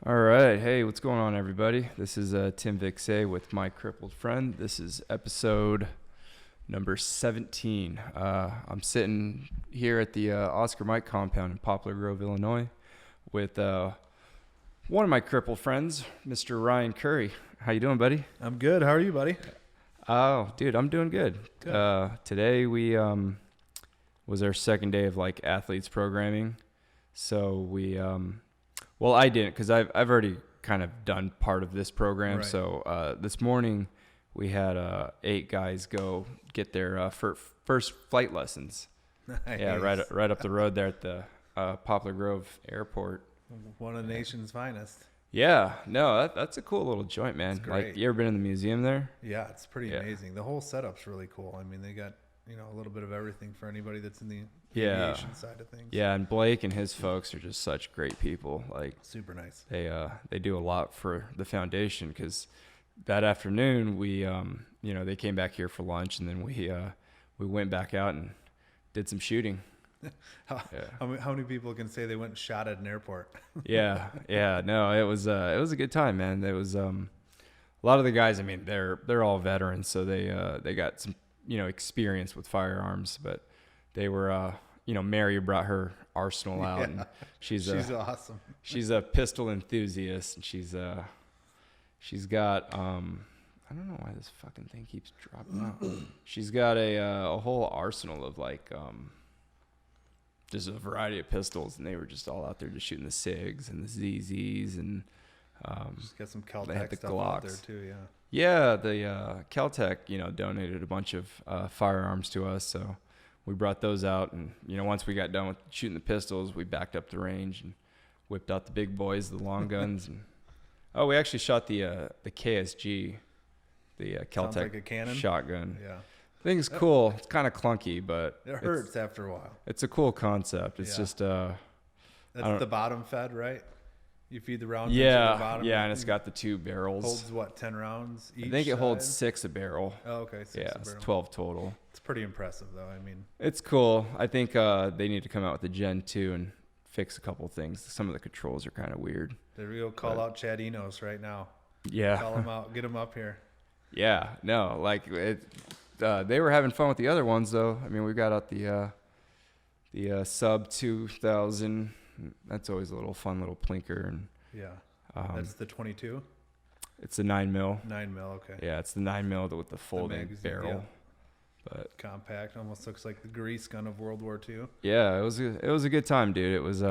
All right. Hey, what's going on, everybody? This is Tim Vixay with my crippled friend. This is episode number 17. I'm sitting here at the Oscar Mike compound in Poplar Grove, Illinois, with one of my crippled friends, Mr. Ryan Curry. How you doing, buddy? I'm good. How are you, buddy? Oh, dude, I'm doing good. Today we was our second day of like athletes programming, so we well, I didn't because I've already kind of done part of this program. Right. So this morning we had 8 guys go get their first flight lessons. Nice. Yeah, right up the road there at the Poplar Grove Airport. One of the nation's finest. Yeah, no, that's a cool little joint, man. It's great. Like, you ever been in the museum there? Yeah, it's pretty amazing. The whole setup's really cool. I mean, they got, a little bit of everything for anybody that's in the aviation side of things. Yeah, and Blake and his folks are just such great people. Like, Super nice. They do a lot for the foundation, because that afternoon they came back here for lunch, and then we went back out and did some shooting. How many people can say they went and shot at an airport? Yeah. No, it was a good time, man. There was a lot of the guys. I mean, they're all veterans, so they got some experience with firearms, but they were Mary brought her arsenal out, and she's awesome. She's a pistol enthusiast, and she's got I don't know why this fucking thing keeps dropping out. She's got a whole arsenal of like just a variety of pistols, and they were just all out there just shooting the SIGs and the ZZs, and just got some they had Caltech the stuff Glocks out there too. Yeah, the Caltech, donated a bunch of firearms to us, so we brought those out, and once we got done with shooting the pistols, we backed up the range and whipped out the big boys, the long guns, and we actually shot the KSG, the Sounds Caltech like a cannon shotgun. Yeah. Thing's cool. It's kind of clunky, but It hurts after a while. it's a cool concept. It's just That's the bottom fed, right? You feed the rounds into the bottom. Yeah, and it's got the 2 barrels. Holds what, 10 rounds each? I think it holds side? 6 a barrel. Oh, okay. 6 Yeah, a it's barrel. 12 total. It's pretty impressive, though. I mean, It's cool. I think they need to come out with the Gen 2 and fix a couple things. Some of the controls are kind of weird. there we go. Call out Chad Enos right now. Yeah. Call him out. Get him up here. Yeah. No, like they were having fun with the other ones, though. I mean, we got out the sub 2000. That's always a little fun little plinker, and Yeah. That's the 22? it's the 9mm. 9mm, okay. Yeah, it's the 9mm with the folding magazine, barrel. yeah. But Compact. Almost looks like the grease gun of World War II. yeah, it was a good time, dude. It was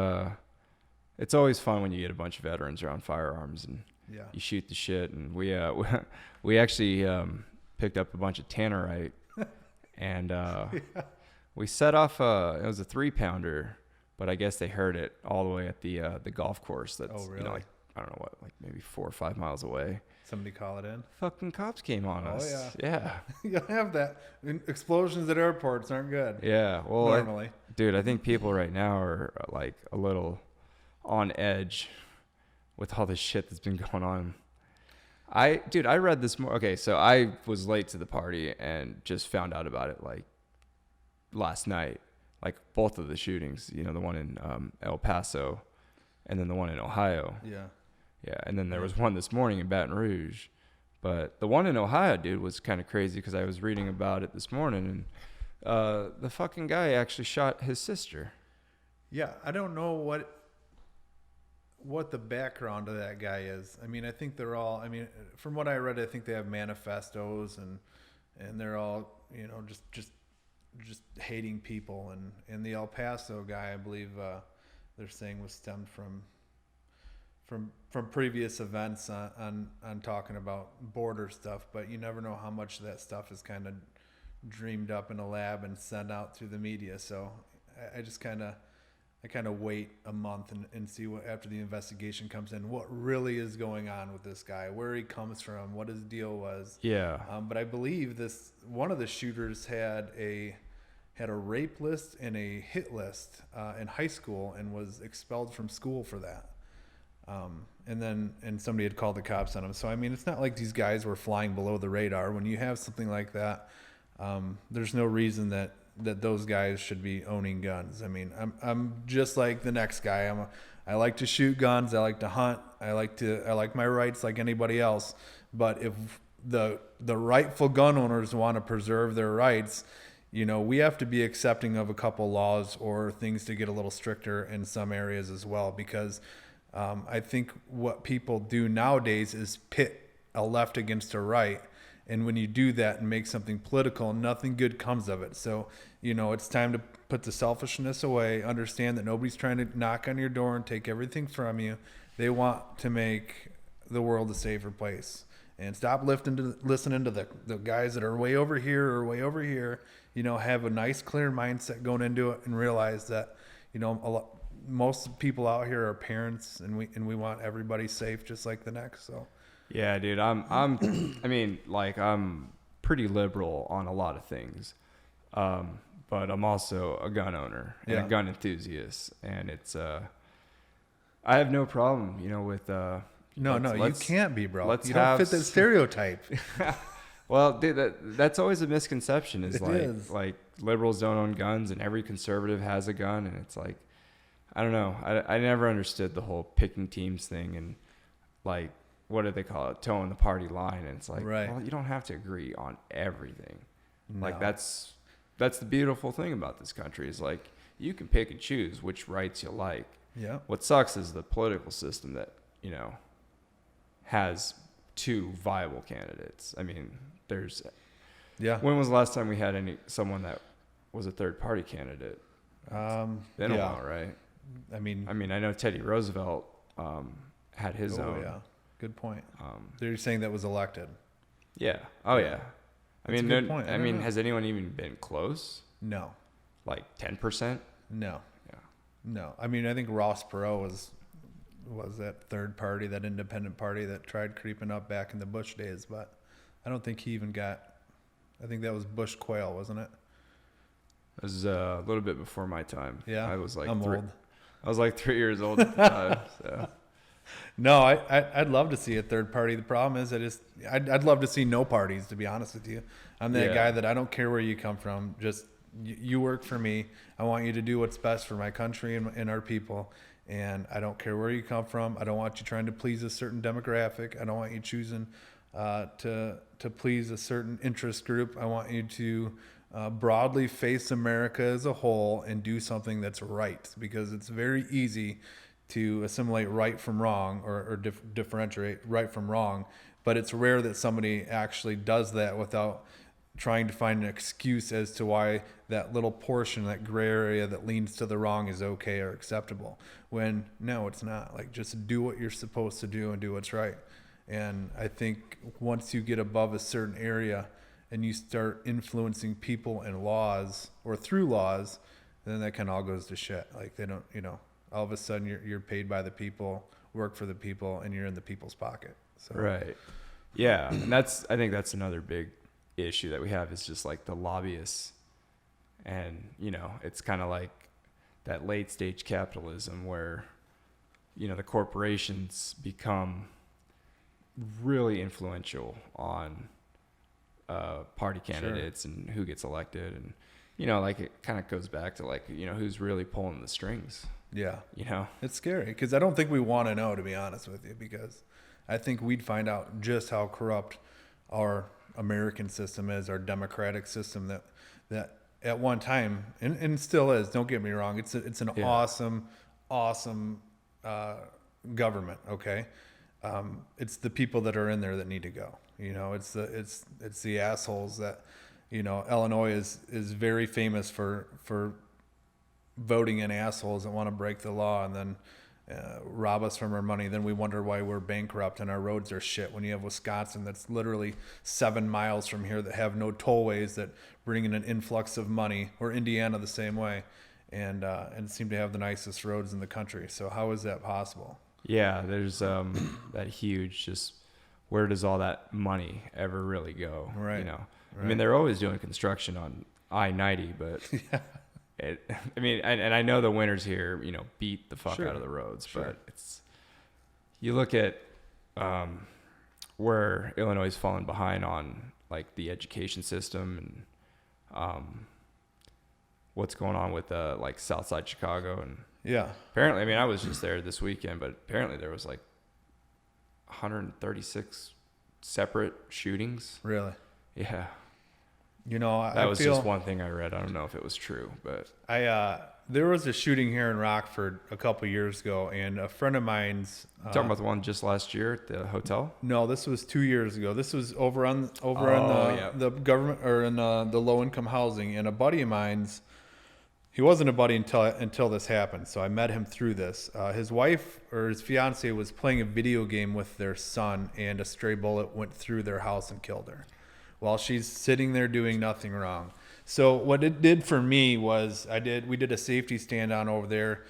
it's always fun when you get a bunch of veterans around firearms and Yeah. you shoot the shit. And we actually picked up a bunch of tannerite, and we set off it was a 3-pounder, but I guess they heard it all the way at the golf course. That's Oh, really? like, I don't know what, like maybe 4 or 5 miles away. Somebody call it in. Fucking cops came on us. Oh, Yeah. You'll have that. Explosions at airports aren't good. Yeah. Well, Normally. dude, I think people right now are like a little on edge with all this shit that's been going on. I read this more. Okay, so I was late to the party and just found out about it like last night. Like both of the shootings, the one in El Paso and then the one in Ohio. Yeah. Yeah, and then there was one this morning in Baton Rouge. But the one in Ohio, dude, was kind of crazy because I was reading about it this morning, and the fucking guy actually shot his sister. Yeah. I don't know what the background of that guy is. I mean, I think they're all, from what I read, I think they have manifestos and they're all, just hating people. And the El Paso guy, I believe, they're saying was stemmed from previous events on talking about border stuff, but you never know how much of that stuff is kind of dreamed up in a lab and sent out through the media. So I just kind of wait a month and see what, after the investigation comes in, what really is going on with this guy, where he comes from, what his deal was. Yeah. But I believe one of the shooters had a rape list and a hit list in high school and was expelled from school for that. And somebody had called the cops on him. So, it's not like these guys were flying below the radar. When you have something like that, there's no reason that those guys should be owning guns. I'm just like the next guy. I like to shoot guns. I like to hunt. I like my rights like anybody else. But if the rightful gun owners want to preserve their rights, we have to be accepting of a couple laws or things to get a little stricter in some areas as well. Because I think what people do nowadays is pit a left against a right. And when you do that and make something political, nothing good comes of it. So, it's time to put the selfishness away, understand that nobody's trying to knock on your door and take everything from you. They want to make the world a safer place. And stop listening to the guys that are way over here or way over here. Have a nice, clear mindset going into it and realize that, most people out here are parents, and we want everybody safe just like the next. So. Yeah, dude, I'm pretty liberal on a lot of things. But I'm also a gun owner and a gun enthusiast, and it's I have no problem, with you can't be, bro. You don't fit that stereotype. Well, dude, that's always a misconception. Is like liberals don't own guns, and every conservative has a gun, and it's like, I don't know. I never understood the whole picking teams thing, and like, what do they call it? Towing the party line. And it's like, well, you don't have to agree on everything. No. Like that's the beautiful thing about this country is like, you can pick and choose which rights you like. Yeah. What sucks is the political system that, has two viable candidates. I mean, when was the last time we had someone that was a third party candidate? Been a while, right? I mean, I know Teddy Roosevelt, had his own. Yeah. Good point. They're saying that was elected. Yeah. Oh, yeah. That's a good point. I mean, has anyone even been close? No. Like 10%? No. Yeah. No. I mean, I think Ross Perot was that third party, that independent party that tried creeping up back in the Bush days, but I don't think he even got. I think that was Bush Quayle, wasn't it? It was a little bit before my time. Yeah. I was like I'm old. I was like 3 years old at the time. So. No, I'd love to see a third party. The problem is I'd love to see no parties, to be honest with you. I'm that guy that I don't care where you come from. Just you work for me. I want you to do what's best for my country and our people. And I don't care where you come from. I don't want you trying to please a certain demographic. I don't want you choosing to please a certain interest group. I want you to broadly face America as a whole and do something that's right, because it's very easy to assimilate right from wrong or differentiate right from wrong. But it's rare that somebody actually does that without trying to find an excuse as to why that little portion, that gray area that leans to the wrong is okay or acceptable. When no, it's not. Like, just do what you're supposed to do and do what's right. And I think once you get above a certain area and you start influencing people and laws or through laws, then that kind of all goes to shit. Like, they don't, all of a sudden you're paid by the people, work for the people, and you're in the people's pocket. So. Right. Yeah. And I think that's another big issue that we have is just like the lobbyists. And, it's kind of like that late stage capitalism where, the corporations become really influential on party candidates and who gets elected. And, like it kind of goes back to like, who's really pulling the strings. Yeah. It's scary because I don't think we want to know, to be honest with you, because I think we'd find out just how corrupt our American system is, our democratic system that at one time, and still is, don't get me wrong. It's an awesome government. Okay. It's the people that are in there that need to go, it's the assholes that, Illinois is very famous for voting in assholes that want to break the law and then rob us from our money. Then we wonder why we're bankrupt and our roads are shit. When you have Wisconsin that's literally 7 miles from here that have no tollways that bring in an influx of money, or Indiana the same way, and seem to have the nicest roads in the country. So how is that possible? Yeah, there's that huge just where does all that money ever really go? Right. Right. I mean, they're always doing construction on I-90, but and I know the winters here, beat the fuck out of the roads, but you look at where Illinois has fallen behind on like the education system and what's going on with like Southside Chicago. And apparently, I was just there this weekend, but apparently there was like 136 separate shootings. Really? Yeah. I was feel, just one thing I read. I don't know if it was true, but there was a shooting here in Rockford a couple years ago, and a friend of mine's talking about the one just last year at the hotel. No, this was 2 years ago. This was over on yeah. the government, or in the low income housing. And a buddy of mine's, he wasn't a buddy until this happened. So I met him through this. His wife or his fiance was playing a video game with their son, and a stray bullet went through their house and killed her, while she's sitting there doing nothing wrong. So what it did for me was we did a safety stand down over there.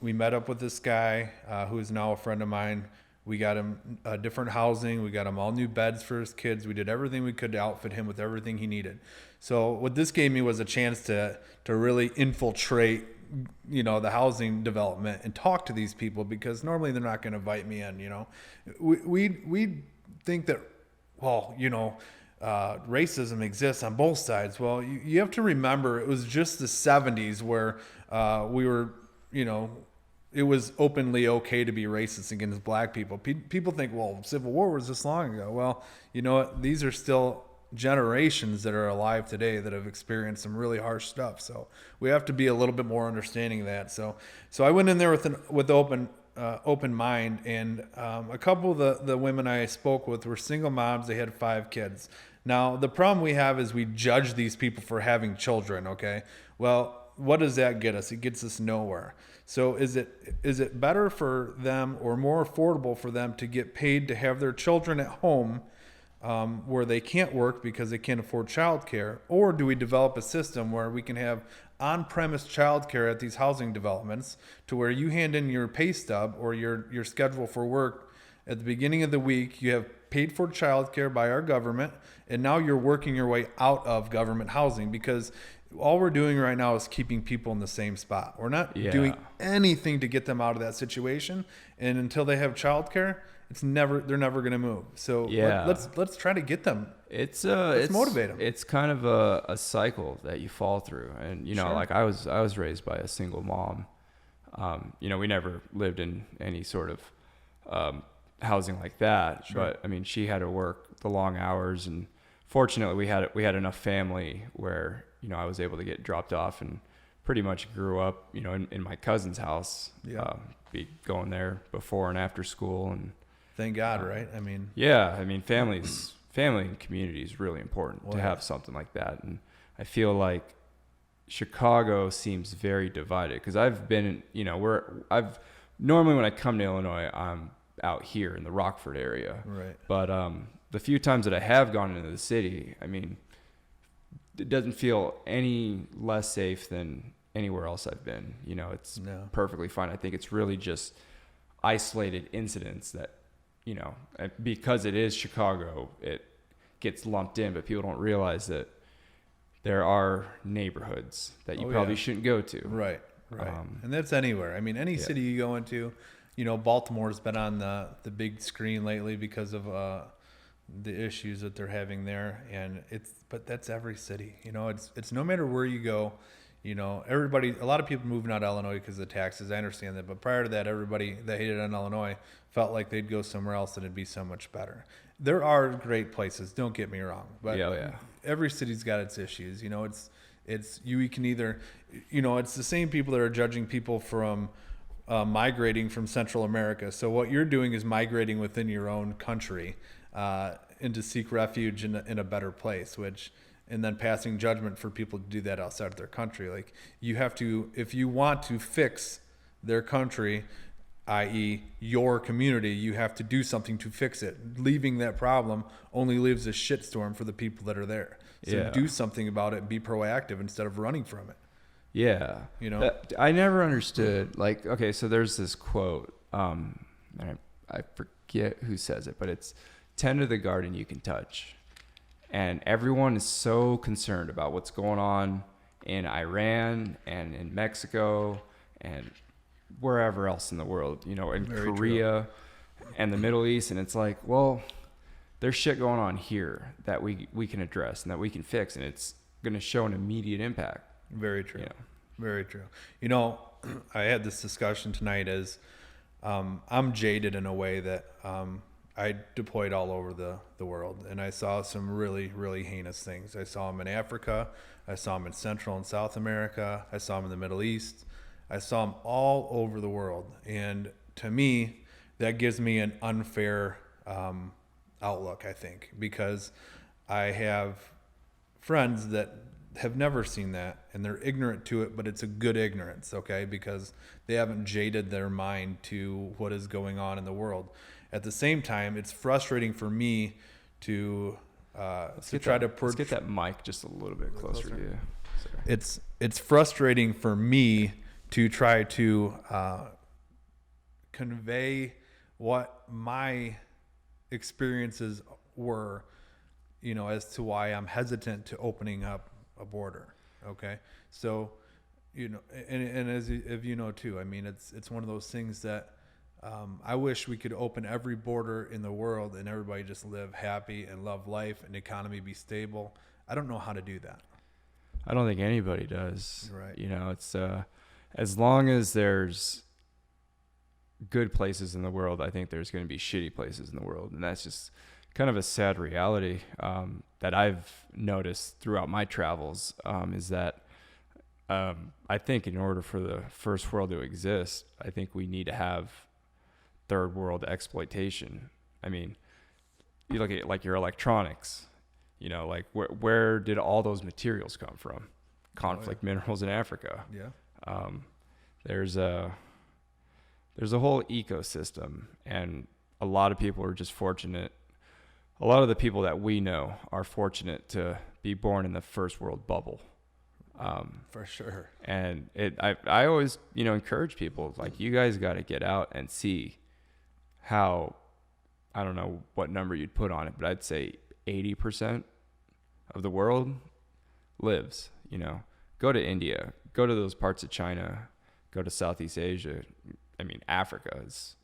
We met up with this guy who is now a friend of mine. We got him different housing. We got him all new beds for his kids. We did everything we could to outfit him with everything he needed. So what this gave me was a chance to really infiltrate, the housing development and talk to these people, because normally they're not going to invite me in. We think that, well, racism exists on both sides. Well, you have to remember, it was just the 70s where we were, it was openly okay to be racist against black people. People think, well, Civil War was this long ago. Well, you know what? These are still generations that are alive today that have experienced some really harsh stuff. So we have to be a little bit more understanding of that. So I went in there with open mind, and a couple of the women I spoke with were single moms. They had 5 kids. Now, the problem we have is we judge these people for having children, okay? Well, what does that get us? It gets us nowhere. So is it better for them, or more affordable for them, to get paid to have their children at home where they can't work because they can't afford childcare? Or do we develop a system where we can have on-premise childcare at these housing developments, to where you hand in your pay stub or your schedule for work at the beginning of the week, you have paid for childcare by our government, and now you're working your way out of government housing, because all we're doing right now is keeping people in the same spot. We're not doing anything to get them out of that situation, and until they have childcare, they're never going to move. So let's try to get them. Let's motivate them. It's kind of a cycle that you fall through, and Sure. like I was raised by a single mom. We never lived in any sort of housing like that. Sure. But I mean, she had to work the long hours, and fortunately we had enough family where I was able to get dropped off, and pretty much grew up in my cousin's house. Be going there before and after school, and thank God, right? I mean, family and community is really important to have something like that. And I feel like Chicago seems very divided, because I've been normally when I come to Illinois, I'm out here in the Rockford area. Right. But the few times that I have gone into the city, I mean, it doesn't feel any less safe than anywhere else I've been. It's perfectly fine. I think it's really just isolated incidents that, because it is Chicago, it gets lumped in, but people don't realize that there are neighborhoods that you probably shouldn't go to. Right. And that's anywhere. I mean, any city you go into, Baltimore's been on the big screen lately because of the issues that they're having there, but that's every city. It's no matter where you go. A lot of people moving out of Illinois because of the taxes. I understand that, but prior to that, everybody that hated on Illinois felt like they'd go somewhere else and it'd be so much better. There are great places, don't get me wrong, but every city's got its issues. You can either, it's the same people that are judging people from migrating from Central America. So what you're doing is migrating within your own country and to seek refuge in a better place, and then passing judgment for people to do that outside of their country. Like, you have to, if you want to fix their country, i.e. your community, you have to do something to fix it. Leaving that problem only leaves a shitstorm for the people that are there. So do something about it and be proactive instead of running from it. Yeah. I never understood, so there's this quote, and I forget who says it, but it's tend to the garden you can touch. And everyone is so concerned about what's going on in Iran and in Mexico and wherever else in the world, in Very Korea and the Middle East. And it's like, well, there's shit going on here that we can address and that we can fix, and it's going to show an immediate impact. Very true. Very true. I had this discussion tonight as I'm jaded in a way that I deployed all over the world, and I saw some really, really heinous things. I saw them in Africa. I saw them in Central and South America. I saw them in the Middle East. I saw them all over the world. And to me, that gives me an unfair outlook, I think, because I have friends that have never seen that, and they're ignorant to it, but it's a good ignorance, okay, because they haven't jaded their mind to what is going on in the world. At the same time, it's frustrating for me to Let's get that mic just a little bit closer to you. Sorry. It's frustrating for me to try to convey what my experiences were, you know, as to why I'm hesitant to opening up a border. Okay. So, you know, and as you know too, I mean, it's one of those things that I wish we could open every border in the world and everybody just live happy and love life and the economy be stable. I don't know how to do that. I don't think anybody does. Right. You know, it's as long as there's good places in the world, I think there's going to be shitty places in the world, and that's just kind of a sad reality that I've noticed throughout my travels. Is that I think in order for the first world to exist, I think we need to have third world exploitation. I mean, you look at like your electronics, you know, like where did all those materials come from? Conflict minerals in Africa. Yeah. There's a whole ecosystem, and a lot of people are just fortunate. A lot of the people that we know are fortunate to be born in the first world bubble. For sure. And I always, you know, encourage people, like, you guys got to get out and see how, I don't know what number you'd put on it, but I'd say 80% of the world lives, you know. Go to India, go to those parts of China, go to Southeast Asia. I mean, Africa is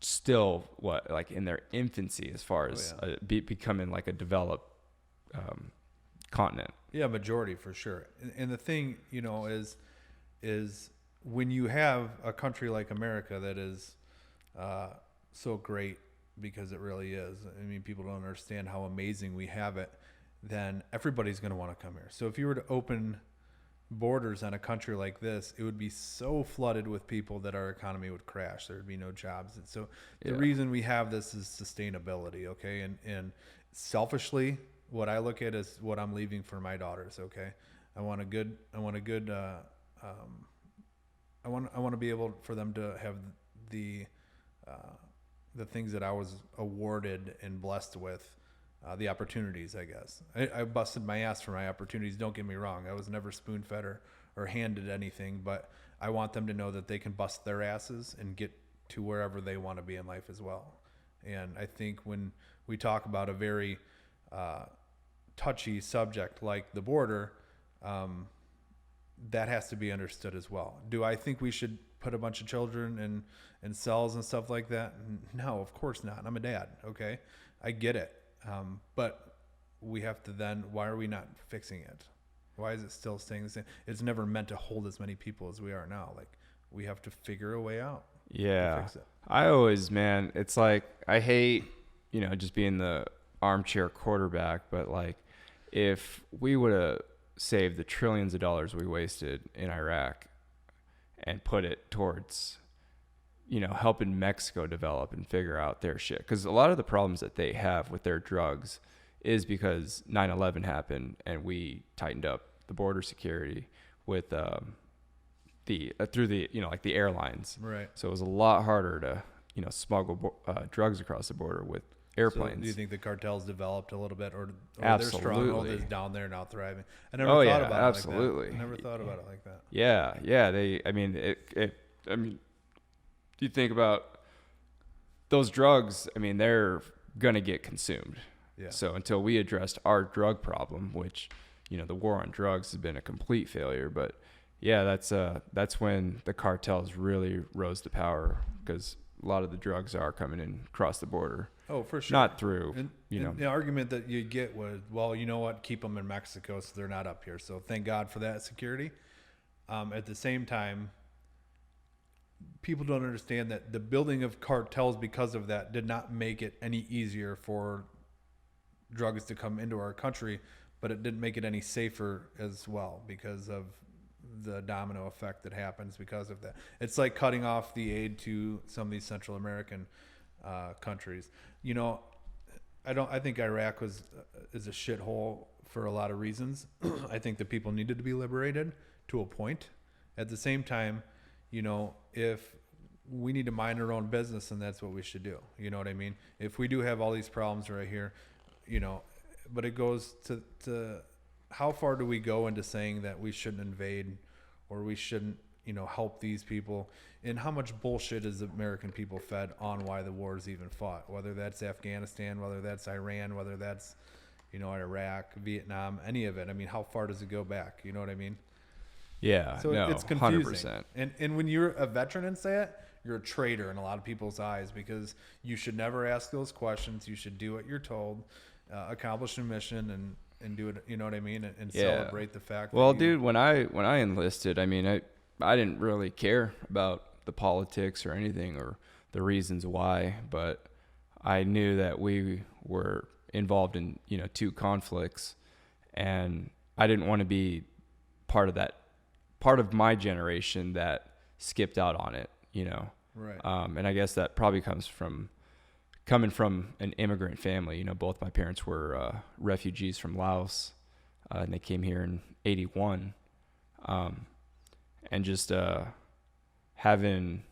still like in their infancy as far as becoming like a developed continent. Yeah, majority for sure. And the thing, you know, is when you have a country like America that is so great, because it really is. I mean, people don't understand how amazing we have it. Then everybody's going to want to come here. So if you were to open borders on a country like this, it would be so flooded with people that our economy would crash. There would be no jobs. And so the reason we have this is sustainability. Okay. And selfishly, what I look at is what I'm leaving for my daughters. Okay. I want to be able for them to have the things that I was awarded and blessed with, the opportunities, I guess. I busted my ass for my opportunities. Don't get me wrong. I was never spoon-fed or handed anything, but I want them to know that they can bust their asses and get to wherever they want to be in life as well. And I think when we talk about a very touchy subject like the border, that has to be understood as well. Do I think we should put a bunch of children in cells and stuff like that? No, of course not. I'm a dad. Okay. I get it. But we have to then, why are we not fixing it? Why is it still staying the same? It's never meant to hold as many people as we are now. Like, we have to figure a way out. Yeah. To fix it. I always, man, it's like, I hate, you know, just being the armchair quarterback, but like, if we would have saved the trillions of dollars we wasted in Iraq and put it towards, you know, helping Mexico develop and figure out their shit. Because a lot of the problems that they have with their drugs is because 9/11 happened and we tightened up the border security with through the, you know, like the airlines. Right. So it was a lot harder to, you know, smuggle drugs across the border with airplanes. So do you think the cartels developed a little bit, or Absolutely. their stronghold is down there now thriving? I never thought about absolutely. it like that. I never thought about it like that. Yeah, yeah. I mean, you think about those drugs, I mean, they're going to get consumed. Yeah. So until we addressed our drug problem, which, you know, the war on drugs has been a complete failure, but yeah, that's when the cartels really rose to power, because a lot of the drugs are coming in across the border. Oh, for sure. Not through, and the argument that you get was, well, you know what, keep them in Mexico so they're not up here. So thank God for that security. At the same time, people don't understand that the building of cartels because of that did not make it any easier for drugs to come into our country, but it didn't make it any safer as well because of the domino effect that happens because of that. It's like cutting off the aid to some of these Central American countries. You know, I think Iraq is a shithole for a lot of reasons. I think the people needed to be liberated to a point. At the same time, you know, if we need to mind our own business, and that's what we should do. You know what I mean? If we do have all these problems right here, you know, but it goes to how far do we go into saying that we shouldn't invade or we shouldn't, you know, help these people, and how much bullshit is the American people fed on why the wars even fought, whether that's Afghanistan, whether that's Iran, whether that's, you know, Iraq, Vietnam, any of it. I mean, how far does it go back? You know what I mean? Yeah. So no, it's confusing. 100%. And when you're a veteran and say it, you're a traitor in a lot of people's eyes, because you should never ask those questions. You should do what you're told, accomplish a mission, and do it. You know what I mean? And celebrate the fact. Well, dude, when I enlisted, I mean, I didn't really care about the politics or anything or the reasons why, but I knew that we were involved in, you know, 2 conflicts, and I didn't want to be part of my generation that skipped out on it, you know. Right. And I guess that probably coming from an immigrant family. You know, both my parents were refugees from Laos, and they came here in '81, and just having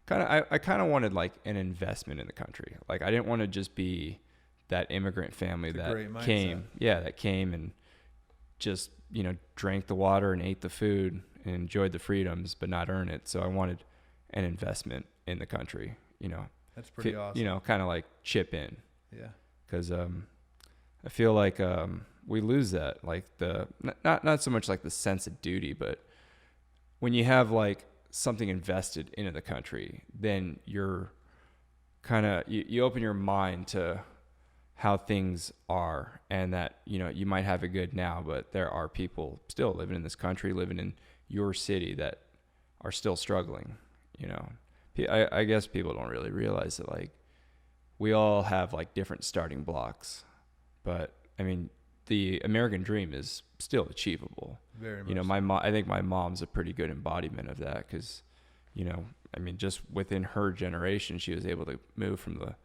I kind of wanted like an investment in the country. Like, I didn't want to just be that immigrant family that came and just, you know, drank the water and ate the food and enjoyed the freedoms, but not earn it. So I wanted an investment in the country, you know. That's pretty awesome. You know, kind of like chip in. Yeah. Because I feel like we lose that, like not so much like the sense of duty, but when you have like something invested into the country, then you're kind of you open your mind to how things are, and that, you know, you might have it good now, but there are people still living in this country, living in your city, that are still struggling, you know. I guess people don't really realize that, like, we all have like different starting blocks, but I mean, the American dream is still achievable. Very much. You know, I think my mom's a pretty good embodiment of that, because, you know, I mean, just within her generation, she was able to move from the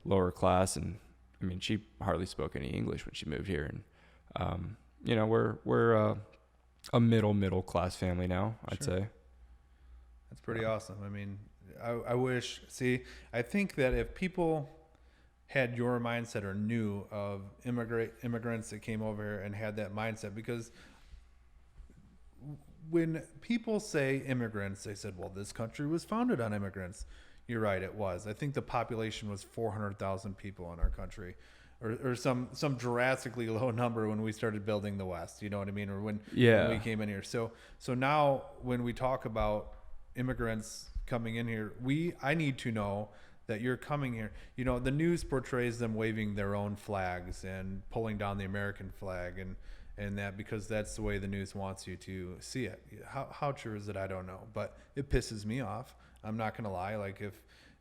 lower class, and I mean, she hardly spoke any English when she moved here, and you know, we're a middle class family now, I'd say. That's pretty awesome. I mean, I wish. See, I think that if people had your mindset or knew of immigrants that came over here and had that mindset, because when people say immigrants, they said, well, this country was founded on immigrants. You're right, it was. I think the population was 400,000 people in our country, or some drastically low number when we started building the West. You know what I mean? Or when we came in here. So now when we talk about immigrants coming in here, I need to know that you're coming here. You know, the news portrays them waving their own flags and pulling down the American flag, and that, because that's the way the news wants you to see it. How true is it? I don't know, but it pisses me off. I'm not going to lie. Like,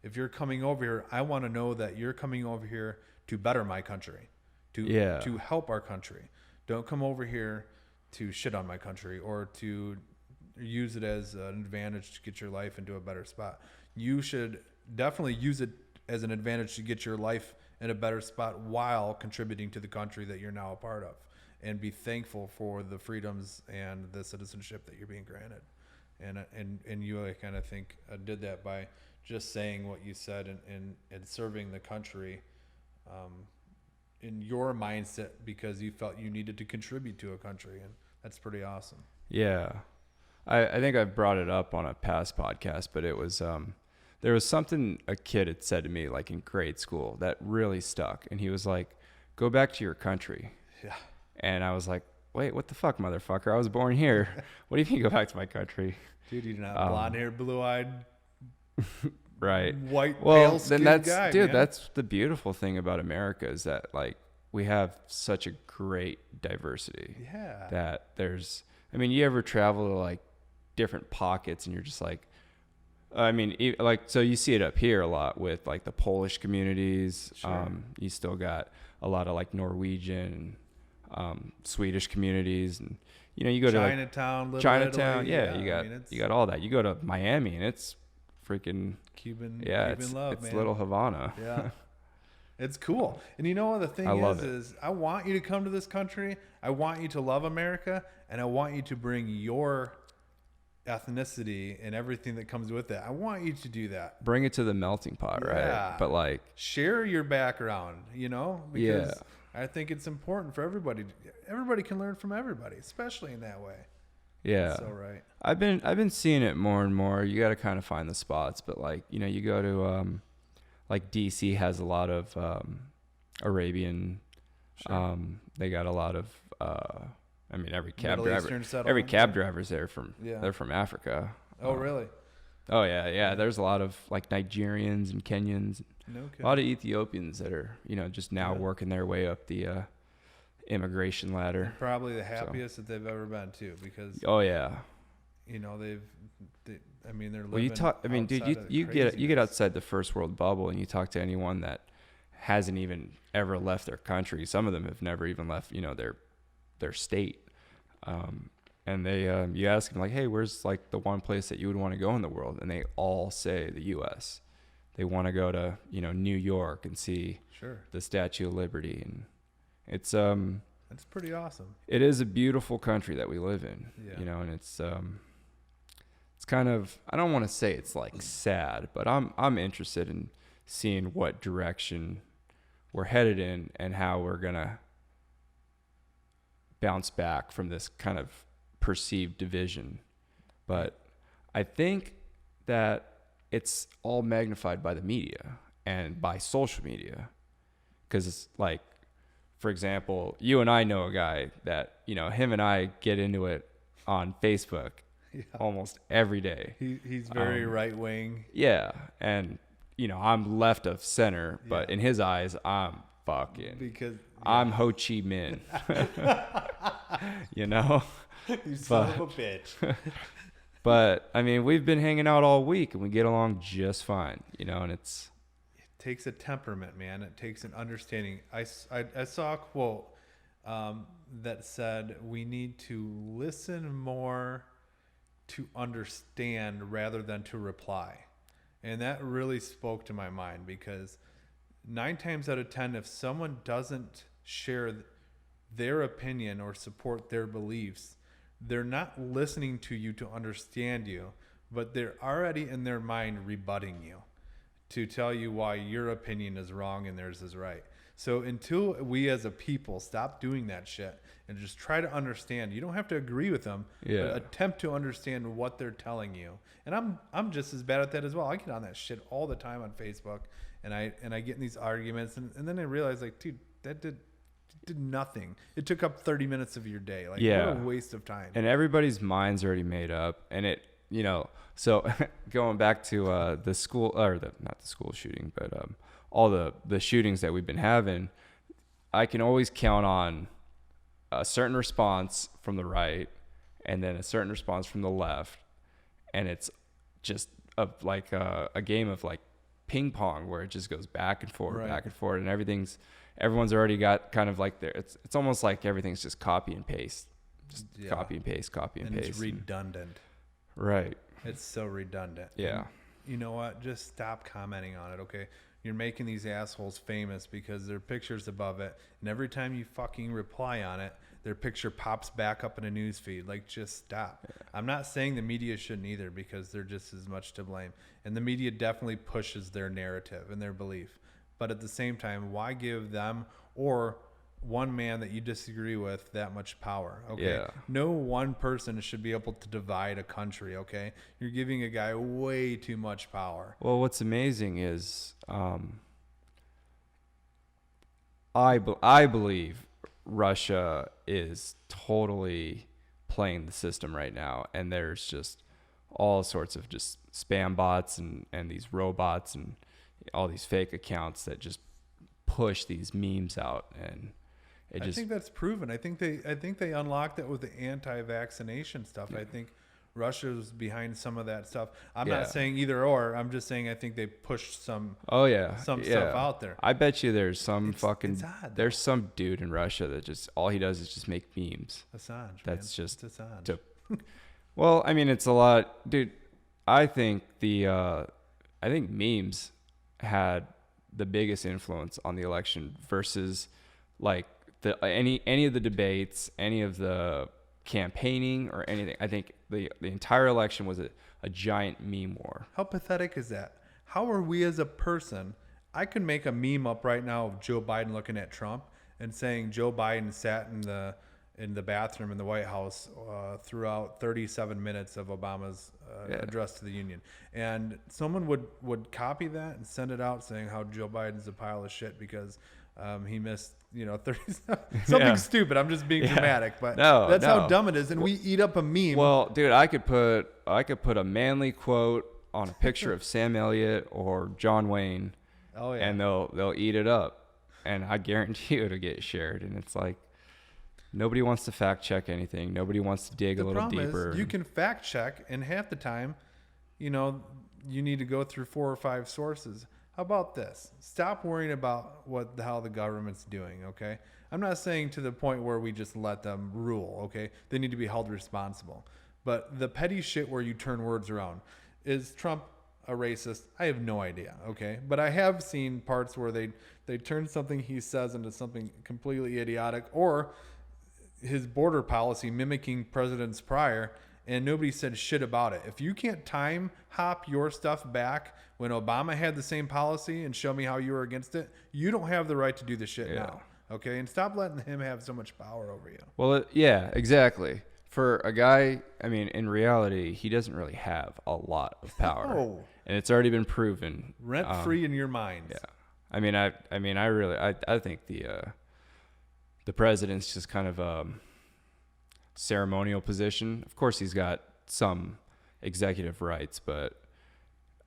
if you're coming over here, I want to know that you're coming over here to better my country, to help our country. Don't come over here to shit on my country or to use it as an advantage to get your life into a better spot. You should definitely use it as an advantage to get your life in a better spot while contributing to the country that you're now a part of, and be thankful for the freedoms and the citizenship that you're being granted. And you, I kind of think, did that by just saying what you said and serving the country in your mindset, because you felt you needed to contribute to a country, and that's pretty awesome. Yeah. I think I've brought it up on a past podcast, but it was there was something a kid had said to me, like in grade school, that really stuck. And he was like, go back to your country. Yeah. And I was like, wait, what the fuck, motherfucker? I was born here. What do you mean go back to my country? Dude, you're not blonde hair, blue eyed, right? White, pale skinned guy. Dude, man. that's the beautiful thing about America, is that, like, we have such a great diversity. Yeah. That there's, I mean, you ever travel to like different pockets and you're just like, I mean, like, so you see it up here a lot with like the Polish communities. Sure. You still got a lot of like Norwegian, Swedish communities, and you go Chinatown, to like Little Chinatown. Italy. Yeah, I mean, you got all that. You go to Miami, and it's freaking Cuban it's love, it's man. little Havana. Yeah. It's cool. And you know what the thing I love is I want you to come to this country. I want you to love America, and I want you to bring your ethnicity and everything that comes with it. I want you to do that. Bring it to the melting pot, right? But like, share your background, because I think it's important for everybody. Everybody can learn from everybody, especially in that way. Yeah. So right. I've been seeing it more and more. You got to kind of find the spots, but like, you go to like DC has a lot of Arabian. Sure. They got a lot of I mean, every cab Middle driver's there they're from Africa. Oh, really? Oh yeah. There's a lot of like Nigerians and Kenyans. No kidding. A lot of Ethiopians that are, just now working their way up the immigration ladder. Probably the happiest that they've ever been too, because oh yeah, they're living. Well, you talk. I mean, dude, you get outside the first world bubble, and you talk to anyone that hasn't even ever left their country. Some of them have never even left, their state. And they, you ask them like, hey, where's like the one place that you would want to go in the world? And they all say the U.S. They want to go to, New York and see the Statue of Liberty, and it's That's pretty awesome. It is a beautiful country that we live in, and it's kind of, I don't want to say it's like sad, but I'm interested in seeing what direction we're headed in and how we're gonna bounce back from this kind of perceived division. But I think that it's all magnified by the media and by social media, because it's like, for example, you and I know a guy that, him and I get into it on Facebook almost every day. He's very right wing. Yeah. And, I'm left of center, but in his eyes, I'm fucking, because I'm Ho Chi Minh, You son of a bitch. But I mean, we've been hanging out all week and we get along just fine, and it takes a temperament, man. It takes an understanding. I saw a quote that said we need to listen more to understand rather than to reply. And that really spoke to my mind, because 9 times out of 10, if someone doesn't share their opinion or support their beliefs, they're not listening to you to understand you, but they're already in their mind rebutting you to tell you why your opinion is wrong and theirs is right. So until we as a people stop doing that shit and just try to understand, you don't have to agree with them, but attempt to understand what they're telling you. And I'm just as bad at that as well. I get on that shit all the time on Facebook, and I get in these arguments, and then I realize, like, dude, that did nothing. It took up 30 minutes of your day. Like, what a waste of time. And everybody's mind's already made up, and it, so going back to the school, or not the school shooting, but all the shootings that we've been having, I can always count on a certain response from the right and then a certain response from the left, and it's just like a game of like ping pong where it just goes back and forth, and everyone's already got kind of like it's almost like everything's just copy and paste, copy and paste. It's redundant. Right. It's so redundant. Yeah. And you know what? Just stop commenting on it, okay? You're making these assholes famous because their picture's above it, and every time you fucking reply on it, their picture pops back up in a news feed. Like, just stop. Yeah. I'm not saying the media shouldn't either, because they're just as much to blame. And the media definitely pushes their narrative and their belief. But at the same time, why give them or one man that you disagree with that much power? Okay. Yeah. No one person should be able to divide a country. Okay. You're giving a guy way too much power. Well, what's amazing is, I believe Russia is totally playing the system right now. And there's just all sorts of just spam bots and these robots and all these fake accounts that just push these memes out, and I think that's proven. I think they unlocked that with the anti-vaccination stuff. I think Russia's behind some of that stuff. I'm Yeah. not saying either or. I'm just saying I think they pushed some Oh yeah, some yeah. stuff out there. I bet you there's some It's fucking odd, there's some dude in Russia that just all he does is just make memes. Assange. That's man. just It's Assange. to, well, I mean, it's a lot, dude. I think I think memes had the biggest influence on the election versus like any of the debates, any of the campaigning or anything. I think the entire election was a giant meme war. How pathetic is that? How are we as a person? I could make a meme up right now of Joe Biden looking at Trump and saying Joe Biden sat in the bathroom in the White House throughout 37 minutes of Obama's address to the union. And someone would copy that and send it out saying how Joe Biden's a pile of shit because he missed, 30 something stupid. I'm just being dramatic, but that's how dumb it is. And we eat up a meme. Well, dude, I could put a manly quote on a picture of Sam Elliott or John Wayne, and they'll eat it up, and I guarantee you it'll get shared. And it's like nobody wants to fact check anything. Nobody wants to dig a little deeper. The problem is you can fact check, and half the time, you need to go through 4 or 5 sources. How about this? Stop worrying about what the hell the government's doing, okay? I'm not saying to the point where we just let them rule, okay? They need to be held responsible. But the petty shit where you turn words around. Is Trump a racist? I have no idea, okay? But I have seen parts where they turn something he says into something completely idiotic, or his border policy mimicking presidents prior, and nobody said shit about it. If you can't time hop your stuff back when Obama had the same policy and show me how you were against it, you don't have the right to do the shit now. Okay? And stop letting him have so much power over you. Well, yeah, exactly. For a guy, I mean, in reality, he doesn't really have a lot of power. No. And it's already been proven. Rent free in your mind. Yeah. I think the president's just kind of a ceremonial position. Of course, he's got some executive rights, but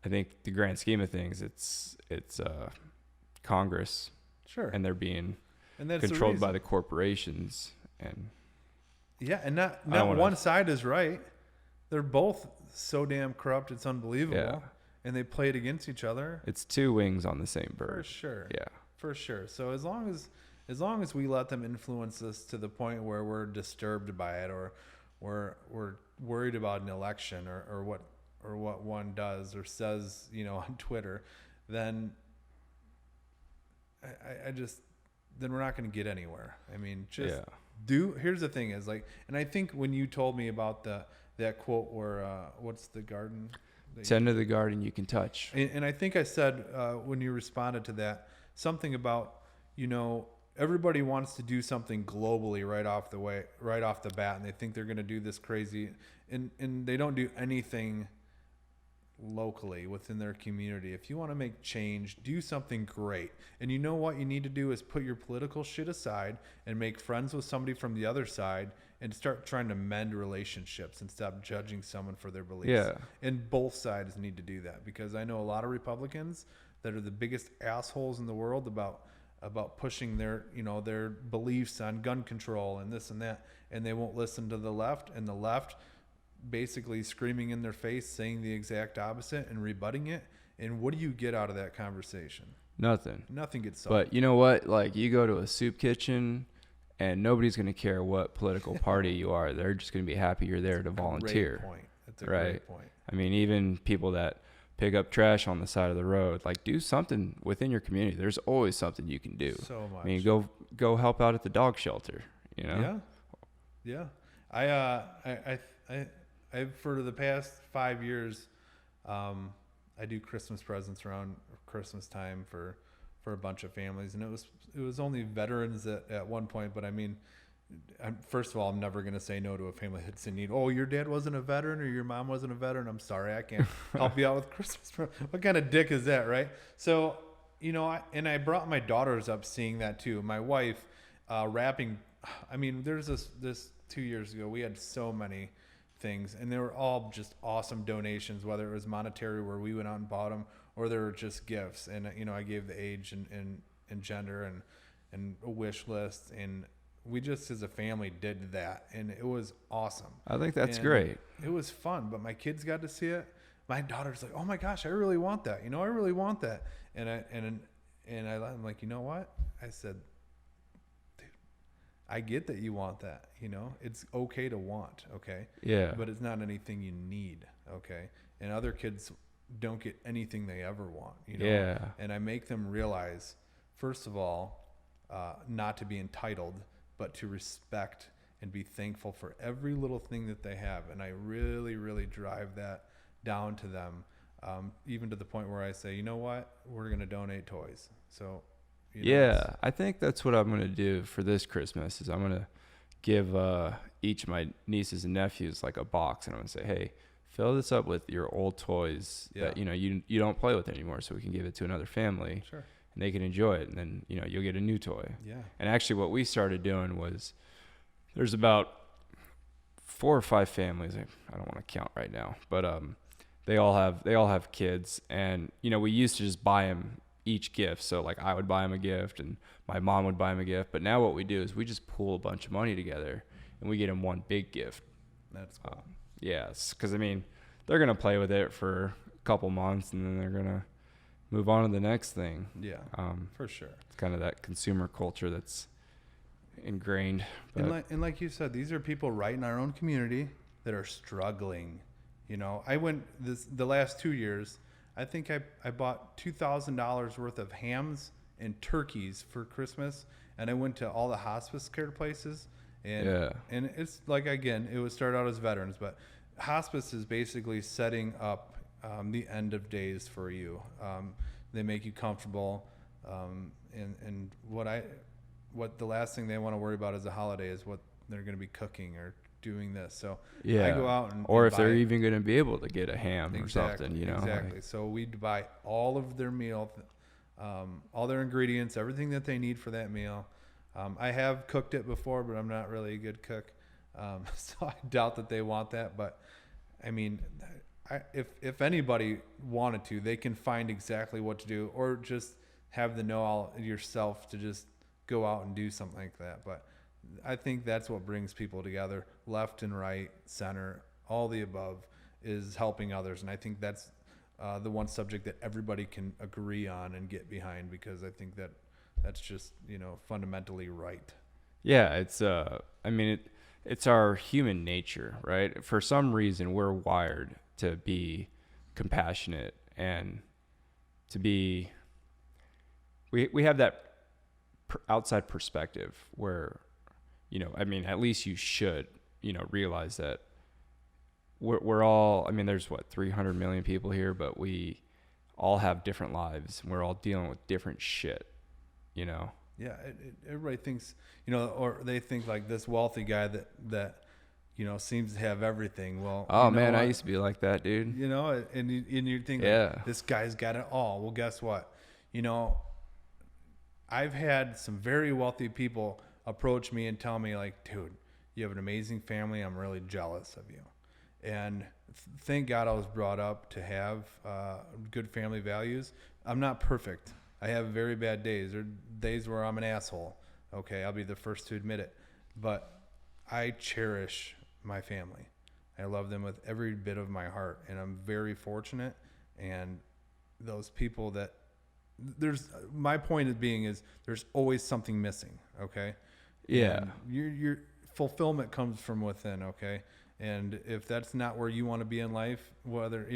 I think the grand scheme of things, it's Congress, sure, and they're being that's controlled by the corporations, and not one side is right. They're both so damn corrupt, it's unbelievable. Yeah. And they play it against each other. It's two wings on the same bird. For sure. Yeah. For sure. So as long as we let them influence us to the point where we're disturbed by it, or we're worried about an election or what one does or says, on Twitter, then then we're not going to get anywhere. I mean, here's the thing is and I think when you told me about that quote where, what's the garden? Tend to the garden you can touch. And I think I said, when you responded to that, something about, everybody wants to do something globally right off the bat, and they think they're going to do this crazy, and they don't do anything locally within their community. If you want to make change, do something great. And you know what you need to do is put your political shit aside and make friends with somebody from the other side and start trying to mend relationships and stop judging someone for their beliefs. Yeah. And both sides need to do that, because I know a lot of Republicans that are the biggest assholes in the world about pushing their beliefs on gun control and this and that, and they won't listen to the left, and the left basically screaming in their face, saying the exact opposite and rebutting it. And what do you get out of that conversation? Nothing. Nothing gets solved. But you know what? Like, you go to a soup kitchen and nobody's going to care what political party you are. They're just going to be happy you're there to volunteer. Great point. That's a great point. I mean, even people that pick up trash on the side of the road, like, do something within your community. There's always something you can do. So much. I mean, go help out at the dog shelter, Yeah. I for the past 5 years, I do Christmas presents around Christmas time for a bunch of families, and it was only veterans at one point. But I mean, first of all, I'm never going to say no to a family that's in need. Oh, your dad wasn't a veteran or your mom wasn't a veteran. I'm sorry, I can't help you out with Christmas. What kind of dick is that, right? So, I brought my daughters up seeing that too. My wife, wrapping. I mean, there's this 2 years ago, we had so many things, and they were all just awesome donations, whether it was monetary where we went out and bought them, or they were just gifts. And I gave the age and gender and a wish list, and we just as a family did that, and it was awesome. I think that's And great. It was fun, but my kids got to see it. My daughter's like, "Oh my gosh, I really want that. I really want that." And I'm like, "You know what?" I said, "Dude, I get that you want that. It's okay to want, okay? Yeah. But it's not anything you need, okay? And other kids don't get anything they ever want, Yeah. And I make them realize, first of all, not to be entitled, but to respect and be thankful for every little thing that they have. And I really, really drive that down to them, even to the point where I say, you know what, we're going to donate toys. So, yeah, I think that's what I'm going to do for this Christmas is I'm going to give each of my nieces and nephews like a box, and I'm going to say, hey, fill this up with your old toys that, you don't play with anymore, so we can give it to another family. Sure. And they can enjoy it, and then, you'll get a new toy. Yeah. And actually what we started doing was there's about 4 or 5 families. I don't want to count right now, but they all have kids, and we used to just buy them each gift. So like I would buy them a gift and my mom would buy them a gift, but now what we do is we just pool a bunch of money together and we get them one big gift. That's cool. Yes, because they're gonna play with it for a couple months and then they're gonna move on to the next thing. Yeah, for sure. It's kind of that consumer culture that's ingrained. But and like you said, these are people right in our own community that are struggling. I went the last 2 years. I think I bought $2,000 worth of hams and turkeys for Christmas, and I went to all the hospice care places. And it's like, again, it would start out as veterans, but hospice is basically setting up the end of days for you. They make you comfortable, and what the last thing they want to worry about as a holiday is what they're going to be cooking or doing this. So I go out or if they're even going to be able to get a ham or something, Exactly. So we'd buy all of their meal, all their ingredients, everything that they need for that meal. I have cooked it before, but I'm not really a good cook. So I doubt that they want that. But I mean, if anybody wanted to, they can find exactly what to do, or just have the know-how yourself to just go out and do something like that. But I think that's what brings people together, left and right, center, all the above, is helping others. And I think that's the one subject that everybody can agree on and get behind, because I think that's just, fundamentally right. Yeah, it's it's our human nature, right? For some reason, we're wired to be compassionate and to be. We have that outside perspective where, at least you should, realize that we're all. There's 300 million people here, but we all have different lives, and we're all dealing with different shit. Yeah, everybody thinks, or they think like this wealthy guy that seems to have everything. Well, man, I used to be like that, dude. And you think, this guy's got it all. Well, guess what? I've had some very wealthy people approach me and tell me like, dude, you have an amazing family. I'm really jealous of you. And thank God I was brought up to have good family values. I'm not perfect. I have very bad days. There are days where I'm an asshole. Okay, I'll be the first to admit it. But I cherish my family. I love them with every bit of my heart. And I'm very fortunate. And those people that my point of being is there's always something missing. Okay. Yeah. And your fulfillment comes from within. Okay. And if that's not where you want to be in life, whether,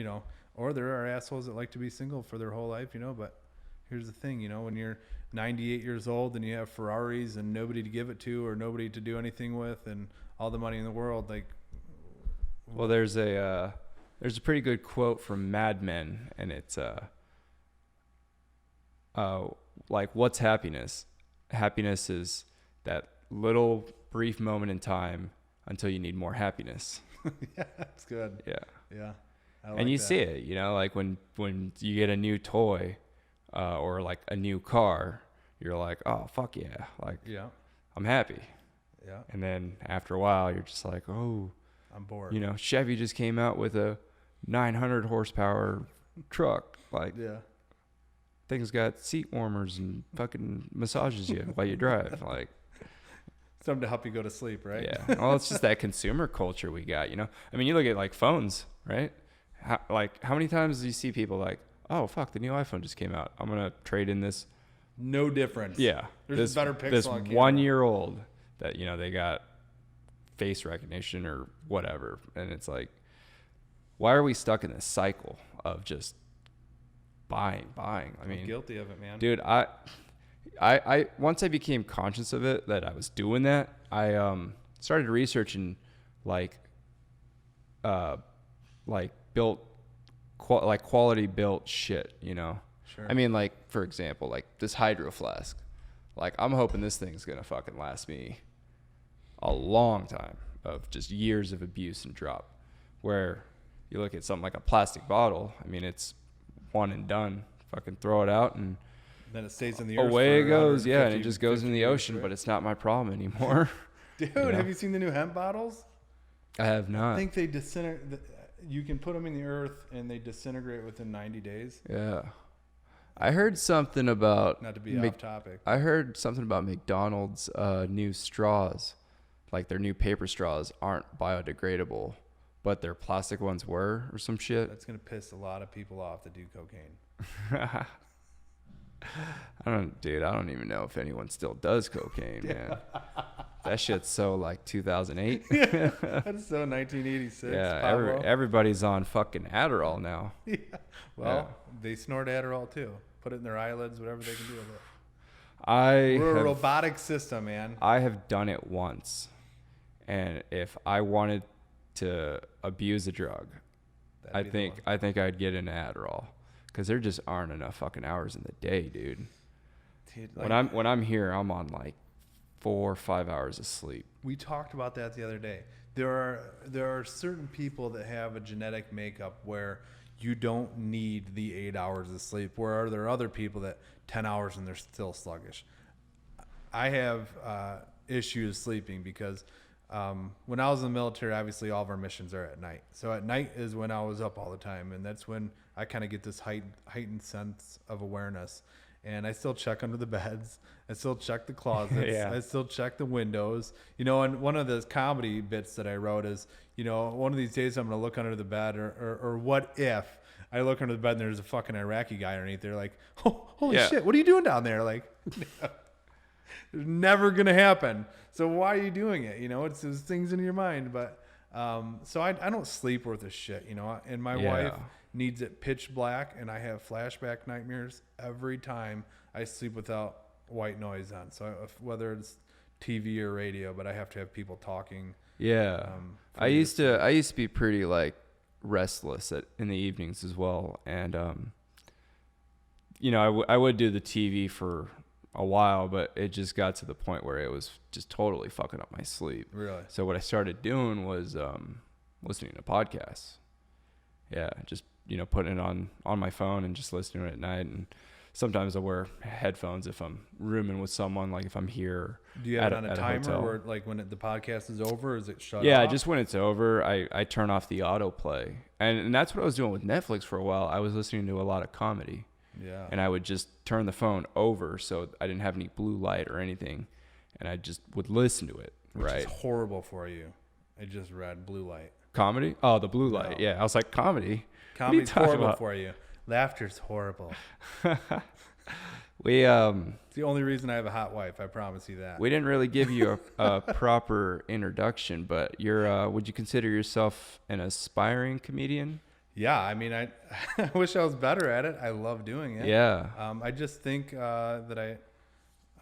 or there are assholes that like to be single for their whole life, but here's the thing, when you're 98 years old and you have Ferraris and nobody to give it to or nobody to do anything with and all the money in the world, like. Well, there's a pretty good quote from Mad Men, and it's like, what's happiness? Happiness is that little brief moment in time until you need more happiness. Yeah, that's good. Yeah. Yeah. And you see it, like when you get a new toy, or like a new car, you're like, oh, fuck yeah. Like, yeah, I'm happy. Yeah. And then after a while, you're just like, oh, I'm bored. Chevy just came out with a 900 horsepower truck. Like, yeah, things got seat warmers and fucking massages you while you drive. Like, Something to help you go to sleep, right? Yeah. Well, it's just that consumer culture we got, you know? I mean, you look at like phones, right? How many times do you see people like, oh, fuck, the new iPhone just came out. I'm going to trade in this. No difference. Yeah. There's better pixel this on camera. 1 year old that, you know, they got face recognition or whatever. And it's like, why are we stuck in this cycle of just buying? I mean, I'm guilty of it, man. Dude, I once I became conscious of it, that I was doing that, I started researching like quality built shit, you know. Sure. I mean, like, for example, like this hydro flask. Like, I'm hoping this thing's gonna fucking last me a long time of just years of abuse and drop. Where you look at something like a plastic bottle, I mean, it's one and done. Fucking throw it out and then it stays in the earth. Away it goes, yeah, and it just goes in the ocean, right? But it's not my problem anymore. Dude, you know? Have you seen the new hemp bottles? I have not. I think they disintegrate. You can put them in the earth and they disintegrate within 90 days. Yeah. I heard something about... Not to be off topic. I heard something about McDonald's new straws. Like their new paper straws aren't biodegradable, but their plastic ones were or some shit. That's going to piss a lot of people off that do cocaine. I don't even know if anyone still does cocaine, man. That shit's so like 2008. Yeah, that's so 1986. Yeah, everybody's on fucking Adderall now. Yeah. Well, they snort Adderall too. Put it in their eyelids, whatever they can do with it. We're a robotic system, man. I have done it once, and if I wanted to abuse a drug, I think I'd get an Adderall. Because there just aren't enough fucking hours in the day, dude. Like, when I'm here, I'm on like 4 or 5 hours of sleep. We talked about that the other day. There are certain people that have a genetic makeup where you don't need the 8 hours of sleep. Where there are other people that 10 hours and they're still sluggish. I have issues sleeping because when I was in the military, obviously all of our missions are at night. So at night is when I was up all the time, and that's when I kind of get this heightened sense of awareness. And I still check under the beds. I still check the closets. Yeah. I still check the windows. You know, and one of the comedy bits that I wrote is, you know, one of these days I'm going to look under the bed, or what if I look under the bed and there's a fucking Iraqi guy underneath there, like, oh, holy shit, what are you doing down there? Like, it's never going to happen. So why are you doing it? You know, it's things in your mind. But so I don't sleep worth a shit, you know, and my wife needs it pitch black, and I have flashback nightmares every time I sleep without white noise on. So whether it's TV or radio, but I have to have people talking. Yeah. I used to be pretty like restless in the evenings as well. And, you know, I would do the TV for a while, but it just got to the point where it was just totally fucking up my sleep. Really? So what I started doing was listening to podcasts. Yeah, just, you know, putting it on my phone and just listening to it at night. And sometimes I wear headphones if I'm rooming with someone, like if I'm here. Do you have it on a timer where, like, when the podcast is over, is it shut off? Yeah, just when it's over, I turn off the autoplay. And that's what I was doing with Netflix for a while. I was listening to a lot of comedy. Yeah. And I would just turn the phone over so I didn't have any blue light or anything. And I just would listen to it. Which is horrible for you. I just read blue light. Comedy? Oh, the blue light. No. Yeah. I was like, comedy? Comedy's horrible for you. Laughter's horrible. It's the only reason I have a hot wife. I promise you that. We didn't really give you a proper introduction, but you're, would you consider yourself an aspiring comedian? Yeah. I mean, I wish I was better at it. I love doing it. Yeah. I just think that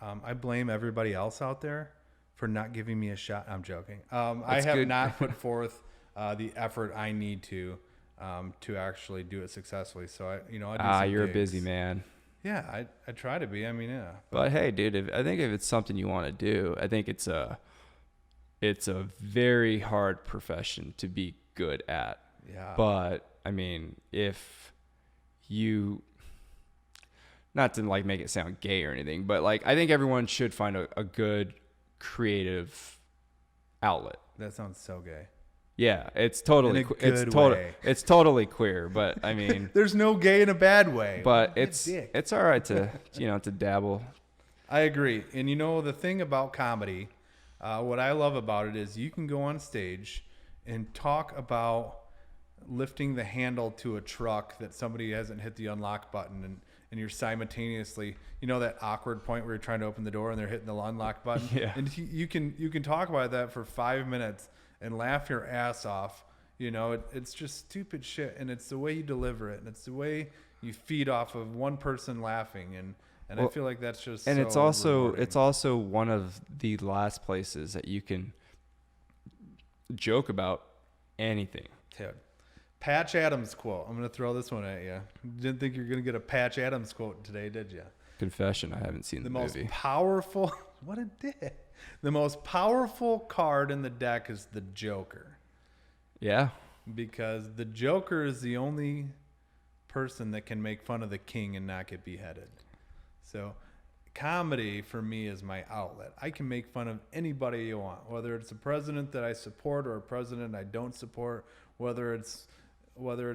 I blame everybody else out there for not giving me a shot. I'm joking. I have not put forth the effort I need to actually do it successcely. So I do some you're gigs. a busy man. Yeah, I try to be. I mean, yeah. But hey, dude, I think if it's something you want to do, I think it's a very hard profession to be good at. Yeah. But I mean, if you, not to like make it sound gay or anything, but like I think everyone should find a good creative outlet. That sounds so gay. Yeah, it's totally it's totally queer, but I mean, there's no gay in a bad way. But it's all right to to dabble. I agree. And you know the thing about comedy, What I love about it is you can go on stage and talk about lifting the handle to a truck that somebody hasn't hit the unlock button, and you're simultaneously, that awkward point where you're trying to open the door and they're hitting the unlock button. Yeah. And you can talk about that for 5 minutes and laugh your ass off. It's just stupid shit, and it's the way you deliver it, and it's the way you feed off of one person laughing, and I feel like that's just and so it's also one of the last places that you can joke about anything. Dude. Patch Adams quote. I'm going to throw this one at you. Didn't think you were going to get a Patch Adams quote today, did you? Confession, I haven't seen the movie. Most powerful, what a dick. The most powerful card in the deck is the Joker. Yeah. Because the Joker is the only person that can make fun of the king and not get beheaded. So comedy for me is my outlet. I can make fun of anybody you want, whether it's a president that I support or a president I don't support, whether it's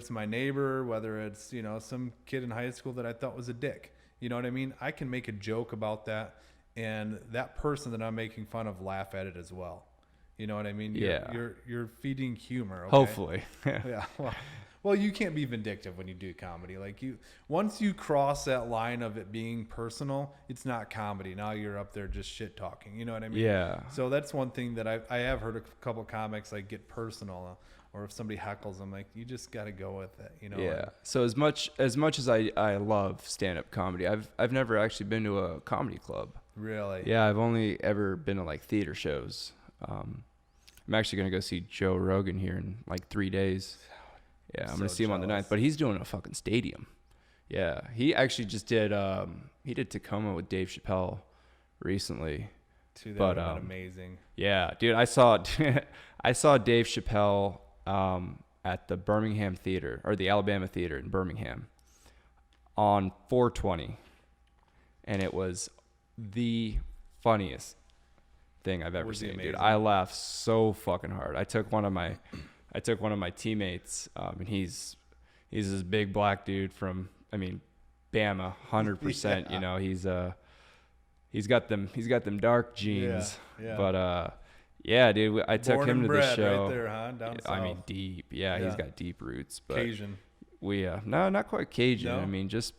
my neighbor, whether it's, some kid in high school that I thought was a dick. You know what I mean? I can make a joke about that, and that person that I'm making fun of laugh at it as well. You know what I mean? You're feeding humor. Okay? Hopefully. Yeah. Well, you can't be vindictive when you do comedy. Like once you cross that line of it being personal, it's not comedy. Now you're up there just shit talking. You know what I mean? Yeah. So that's one thing that I have heard a couple comics like get personal, or if somebody heckles them, like you just got to go with it. Yeah. So as much as I love stand-up comedy, I've never actually been to a comedy club. Really? Yeah, I've only ever been to like theater shows. I'm actually gonna go see Joe Rogan here in like 3 days. Yeah, I'm gonna see him on the 9th, but he's doing a fucking stadium. Yeah, he actually just did. He did Tacoma with Dave Chappelle recently. Dude, that would have been amazing. Yeah, dude, I saw Dave Chappelle at the Birmingham Theater, or the Alabama Theater in Birmingham, on 420, and it was the funniest thing I've ever seen, dude. I laughed so fucking hard. I took one of my teammates, and he's this big black dude from, Bama, 100%. Yeah. He's got them dark jeans. Yeah. But yeah, dude, I took him to the show. Right there, huh? Down south. Deep. Yeah, he's got deep roots. But Cajun. No, not quite Cajun. No? Just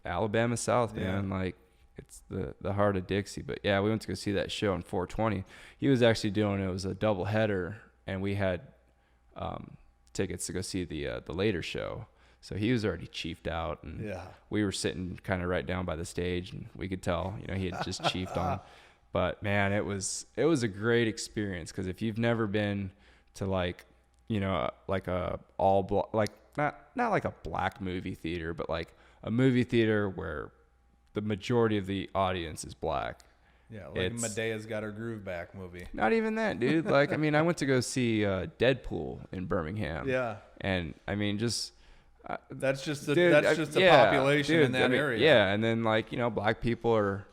Alabama South, man. Yeah. Like, it's the heart of Dixie. But yeah, we went to go see that show on 420. He was actually it was a double header, and we had tickets to go see the later show. So he was already chiefed out, and we were sitting kind of right down by the stage, and we could tell, he had just chiefed on. But man, it was a great experience, because if you've never been to like a not like a black movie theater, but like a movie theater where the majority of the audience is black. Yeah, like Medea's Got Her Groove Back movie. Not even that, dude. Like, I went to go see Deadpool in Birmingham. Yeah. And just that's just the population in that area. Yeah, and then black people are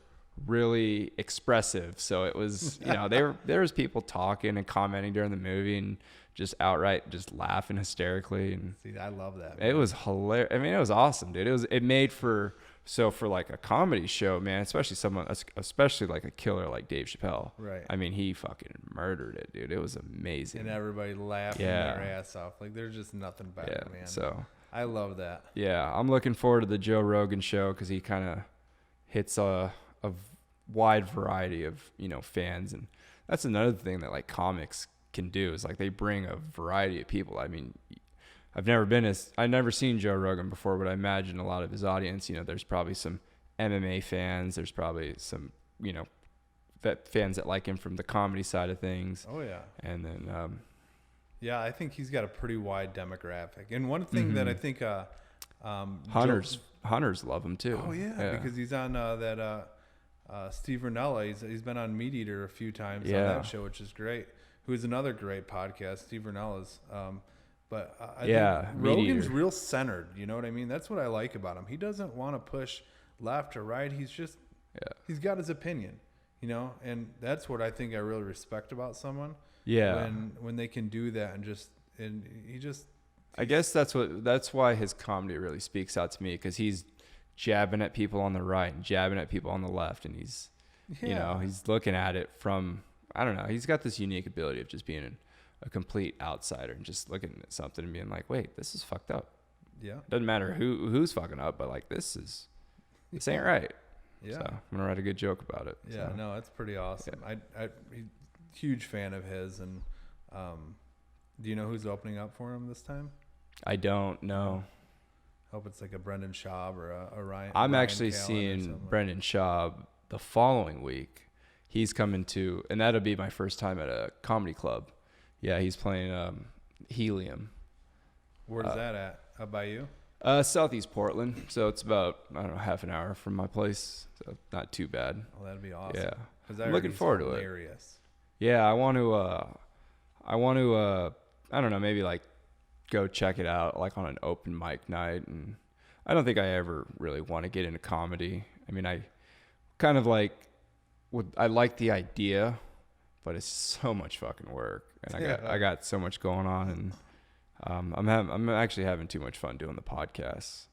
really expressive, so it was there was people talking and commenting during the movie and just outright just laughing hysterically. And see, I love that, man. It was hilarious. It was awesome, dude. It made for like a comedy show, man, especially like a killer like Dave Chappelle. Right. He fucking murdered it, dude. It was amazing. And everybody laughing their ass off. Like, there's just nothing better, man. So I love that. Yeah, I'm looking forward to the Joe Rogan show, because he kind of hits a wide variety of fans, and that's another thing that like comics can do, is like they bring a variety of people. I've never seen Joe Rogan before, but I imagine a lot of his audience, there's probably some MMA fans, there's probably some fans that like him from the comedy side of things. Oh yeah. And then yeah, I think he's got a pretty wide demographic. And one thing that I think hunters love him too. Oh yeah, because he's on that Steve Rinella. He's been on Meat Eater a few times on that show, which is great. Who's another great podcast, Steve Rinella's. But I think Rogan's real centered. You know what I mean? That's what I like about him. He doesn't want to push left or right. He's just he's got his opinion, and that's what I think I really respect about someone. Yeah. When they can do that I guess that's why his comedy really speaks out to me, because he's jabbing at people on the right and jabbing at people on the left, and he's he's looking at it from I don't know. He's got this unique ability of just being a complete outsider and just looking at something and being like, wait, this is fucked up. Yeah. Doesn't matter who's fucking up, but like this ain't right. Yeah. So I'm gonna write a good joke about it. Yeah. So. No, it's pretty awesome. Yeah. Huge fan of his. And do you know who's opening up for him this time? I don't know. Hope it's like a Brendan Schaub or a Ryan. I'm Ryan actually Callen seeing Brendan Schaub the following week. He's coming to, and that'll be my first time at a comedy club. Yeah, he's playing Helium. Where's that at? Up by you? Southeast Portland. So it's about, I don't know, half an hour from my place. So not too bad. Oh, that'd be awesome. Yeah. I'm looking forward to it. Hilarious. Yeah, I want to, I don't know, maybe like go check it out like on an open mic night. And I don't think I ever really want to get into comedy. I mean, I kind of like, I like the idea, but it's so much fucking work, and I got so much going on, and I'm actually having too much fun doing the podcast,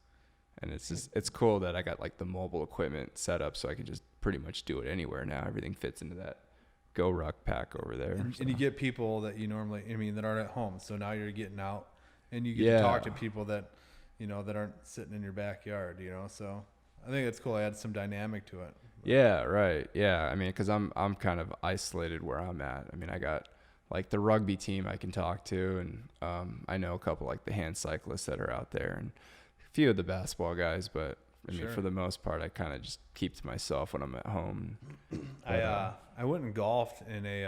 and it's cool that I got like the mobile equipment set up so I can just pretty much do it anywhere now. Everything fits into that Go Ruck pack over there, and you get people that you normally, that aren't at home. So now you're getting out, and you get to talk to people that that aren't sitting in your backyard. So I think it's cool. I add some dynamic to it. Yeah, right. Yeah, I mean, because I'm kind of isolated where I'm at. I mean, I got like the rugby team I can talk to, and I know a couple like the hand cyclists that are out there, and a few of the basketball guys. But I mean, for the most part, I kind of just keep to myself when I'm at home. I went and golfed in it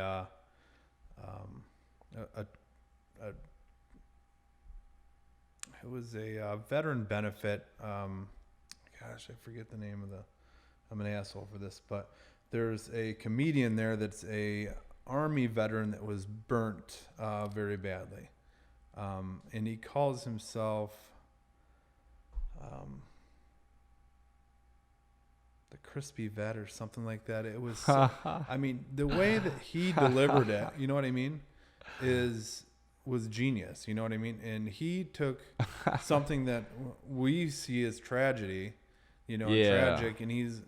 was a veteran benefit. Gosh, I forget the name of I'm an asshole for this, but there's a comedian there that's a Army veteran that was burnt very badly. And he calls himself the Crispy Vet or something like that. It was, I mean, the way that he delivered it, you know what I mean, was genius. You know what I mean? And he took something that we see as tragedy, tragic. And he's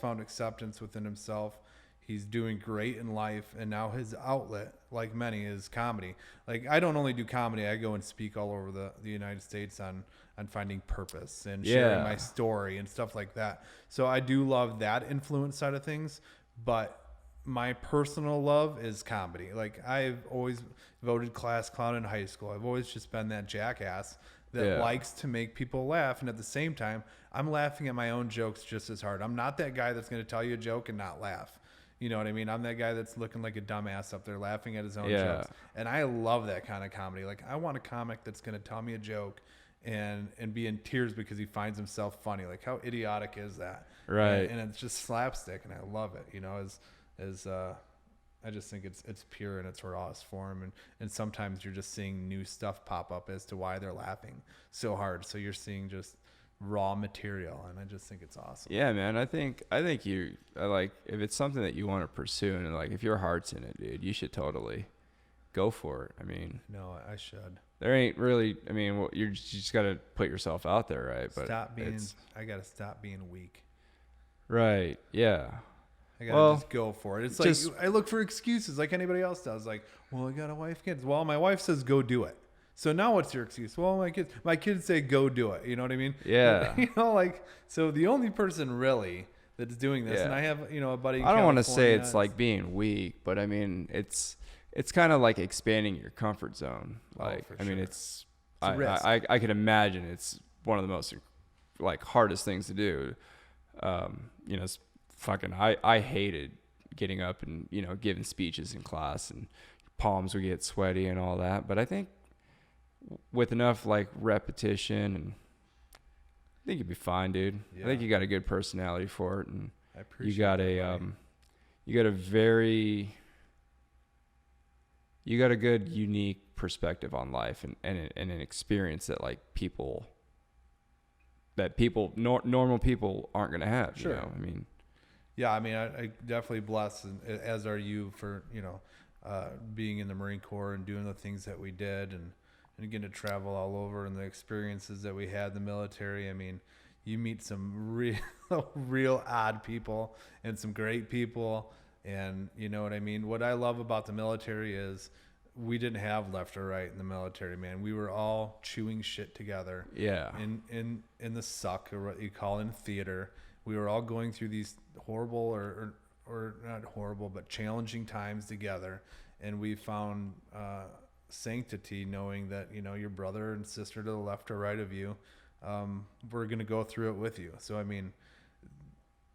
found acceptance within himself. He's doing great in life. And now his outlet, like many, is comedy. Like, I don't only do comedy. I go and speak all over the United States on finding purpose and sharing my story and stuff like that. So I do love that influence side of things. But my personal love is comedy. Like, I've always voted class clown in high school. I've always just been that jackass that likes to make people laugh. And at the same time, I'm laughing at my own jokes just as hard. I'm not that guy that's going to tell you a joke and not laugh. You know what I mean? I'm that guy that's looking like a dumbass up there laughing at his own jokes. And I love that kind of comedy. Like, I want a comic that's going to tell me a joke and be in tears because he finds himself funny. Like, how idiotic is that? Right. And it's just slapstick, and I love it. I just think it's pure in its rawest form, and sometimes you're just seeing new stuff pop up as to why they're laughing so hard. So you're seeing just raw material, and I just think it's awesome. Yeah, man. I think if it's something that you want to pursue, and like if your heart's in it, dude, you should totally go for it. I mean, no, I should. There ain't really. I mean, you just got to put yourself out there, right? But I gotta stop being weak. Right. Yeah. I gotta just go for it. It's like I look for excuses like anybody else does. Like, well, I got a wife, kids. Well, my wife says go do it. So now what's your excuse? Well, my kids say go do it. You know what I mean? Yeah. So the only person really that's doing this, and I have a buddy. I don't want to say it's like being weak, but I mean it's kind of like expanding your comfort zone. Like, I mean, it's a risk. I can imagine it's one of the most like hardest things to do. It's fucking, I hated getting up and, giving speeches in class, and palms would get sweaty and all that. But I think with enough like repetition, and I think you'd be fine, dude. Yeah. I think you got a good personality for it, and I appreciate you got a good, unique perspective on life, and an experience that like normal people aren't going to have. Sure. I mean, yeah, I mean, I definitely blessed, as are you, for, being in the Marine Corps and doing the things that we did, and getting to travel all over, and the experiences that we had in the military. I mean, you meet some real odd people and some great people. And you know what I mean? What I love about the military is we didn't have left or right in the military, man. We were all chewing shit together. Yeah. In the suck, or what you call in theater. We were all going through these horrible or not horrible, but challenging times together. And we found sanctity knowing that, you know, your brother and sister to the left or right of you, we're going to go through it with you. So, I mean,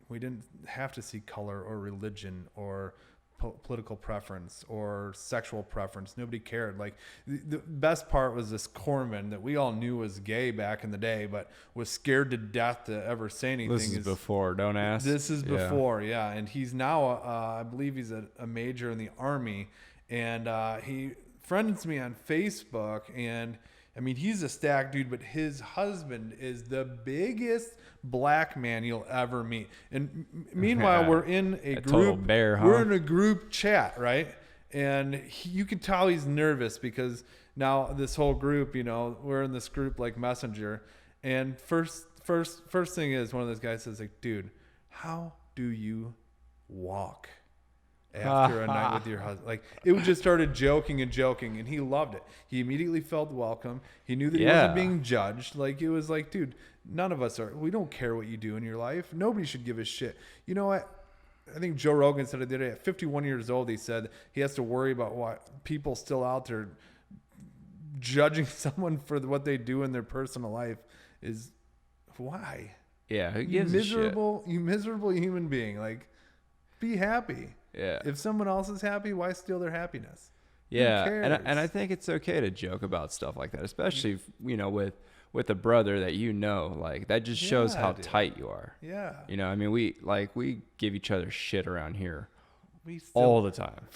we didn't have to see color or religion or political preference or sexual preference. Nobody cared. Like the best part was this corpsman that we all knew was gay back in the day, but was scared to death to ever say anything. This is before, don't ask. This is before, yeah. And he's now, I believe he's a major in the Army, and he friends me on Facebook, and I mean, he's a stacked dude, but his husband is the biggest black man you'll ever meet. And meanwhile, we're in a group. Total bear, huh? We're in a group chat, right? And you can tell he's nervous because now this whole group, you know, we're in this group like Messenger. And first thing is, one of those guys says, like, dude, how do you walk after a night with your husband? Like, it just started joking, and he loved it. He immediately felt welcome. He knew that he wasn't being judged. Like, it was like, dude, none of us we don't care what you do in your life. Nobody should give a shit. You know what? I think Joe Rogan said it the other day. At 51 years old, he said he has to worry about what people still out there judging someone for what they do in their personal life is why? Yeah, who gives a shit? You miserable human being. Like, be happy. Yeah. If someone else is happy, why steal their happiness? Yeah, and I think it's okay to joke about stuff like that, especially you know with a brother that you know, like that just shows how tight you are. Yeah. You know, I mean, we give each other shit around here all the time.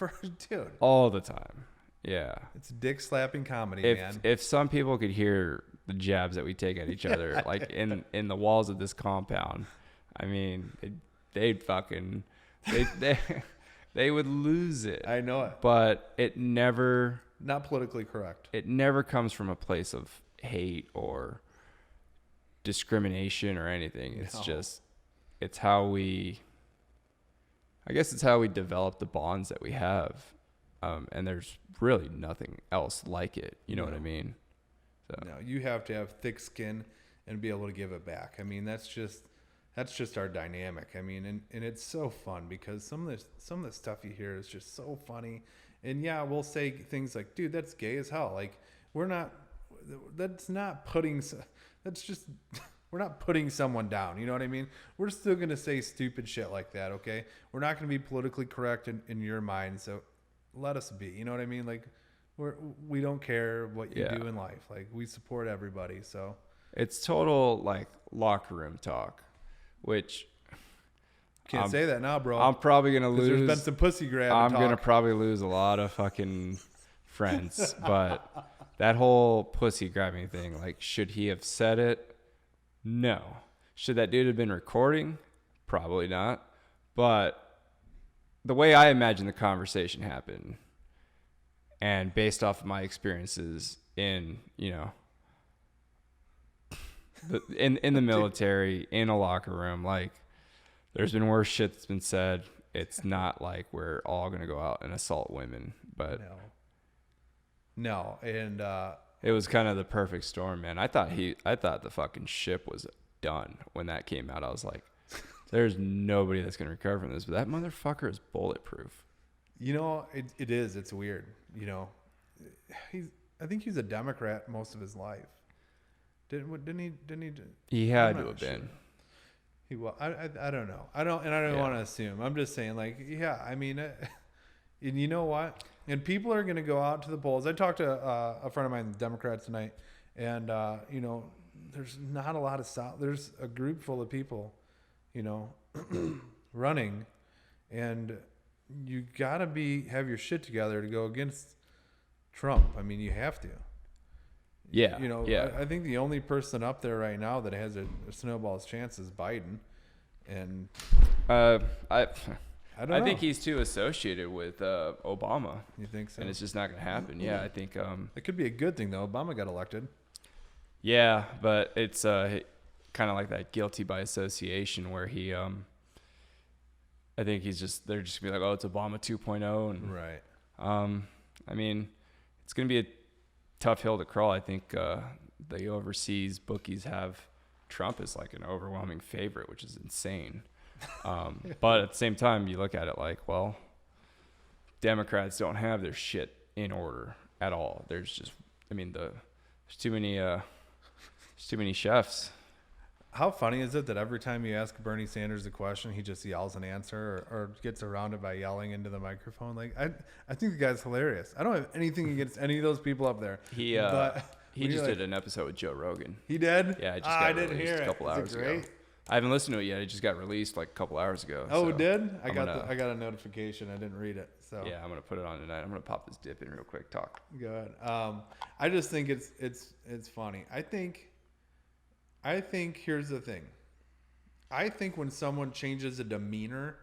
Dude. All the time. Yeah. It's dick slapping comedy, man. If some people could hear the jabs that we take at each other, like in the walls of this compound, I mean, they'd fucking they would lose it. I know it. But it never... Not politically correct. It never comes from a place of hate or discrimination or anything. It's just... It's how we... I guess it's how we develop the bonds that we have. And there's really nothing else like it. You know what I mean? So. No, you have to have thick skin and be able to give it back. I mean, that's just our dynamic. I mean, and it's so fun because some of the stuff you hear is just so funny. And yeah, we'll say things like, dude, that's gay as hell. Like, we're not putting someone down. You know what I mean? We're still going to say stupid shit like that. Okay. We're not going to be politically correct in your mind. So let us be, you know what I mean? Like, we don't care what you do in life. Like, we support everybody. So it's total like locker room talk. Which can't say that now, bro. I'm probably gonna lose. There's been some pussy grab. I'm gonna probably lose a lot of fucking friends. But that whole pussy grabbing thing, like, should he have said it? No. Should that dude have been recording? Probably not. But the way I imagine the conversation happened, and based off of my experiences in, you know, in the military, in a locker room, like, there's been worse shit that's been said. It's not like we're all gonna go out and assault women, but no, and it was kind of the perfect storm, man. I thought the fucking ship was done when that came out. I was like, there's nobody that's gonna recover from this, but that motherfucker is bulletproof. You know, it is. It's weird. You know, I think he's a Democrat most of his life. Didn't he? He had to have been. He was. I don't know. I don't want to assume. I'm just saying, like, yeah. I mean, and you know what? And people are going to go out to the polls. I talked to a friend of mine, Democrat, tonight, and you know, there's not a lot of there's a group full of people, you know, running, and you gotta have your shit together to go against Trump. I mean, you have to. Yeah. You know, yeah. I think the only person up there right now that has a snowball's chance is Biden. And I don't know. think he's too associated with Obama. You think so? And it's just not going to happen. Yeah, I think it could be a good thing though. Obama got elected. Yeah, but it's kind of like that guilty by association where he I think they're just gonna be like, oh, it's Obama 2.0, and Right. I mean, it's gonna be a tough hill to crawl. I think the overseas bookies have Trump as like an overwhelming favorite, which is insane. But at the same time, you look at it like, well, Democrats don't have their shit in order at all. There's just, I mean, there's too many chefs. How funny is it that every time you ask Bernie Sanders a question, he just yells an answer or gets around it by yelling into the microphone? Like, I think the guy's hilarious. I don't have anything against any of those people up there. He just did an episode with Joe Rogan. He did? Yeah, it just I got didn't released hear a couple it. hours Is it great? ago. I haven't listened to it yet. It just got released like a couple hours ago. Oh, so it did? I I'm got a notification. I didn't read it. So yeah, I'm gonna put it on tonight. I'm gonna pop this dip in real quick. Talk. good. I just think it's funny. I think here's the thing. I think when someone changes a demeanor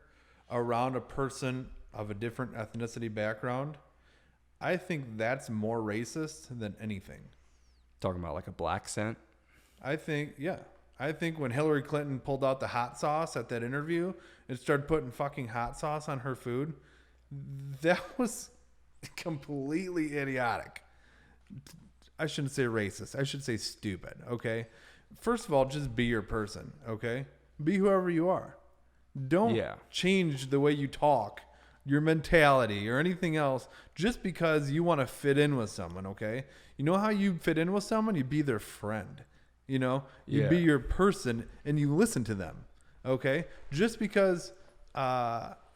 around a person of a different ethnicity background, I think that's more racist than anything. Talking about like a black scent. I think when Hillary Clinton pulled out the hot sauce at that interview and started putting fucking hot sauce on her food, that was completely idiotic. I shouldn't say racist. I should say stupid, okay? First of all, just be your person, okay? Be whoever you are. Don't change the way you talk, your mentality, or anything else just because you want to fit in with someone, okay? You know how you fit in with someone? You be their friend. You know? You be your person and you listen to them, okay? Just because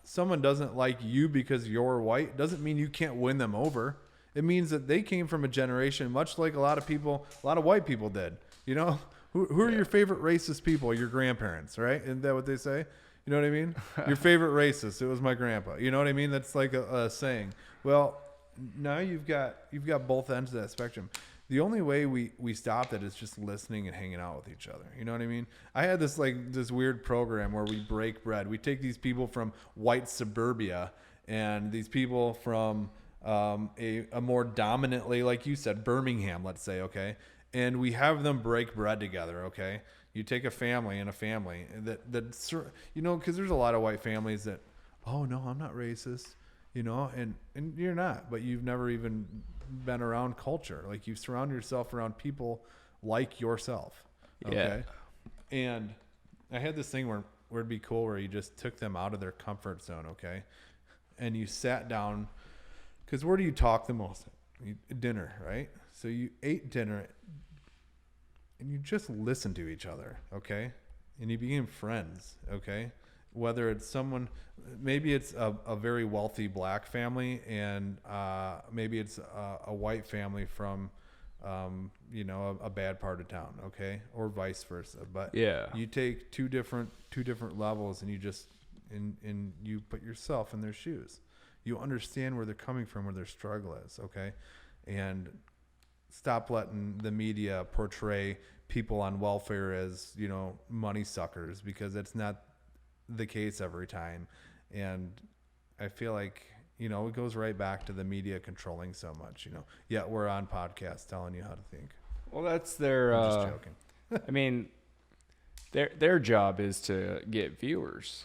someone doesn't like you because you're white doesn't mean you can't win them over. It means that they came from a generation much like a lot of white people did, you know? Who are your favorite racist people? Your grandparents, right? Isn't that what they say? You know what I mean? Your favorite racist, it was my grandpa. You know what I mean? That's like a saying. Well, now you've got both ends of that spectrum. The only way we stop that is just listening and hanging out with each other. You know what I mean? I had this weird program where we break bread. We take these people from white suburbia and these people from a more dominantly, like you said, Birmingham, let's say, okay? And we have them break bread together, okay? You take a family and a family that you know, because there's a lot of white families that, oh no, I'm not racist, you know, and you're not, but you've never even been around culture. Like you surround yourself around people like yourself, okay? Yeah. And I had this thing where it'd be cool where you just took them out of their comfort zone, okay? And you sat down, because where do you talk the most? Dinner, right? So you ate dinner and you just listened to each other, okay? And you became friends, okay? Whether it's someone, maybe it's a very wealthy black family and maybe it's a white family from, you know, a bad part of town, okay? Or vice versa. But you take two different levels and you just, and you put yourself in their shoes. You understand where they're coming from, where their struggle is, okay? And stop letting the media portray people on welfare as, you know, money suckers, because it's not the case every time. And I feel like, you know, it goes right back to the media controlling so much, you know, yet we're on podcasts telling you how to think. Well, that's their, I'm just joking. I mean, their job is to get viewers,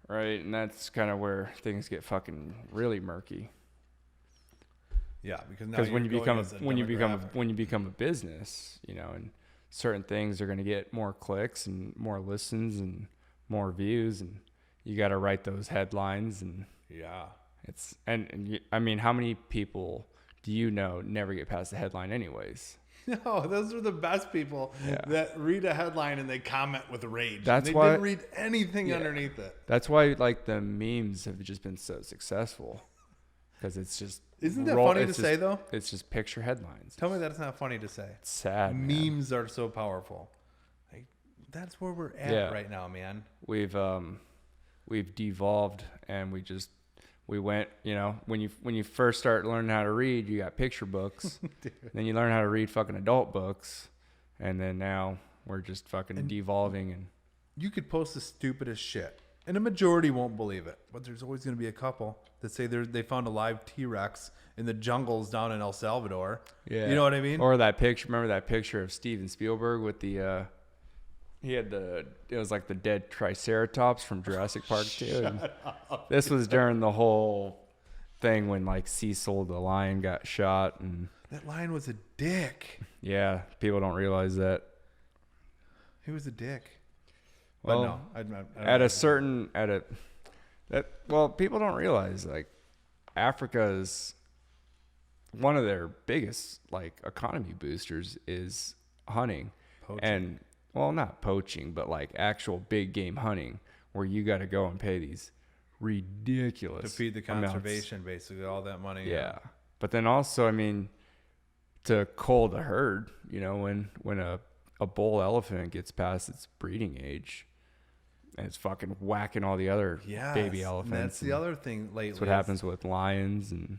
right? And that's kind of where things get fucking really murky. Yeah, because when you become a business, you know, and certain things are going to get more clicks and more listens and more views, and you got to write those headlines. And it's I mean, how many people do you know never get past the headline anyways? No, those are the best people that read a headline and they comment with rage. That's they why didn't read anything underneath it. That's why like the memes have just been so successful, because it's just. Isn't that funny to say, though? It's just picture headlines. Tell me that's not funny to say. It's sad. Memes are so powerful. Like, that's where we're at right now, man. We've devolved, and we went, you know, when you first start learning how to read, you got picture books. Then you learn how to read fucking adult books, and then now we're just fucking devolving. And you could post the stupidest shit, and a majority won't believe it, but there's always going to be a couple that say they found a live T-Rex in the jungles down in El Salvador. Yeah. You know what I mean? Or that picture. Remember that picture of Steven Spielberg with the It was like the dead Triceratops from Jurassic Park too. And this was during the whole thing when like Cecil the lion got shot, and That lion was a dick. yeah, people don't realize that. He was a dick. Well, but no, I people don't realize like Africa is one of their biggest like economy boosters is hunting. Poaching. And well, not poaching, but like actual big game hunting, where you got to go and pay these ridiculous to feed the amounts. conservation, basically all that money. Yeah, but then also, I mean, to cull the herd, you know, when a bull elephant gets past its breeding age, and it's fucking whacking all the other baby elephants. And that's the other thing lately. That's what happens with lions, and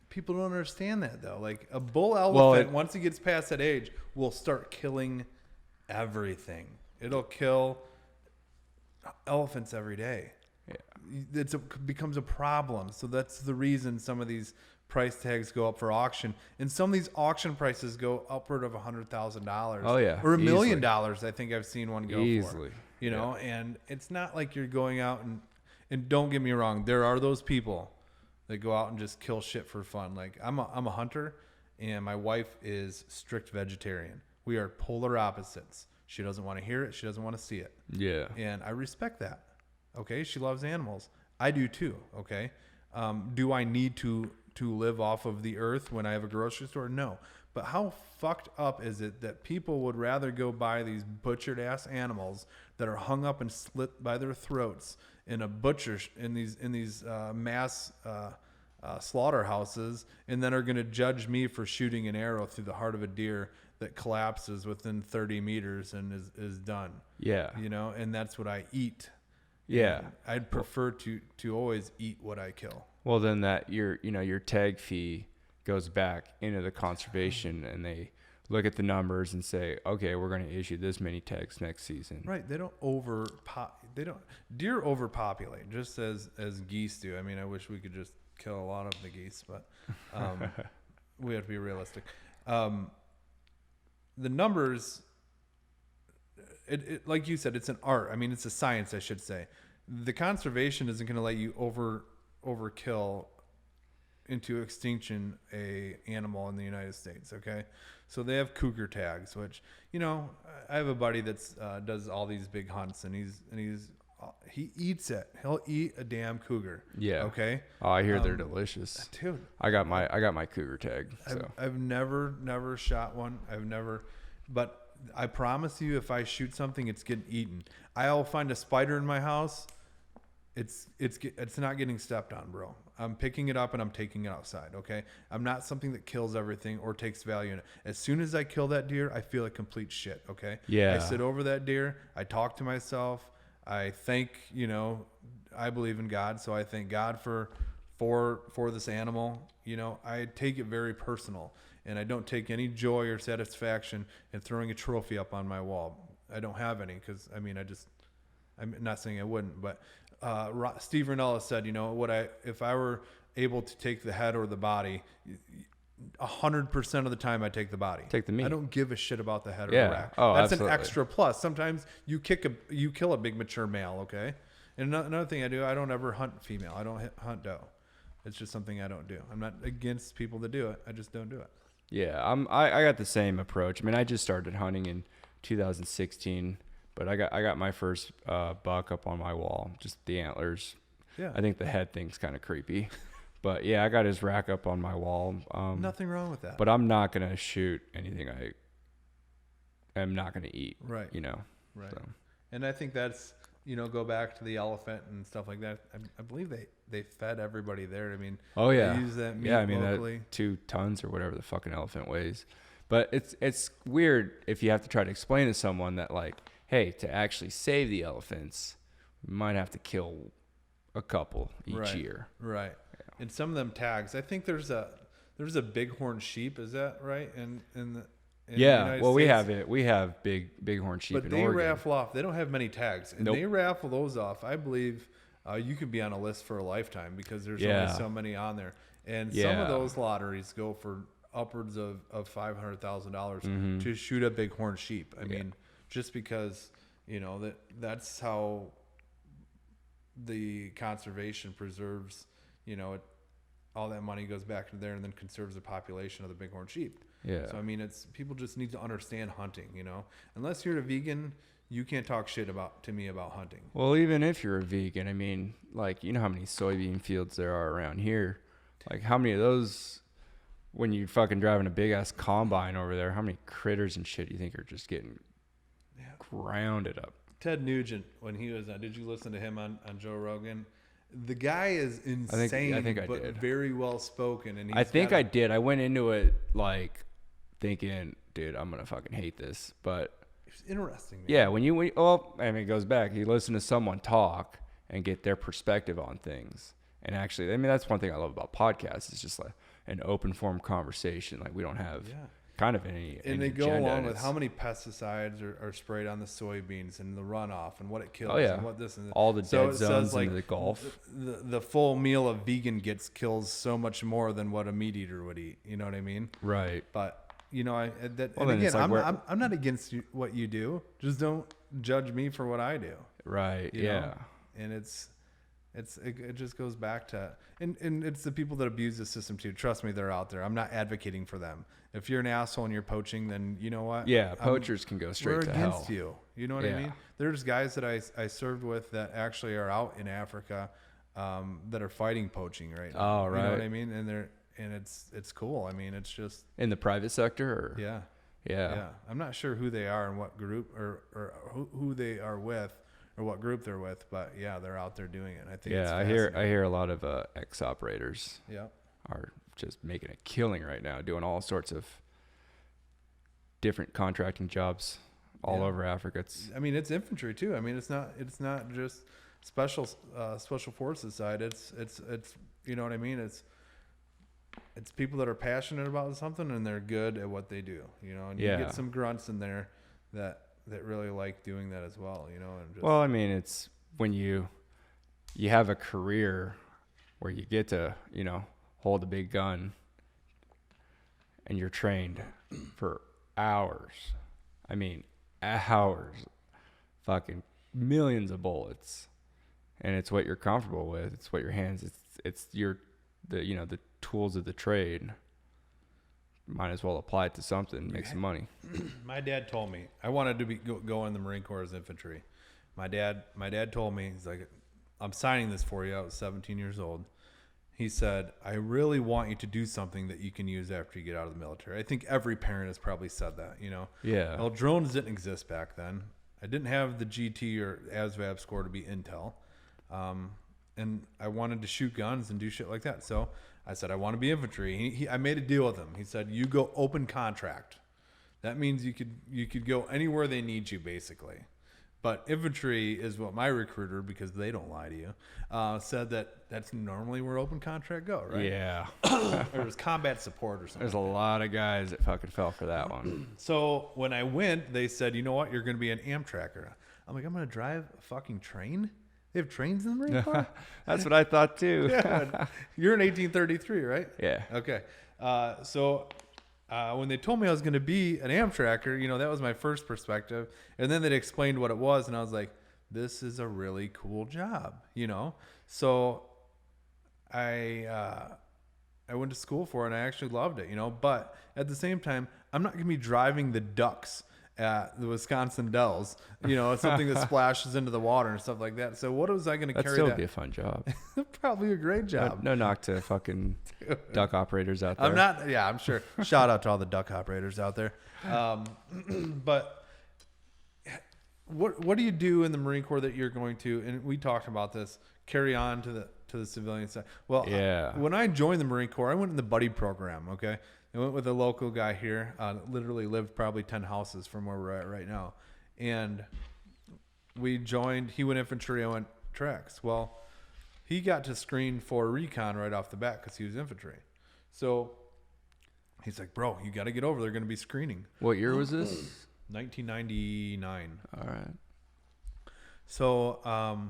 people don't understand that though. Like a bull elephant, once it gets past that age, will start killing everything. It'll kill elephants every day. Yeah, it becomes a problem. So that's the reason some of these price tags go up for auction, and some of these auction prices go upward of $100,000. Oh yeah, or $1 million. I think I've seen one go easily. For. You know, and it's not like you're going out and don't get me wrong, there are those people that go out and just kill shit for fun. Like I'm a hunter, and my wife is strict vegetarian. We are polar opposites. She doesn't want to hear it. She doesn't want to see it. Yeah. And I respect that. Okay. She loves animals. I do too. Okay. Do I need to live off of the earth when I have a grocery store? No. But how fucked up is it that people would rather go buy these butchered ass animals that are hung up and slit by their throats in a butcher in these mass slaughterhouses, and then are going to judge me for shooting an arrow through the heart of a deer that collapses within 30 meters and is done. Yeah. You know, and that's what I eat. Yeah. And I'd prefer to always eat what I kill. Well, then that your tag fee goes back into the conservation, and they look at the numbers and say, okay, we're going to issue this many tags next season. Right. Deer overpopulate just as geese do. I mean, I wish we could just kill a lot of the geese, but we have to be realistic. The numbers, it like you said, it's an art. I mean, it's a science, I should say. The conservation isn't going to let you overkill into extinction a animal in the United States. Okay. So they have cougar tags, which, you know, I have a buddy that's does all these big hunts, and he eats it. He'll eat a damn cougar. Yeah. Okay. Oh, I hear they're delicious. Dude. I got my cougar tag. So. I've never shot one. But I promise you, if I shoot something, it's getting eaten. I'll find a spider in my house. It's not getting stepped on, bro. I'm picking it up and I'm taking it outside. Okay. I'm not something that kills everything or takes value in it. As soon as I kill that deer, I feel like complete shit. Okay. Yeah. I sit over that deer. I talk to myself. I thank, I believe in God. So I thank God for this animal. I take it very personal, and I don't take any joy or satisfaction in throwing a trophy up on my wall. I don't have any, because I'm not saying I wouldn't, but Steve Rinella said, if I were able to take the head or the body, 100% of the time I take the body. Take the meat. I don't give a shit about the head or the rack. Oh, that's absolutely. an extra plus. Sometimes you kill a big mature male, okay? And another thing I do, I don't ever hunt female. I don't hunt doe. It's just something I don't do. I'm not against people that do it. I just don't do it. Yeah, I got the same approach. I mean, I just started hunting in 2016, but I got my first buck up on my wall, just the antlers. Yeah. I think the head thing's kind of creepy. But yeah, I got his rack up on my wall. Nothing wrong with that. But I'm not going to shoot anything I am not going to eat. Right. Right. So. And I think that's, go back to the elephant and stuff like that. I believe they fed everybody there. I mean, oh yeah, they use that meat locally. That 2 tons or whatever the fucking elephant weighs. But it's weird if you have to try to explain to someone that, like, hey, to actually save the elephants, we might have to kill a couple each year. Right. Yeah. And some of them tags, I think there's a bighorn sheep. Is that right? In the United States? We have bighorn sheep in Oregon. But they raffle off. They don't have many tags, and they raffle those off. I believe you could be on a list for a lifetime, because there's only so many on there. And some of those lotteries go for upwards of $500,000 to shoot a bighorn sheep. I mean, just because You know, that's how the conservation preserves, you know, all that money goes back to there and then conserves the population of the bighorn sheep. Yeah. So, I mean, people just need to understand hunting, you know. Unless you're a vegan, you can't talk shit to me about hunting. Well, even if you're a vegan, I mean, like, you know how many soybean fields there are around here? Like, how many of those, when you fucking driving a big-ass combine over there, how many critters and shit you think are just getting grounded up? Ted Nugent, when he was did you listen to him on Joe Rogan? The guy is insane, I think I but did. very well spoken. And I think I did. I went into it, like, thinking, dude, I'm going to fucking hate this. But it's interesting, man. yeah, when it goes back. You listen to someone talk and get their perspective on things. And actually, I mean, that's one thing I love about podcasts. It's just like an open form conversation. Like, we don't have kind of any and they go agenda, along with how many pesticides are sprayed on the soybeans and the runoff and what it kills and what this and that. All the dead zones says, like, into the Gulf. The full meal a vegan kills so much more than what a meat eater would eat. You know what I mean? Right. But, you know, and again, like I'm not against what you do. Just don't judge me for what I do. Right. You know? And it just goes back to, and it's the people that abuse the system too. Trust me, they're out there. I'm not advocating for them. If you're an asshole and you're poaching, then you know what? Yeah, poachers can go straight to hell. We're against you. You know what I mean? There's guys that I served with that actually are out in Africa that are fighting poaching right now. Oh, right. You know what I mean? And it's cool. I mean, it's just in the private sector. Or? Yeah. I'm not sure who they are and what group or who they are with. Or what group they're with, but yeah, they're out there doing it. I think. Yeah, I hear a lot of ex-operators. Yeah. Are just making a killing right now, doing all sorts of different contracting jobs all over Africa. It's infantry too. I mean, it's not just special forces side. It's you know what I mean. It's people that are passionate about something and they're good at what they do. You know, and you get some grunts in there that really like doing that as well, you know. And well, I mean, it's when you have a career where you get to, you know, hold a big gun and you're trained for hours. I mean, hours, fucking millions of bullets, and it's what you're comfortable with. It's what your hands. It's the tools of the trade. Might as well apply it to something, make some money. My dad told me I wanted to go in the Marine Corps as infantry. My dad told me, he's like, I'm signing this for you. I was 17 years old. He said, I really want you to do something that you can use after you get out of the military. I think every parent has probably said that, you know? Yeah. Well, drones didn't exist back then. I didn't have the GT or ASVAB score to be intel. And I wanted to shoot guns and do shit like that. So I said, I want to be infantry. I made a deal with him. He said, you go open contract. That means you could go anywhere they need you, basically. But infantry is what my recruiter, because they don't lie to you, said that's normally where open contract go, right? Yeah. Or it was combat support or something. There's a lot of guys that fucking fell for that one. So when I went, they said, you know what? You're going to be an Amtracker. I'm like, I'm going to drive a fucking train? They have trains in the Marine Corps? That's what I thought too. Yeah. You're in 1833, right? Yeah. Okay. So when they told me I was going to be an Amtracker, you know, that was my first perspective. And then they explained what it was, and I was like, this is a really cool job, you know? So I went to school for it, and I actually loved it, you know? But at the same time, I'm not going to be driving the ducks at the Wisconsin Dells, you know, something that splashes into the water and stuff like that. So what was I going to carry? That'd still be a fun job. Probably a great job. No knock to fucking duck operators out there. I'm sure. Shout out to all the duck operators out there. But what do you do in the Marine Corps that you're going to, and we talked about this, carry on to the civilian side? Well, when I joined the Marine Corps, I went in the buddy program, okay? I went with a local guy here, literally lived probably 10 houses from where we're at right now. And we joined, he went infantry, I went tracks. Well, he got to screen for recon right off the bat because he was infantry. So he's like, bro, you got to get over. They're going to be screening. What year was this? 1999. All right. So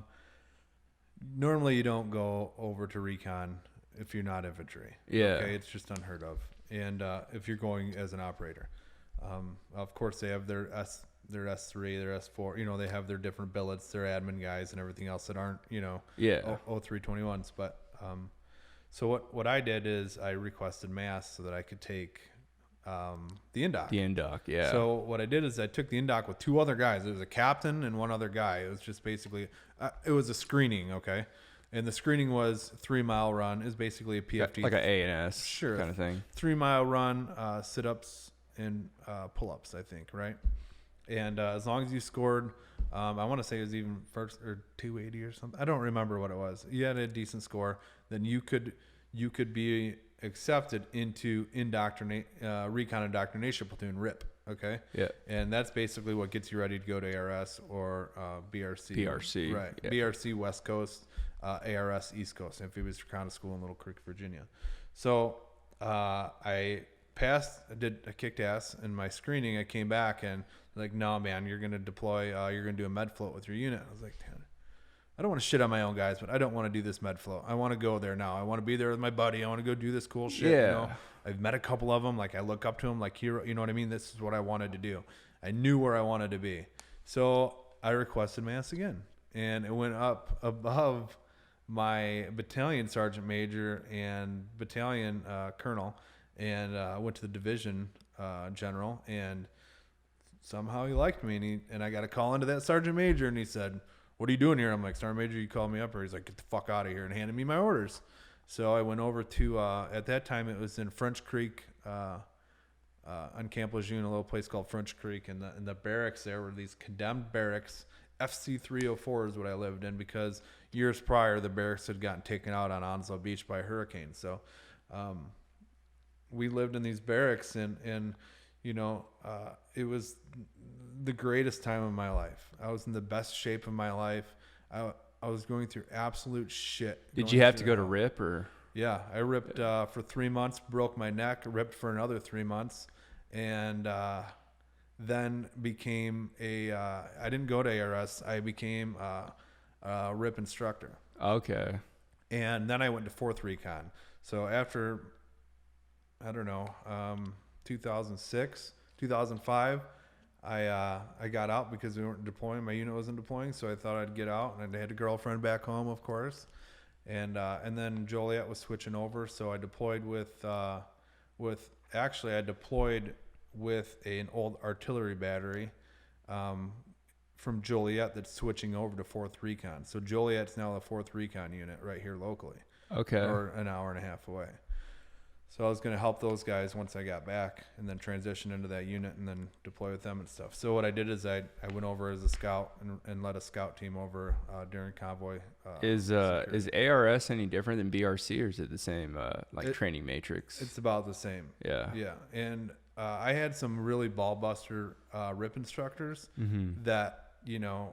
normally you don't go over to recon if you're not infantry. Yeah. Okay, it's just unheard of. And if you're going as an operator, of course they have their their S3, their S4. You know, they have their different billets, their admin guys, and everything else that aren't, you know, Yeah. 0321s. But so what I did is I requested mass so that I could take the indoc. The indoc, yeah. So what I did is I took the indoc with two other guys. There was a captain and one other guy. It was just basically it was a screening, okay? And the screening was 3 mile run. Is basically a PFT, like an A and S sure kind of thing. 3 mile run, sit ups and pull ups, I think, right? And as long as you scored, I want to say it was even first or 280 or something. I don't remember what it was. You had a decent score, then you could be accepted into recon indoctrination platoon, RIP. Okay. Yeah. And that's basically what gets you ready to go to ARS or BRC. BRC. Right. Yeah. BRC West Coast, ARS East Coast, Amphibious Reconnaissance School in Little Creek, Virginia. So I kicked ass in my screening. I came back and like, no, man, you're going to deploy, you're going to do a med float with your unit. I was like, damn, I don't want to shit on my own guys, but I don't want to do this med float. I want to go there now. I want to be there with my buddy. I want to go do this cool shit. Yeah. You know, I've met a couple of them. Like I look up to them like hero, you know what I mean? This is what I wanted to do. I knew where I wanted to be. So I requested mass again, and it went up above my battalion sergeant major and battalion colonel, and went to the division general, and somehow he liked me, and I got a call into that sergeant major, and he said, "What are you doing here?" I'm like, "Sergeant major, you called me up," or he's like, "Get the fuck out of here," and handed me my orders. So I went over to at that time it was in French Creek on Camp Lejeune, a little place called French Creek, and the barracks there were these condemned barracks. FC 304 is what I lived in, because years prior the barracks had gotten taken out on Onslow Beach by a hurricane. So we lived in these barracks, and you know, it was the greatest time of my life. I was in the best shape of my life. I was going through absolute shit. Did you have to go to RIP or? Yeah, I ripped for 3 months, broke my neck, ripped for another 3 months, and then became I didn't go to ARS. I became a RIP instructor. Okay. And then I went to 4th Recon. So after, I don't know, 2006, 2005, I got out because we weren't deploying. My unit wasn't deploying, so I thought I'd get out. And I had a girlfriend back home, of course. And then Joliet was switching over, so I deployed with an old artillery battery from Joliet that's switching over to 4th Recon. So Joliet's now the 4th Recon unit right here locally. Okay. Or an hour and a half away. So I was going to help those guys once I got back, and then transition into that unit and then deploy with them and stuff. So what I did is I went over as a scout and led a scout team over during convoy. Is ARS any different than BRC, or is it the same training matrix? It's about the same. Yeah. Yeah. And I had some really ball buster RIP instructors that, you know,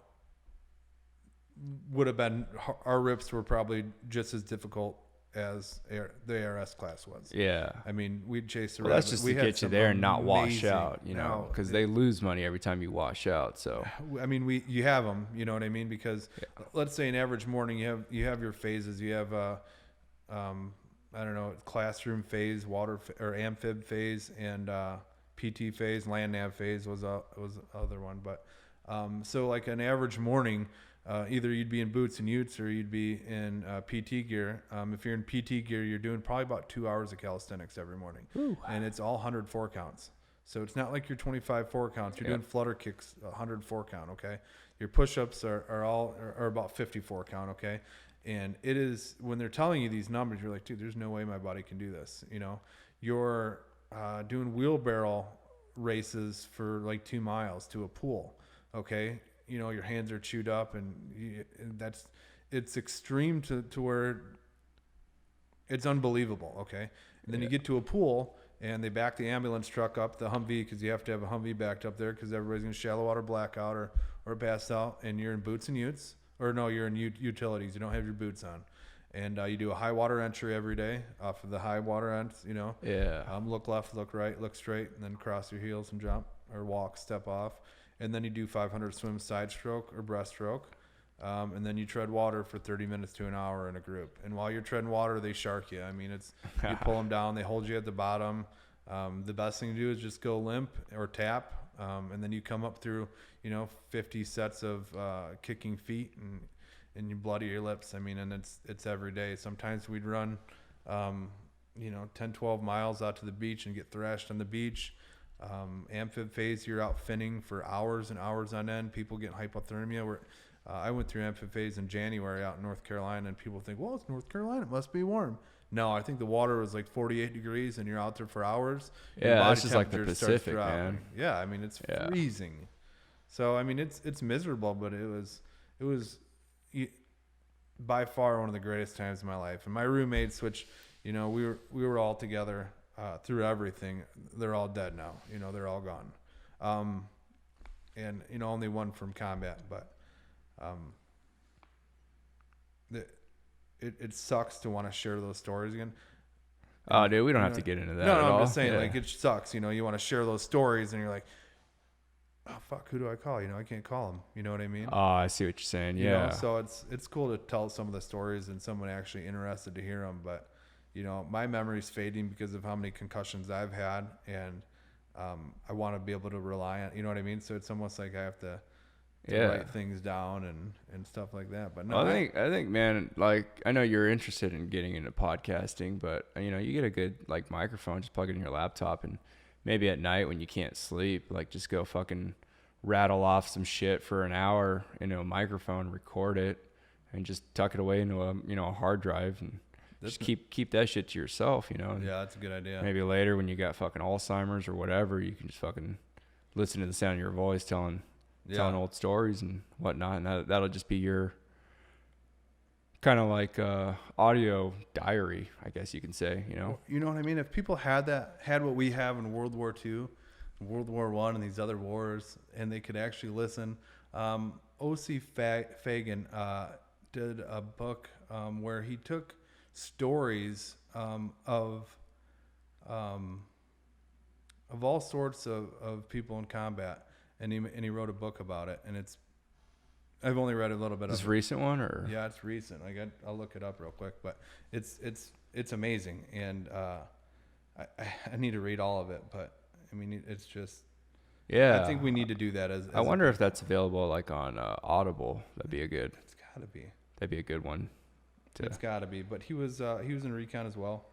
would have been, our RIPs were probably just as difficult as the ARS class was. Yeah. I mean, we'd chase around. Well, that's just to get you there and not wash out, you know, because they lose money every time you wash out. So, I mean, you have them, you know what I mean? Because let's say an average morning, you have your phases. You have I don't know, classroom phase, or amphib phase, and PT phase, land nav phase was the other one. But so like an average morning, either you'd be in boots and utes, or you'd be in PT gear. If you're in PT gear, you're doing probably about 2 hours of calisthenics every morning. Ooh. And it's all 104 counts. So it's not like your 25 4 counts. You're doing flutter kicks, 104 count. Okay. Your push-ups are about 54 count. Okay. And it is, when they're telling you these numbers, you're like, dude, there's no way my body can do this. You know, you're doing wheelbarrow races for like 2 miles to a pool. Okay. You know, your hands are chewed up, and it's extreme to where it's unbelievable. Okay. And then you get to a pool, and they back the ambulance truck up, the Humvee, because you have to have a Humvee backed up there because everybody's going to shallow water blackout or pass out, and you're in boots and utes. Or no, you're in utilities. You don't have your boots on. And you do a high water entry every day off of the high water ends, you know. Yeah. Look left, look right, look straight, and then cross your heels and jump or walk, step off. And then you do 500 swim side stroke or breaststroke. And then you tread water for 30 minutes to an hour in a group. And while you're treading water, they shark you. I mean, you pull them down, they hold you at the bottom. The best thing to do is just go limp or tap. And then you come up through, 50 sets of kicking feet and you bloody your lips. I mean, and it's every day. Sometimes we'd run, 10, 12 miles out to the beach and get thrashed on the beach. Amphib phase, you're out finning for hours and hours on end. People get hypothermia. I went through amphib phase in January out in North Carolina, and people think, well, it's North Carolina, it must be warm. No, I think the water was like 48 degrees and you're out there for hours. Yeah, this is like the Pacific, man. Yeah, I mean, it's freezing. So, I mean, it's miserable, but it was by far one of the greatest times of my life. And my roommates, which, we were all together through everything. They're all dead now. They're all gone. And, only one from combat, but it sucks to want to share those stories again. Oh, dude, we don't have to get into that. No, at I'm all. just saying, like, it sucks. You want to share those stories, and you're like, oh fuck, who do I call? I can't call them. You know what I mean? Oh, I see what you're saying. Yeah. So it's cool to tell some of the stories and someone actually interested to hear them. But my memory's fading because of how many concussions I've had, and I want to be able to rely on. You know what I mean? So it's almost like I have to write things down and stuff like that. But no, I think, man, like, I know you're interested in getting into podcasting, but you get a good like microphone, just plug it in your laptop, and maybe at night when you can't sleep, like, just go fucking rattle off some shit for an hour into a microphone, record it, and just tuck it away into a hard drive, and just keep that shit to yourself. Yeah, that's a good idea. Maybe later when you got fucking Alzheimer's or whatever, you can just fucking listen to the sound of your voice telling old stories and whatnot, and that'll just be your kind of like audio diary, I guess you can say. You know what I mean? If people had what we have in World War II, World War I, and these other wars, and they could actually listen. O.C. Fagan did a book where he took stories of all sorts of people in combat. And he wrote a book about it, and I've only read a little bit of it. This recent one, or? Yeah, it's recent. I'll look it up real quick, but it's amazing, and I need to read all of it, but I mean, it's just, I think we need to do that as I wonder if that's available like on Audible. That'd be it's gotta be. That'd be a good one. It's gotta be. But he was in Recon as well.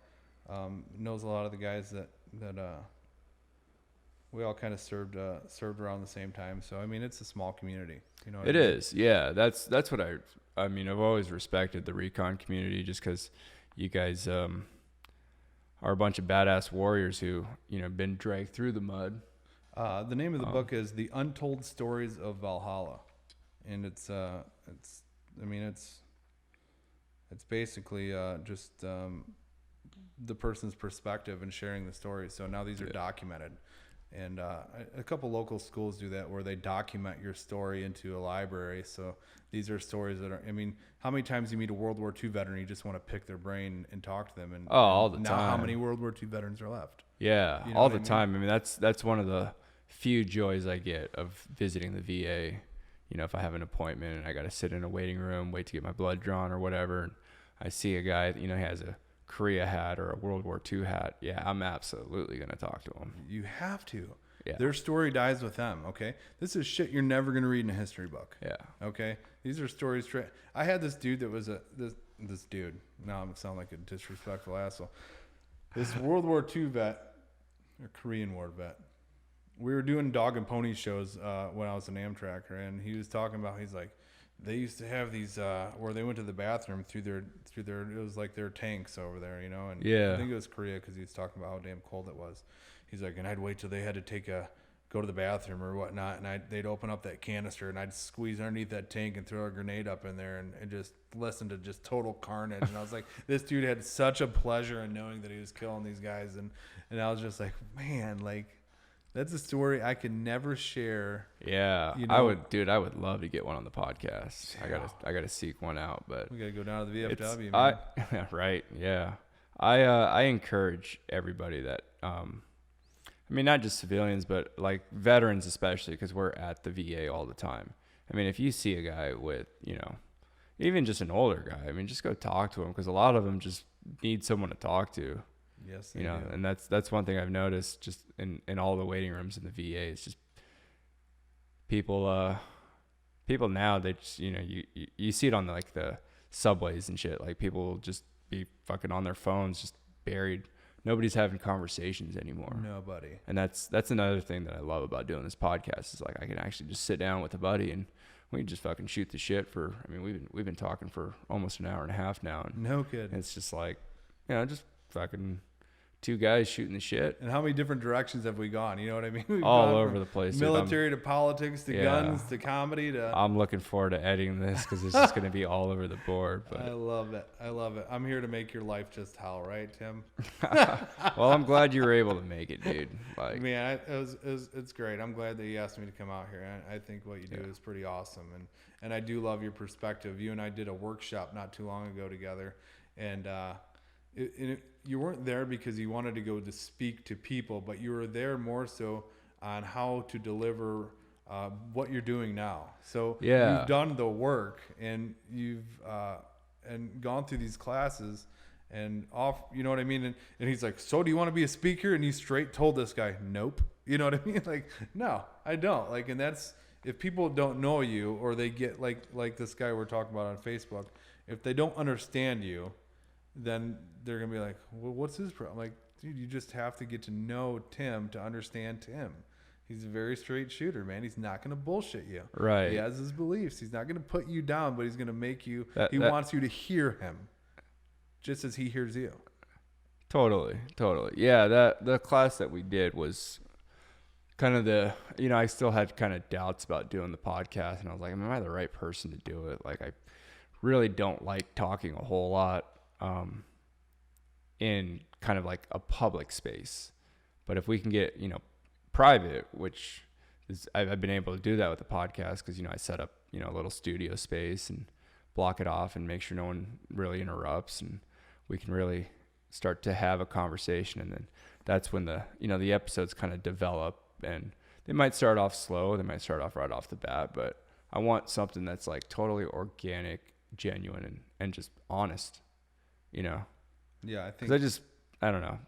Knows a lot of the guys that we all kind of served around the same time. So, I mean, it's a small community. It is. Yeah. That's what I mean, I've always respected the Recon community just because you guys are a bunch of badass warriors who, been dragged through the mud. The name of the book is The Untold Stories of Valhalla. And it's basically just the person's perspective and sharing the stories. So now these are documented. And a couple local schools do that where they document your story into a library. So these are stories that are, I mean, how many times you meet a World War II veteran, you just want to pick their brain and talk to them. And all the time. Now how many World War II veterans are left? Yeah, all the time. I mean, that's one of the few joys I get of visiting the VA. If I have an appointment and I got to sit in a waiting room, wait to get my blood drawn or whatever, and I see a guy, he has a Korea hat or a World War II hat, I'm absolutely going to talk to him. You have to. Yeah. Their story dies with them, okay? This is shit you're never going to read in a history book. Yeah. Okay? These are stories. I had this dude that was this dude. Now I'm going to sound like a disrespectful asshole. This World War II vet, or Korean War vet. We were doing dog and pony shows when I was an Amtracker, and he was talking about, he's like, they used to have these where they went to the bathroom through their it was like their tanks over there, and I think it was Korea because he was talking about how damn cold it was. He's like, and I'd wait till they had to go to the bathroom or whatnot, and they'd open up that canister and I'd squeeze underneath that tank and throw a grenade up in there and just listen to just total carnage. And I was like, this dude had such a pleasure in knowing that he was killing these guys, and I was just like, man, like, that's a story I could never share. Yeah, I would love to get one on the podcast. Yeah. I gotta seek one out, but we gotta go down to the VFW. Man. Right? Yeah, I encourage everybody that I mean, not just civilians, but like veterans especially, because we're at the VA all the time. I mean, if you see a guy with, even just an older guy, I mean, just go talk to him, because a lot of them just need someone to talk to. Yes, and that's one thing I've noticed just in all the waiting rooms in the VA. It's just people now, they just, you know, you see it on like the subways and shit. Like people will just be fucking on their phones, just buried. Nobody's having conversations anymore. Nobody. And that's another thing that I love about doing this podcast is like I can actually just sit down with a buddy and we can just fucking shoot the shit for. I mean, we've been talking for almost an hour and a half now. And no kidding. it's just like, you know, just fucking two guys shooting the shit. And how many different directions have we gone? You know what I mean? We've all gone over from the place. military to politics to Yeah. guns to comedy to. I'm looking forward to editing this because it's just going to be all over the board. But I love it. I love it. I'm here to make your life just hell, right, Tim? well, I'm glad you were able to make it, dude. Like, Man, it's great. I'm glad that you asked me to come out here. I think what you do is pretty awesome, and I do love your perspective. You and I did a workshop not too long ago together, and you weren't there because you wanted to go to speak to people, but you were there more so on how to deliver what you're doing now. So Yeah. you've done the work, and you've and gone through these classes and off, you know what I mean? And he's like, so do you want to be a speaker? And you straight told this guy, nope. You know what I mean? Like, no, I don't. Like, and that's, if people don't know you, or they get like this guy we're talking about on Facebook, if they don't understand you, then they're going to be like, well, what's his problem? Like, dude, you just have to get to know Tim to understand Tim. He's a very straight shooter, man. He's not going to bullshit you. Right. He has his beliefs. He's not going to put you down, but he's going to make you, he that wants you to hear him just as he hears you. Totally. Yeah, the class that we did was kind of the, you know, I still had kind of doubts about doing the podcast, and I was like, am I the right person to do it? Like, I really don't like talking a whole lot in kind of like a public space. But if we can get, you know, private, which is, I've been able to do that with the podcast because, you know, I set up, you know, a little studio space and block it off and make sure no one really interrupts, and we can really start to have a conversation. And then that's when the, you know, the episodes kind of develop, and they might start off slow. They might start off right off the bat, but I want something that's like totally organic, genuine, and just honest, you know? Yeah, I think. 'Cause I don't know.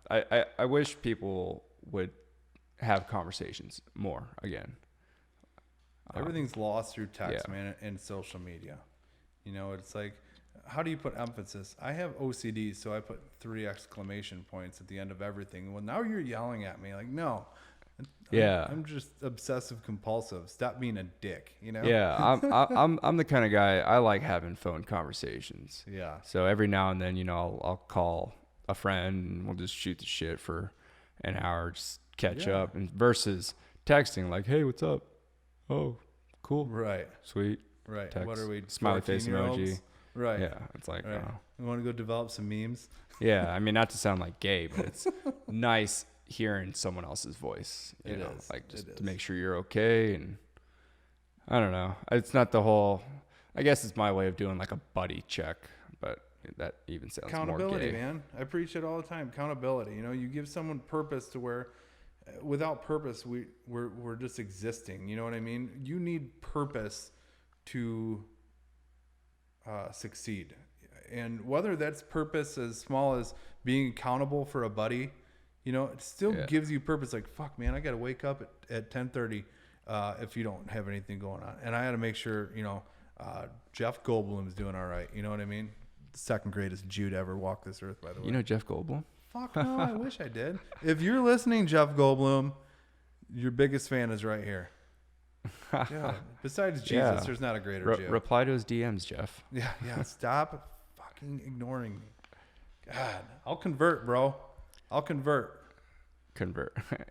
I wish people would have conversations more again. Everything's lost through text, yeah. man, and social media. You know, it's like, how do you put emphasis? I have OCD, so I put 3 exclamation points at the end of everything. Well, now you're yelling at me. Like, no. Yeah. I'm just obsessive compulsive. Stop being a dick, you know? Yeah, I'm the kind of guy, I like having phone conversations. Yeah. So every now and then, you know, I'll call a friend and we'll just shoot the shit for an hour, just catch up, and versus texting like, hey, what's up? Oh, cool. Right. Sweet. Right. Text, What are we? smiley face 14-year-olds? emoji. Right. Yeah, it's like, Right. oh. You want to go develop some memes? Yeah, I mean, not to sound like gay, but it's nice hearing someone else's voice. You know, is. like just It to is. make sure you're okay. And I don't know. It's not the whole. I guess it's my way of doing like a buddy check, but that even sounds more Accountability, gay. man. I preach it all the time. Accountability. You know, you give someone purpose to where, without purpose, we're just existing. You know what I mean? You need purpose to succeed, and whether that's purpose as small as being accountable for a buddy, you know, it still gives you purpose. Like, fuck, man, I got to wake up at 10:30 if you don't have anything going on, and I got to make sure, you know, Jeff Goldblum's doing all right. You know what I mean? The second greatest Jew to ever walk this earth, by the way. You know Jeff Goldblum? Fuck no, I wish I did. If you're listening, Jeff Goldblum, your biggest fan is right here. Yeah. Besides Jesus, there's not a greater Jew. Reply to his DMs, Jeff. Yeah. Stop fucking ignoring me. God, I'll convert, bro. I'll convert.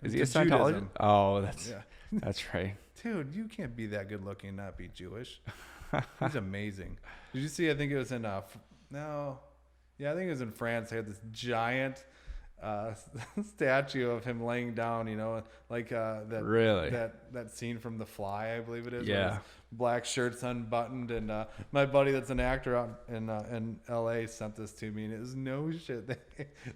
Is he a To Scientologist? Judaism. Oh, Yeah. that's right. Dude, you can't be that good looking and not be Jewish. He's amazing. Did you see? I think it was in I think it was in France. They had this giant statue of him laying down. You know, like that scene from The Fly, I believe it is. Yeah. Where his black shirt's unbuttoned, and my buddy that's an actor out in L.A. sent this to me, and it was no shit.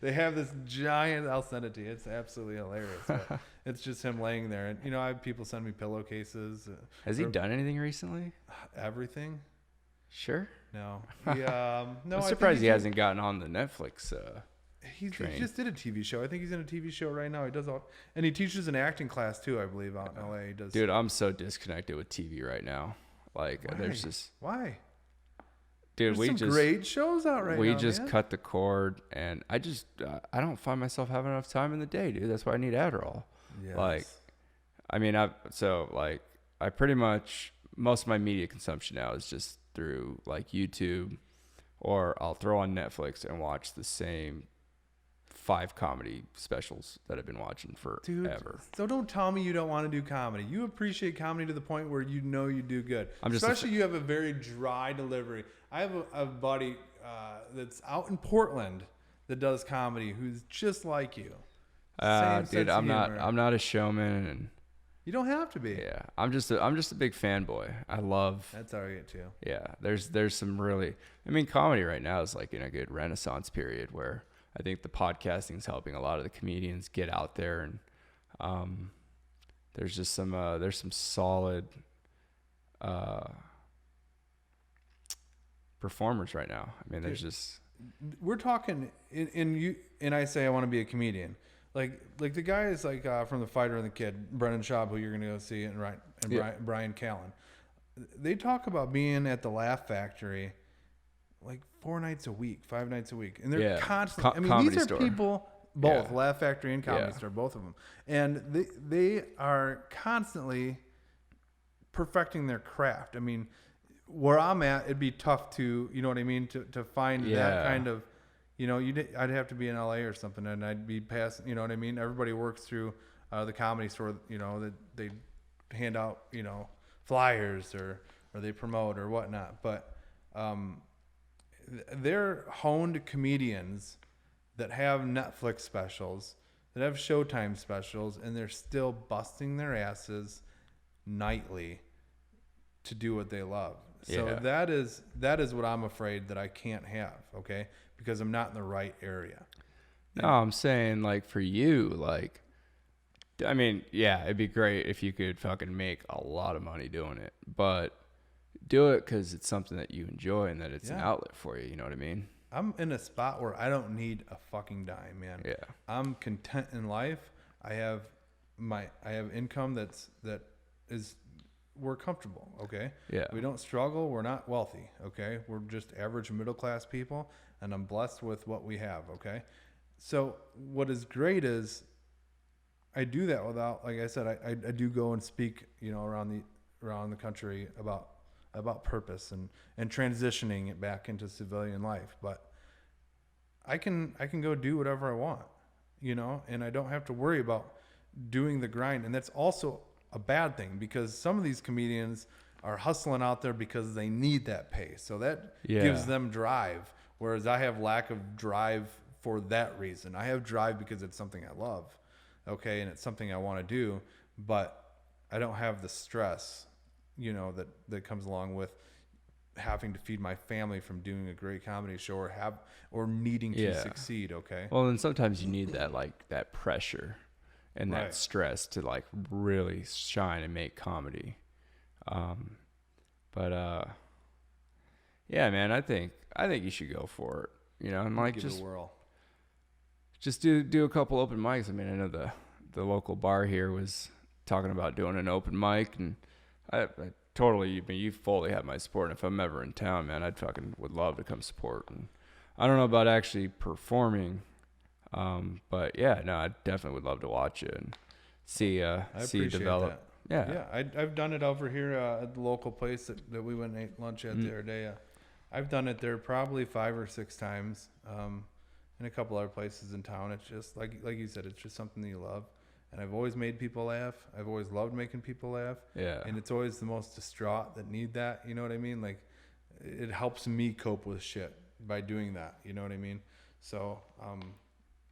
They have this giant. I'll send it to you. It's absolutely hilarious. But it's just him laying there, and you know, I have people send me pillowcases. Has he done anything recently? Everything? Sure. No. No. I'm surprised he hasn't gotten on the Netflix. He train. just did a TV show. I think he's in a TV show right now. He does all, and he teaches an acting class too, I believe, out in LA. He does. Dude, I'm so disconnected with TV right now. Like, Why? there's just, Why? dude, There's some great shows out right now. we just man. cut the cord, and I just, I don't find myself having enough time in the day, dude. That's why I need Adderall. Yes. Like, I mean, I pretty much, most of my media consumption now is just through like YouTube, or I'll throw on Netflix and watch the same 5 comedy specials that I've been watching forever. Dude, so don't tell me you don't want to do comedy. You appreciate comedy to the point where you know you do good. Especially you have a very dry delivery. I have a buddy that's out in Portland that does comedy who's just like you. Dude, I'm not a showman, and you don't have to be. yeah, I'm just a big fanboy. I love. That's all right too. Yeah, there's some really. I mean, comedy right now is like in a good renaissance period where I think the podcasting is helping a lot of the comedians get out there, and there's just some solid performers right now. I mean, there's just, we're talking in you and I say I want to be a comedian. Like the guys like from The Fighter and the Kid, Brendan Schaub, who you're gonna go see, and Brian Callen. They talk about being at the Laugh Factory like 4 nights a week, 5 nights a week, and they're constantly. I mean, these are people, both Laugh Factory and Comedy Store, both of them, and they are constantly perfecting their craft. I mean, where I'm at, it'd be tough to, you know what I mean, to find that kind of, you know, I'd have to be in LA or something, and I'd be passing, you know what I mean. Everybody works through the Comedy Store, you know, that they hand out, you know, flyers or they promote or whatnot, but they're honed comedians that have Netflix specials, that have Showtime specials, and they're still busting their asses nightly to do what they love. So that is what I'm afraid that I can't have, okay? Because I'm not in the right area. No, I'm saying, like, for you, like, I mean, yeah, it'd be great if you could fucking make a lot of money doing it, but do it because it's something that you enjoy and that it's an outlet for you. You know what I mean? I'm in a spot where I don't need a fucking dime, man. Yeah. I'm content in life. I have income that is we're comfortable, okay? Yeah. We don't struggle. We're not wealthy, okay? We're just average middle class people, and I'm blessed with what we have, okay? So what is great is I do that without, like I said, I do go and speak, you know, around the country about purpose and transitioning it back into civilian life. But I can go do whatever I want, you know, and I don't have to worry about doing the grind. And that's also a bad thing because some of these comedians are hustling out there because they need that pay. So that gives them drive. Whereas I have lack of drive for that reason. I have drive because it's something I love. Okay. And it's something I want to do, but I don't have the stress, you know, that comes along with having to feed my family from doing a great comedy show or needing to succeed. Okay. Well, and sometimes you need that, like, that pressure and that stress to, like, really shine and make comedy. Yeah, man, I think you should go for it, you know, and like, give it a whirl. Just do a couple open mics. I mean, I know the local bar here was talking about doing an open mic, and I totally, you fully have my support. And if I'm ever in town, man, I'd fucking would love to come support. And I don't know about actually performing, but yeah, no, I definitely would love to watch it and see you develop. That. Yeah. I've done it over here at the local place that we went and ate lunch at the other day. I've done it there probably 5 or 6 times, in a couple other places in town. It's just like you said, it's just something that you love. And I've always made people laugh. I've always loved making people laugh. Yeah. And it's always the most distraught that need that. You know what I mean? Like, it helps me cope with shit by doing that. You know what I mean? So,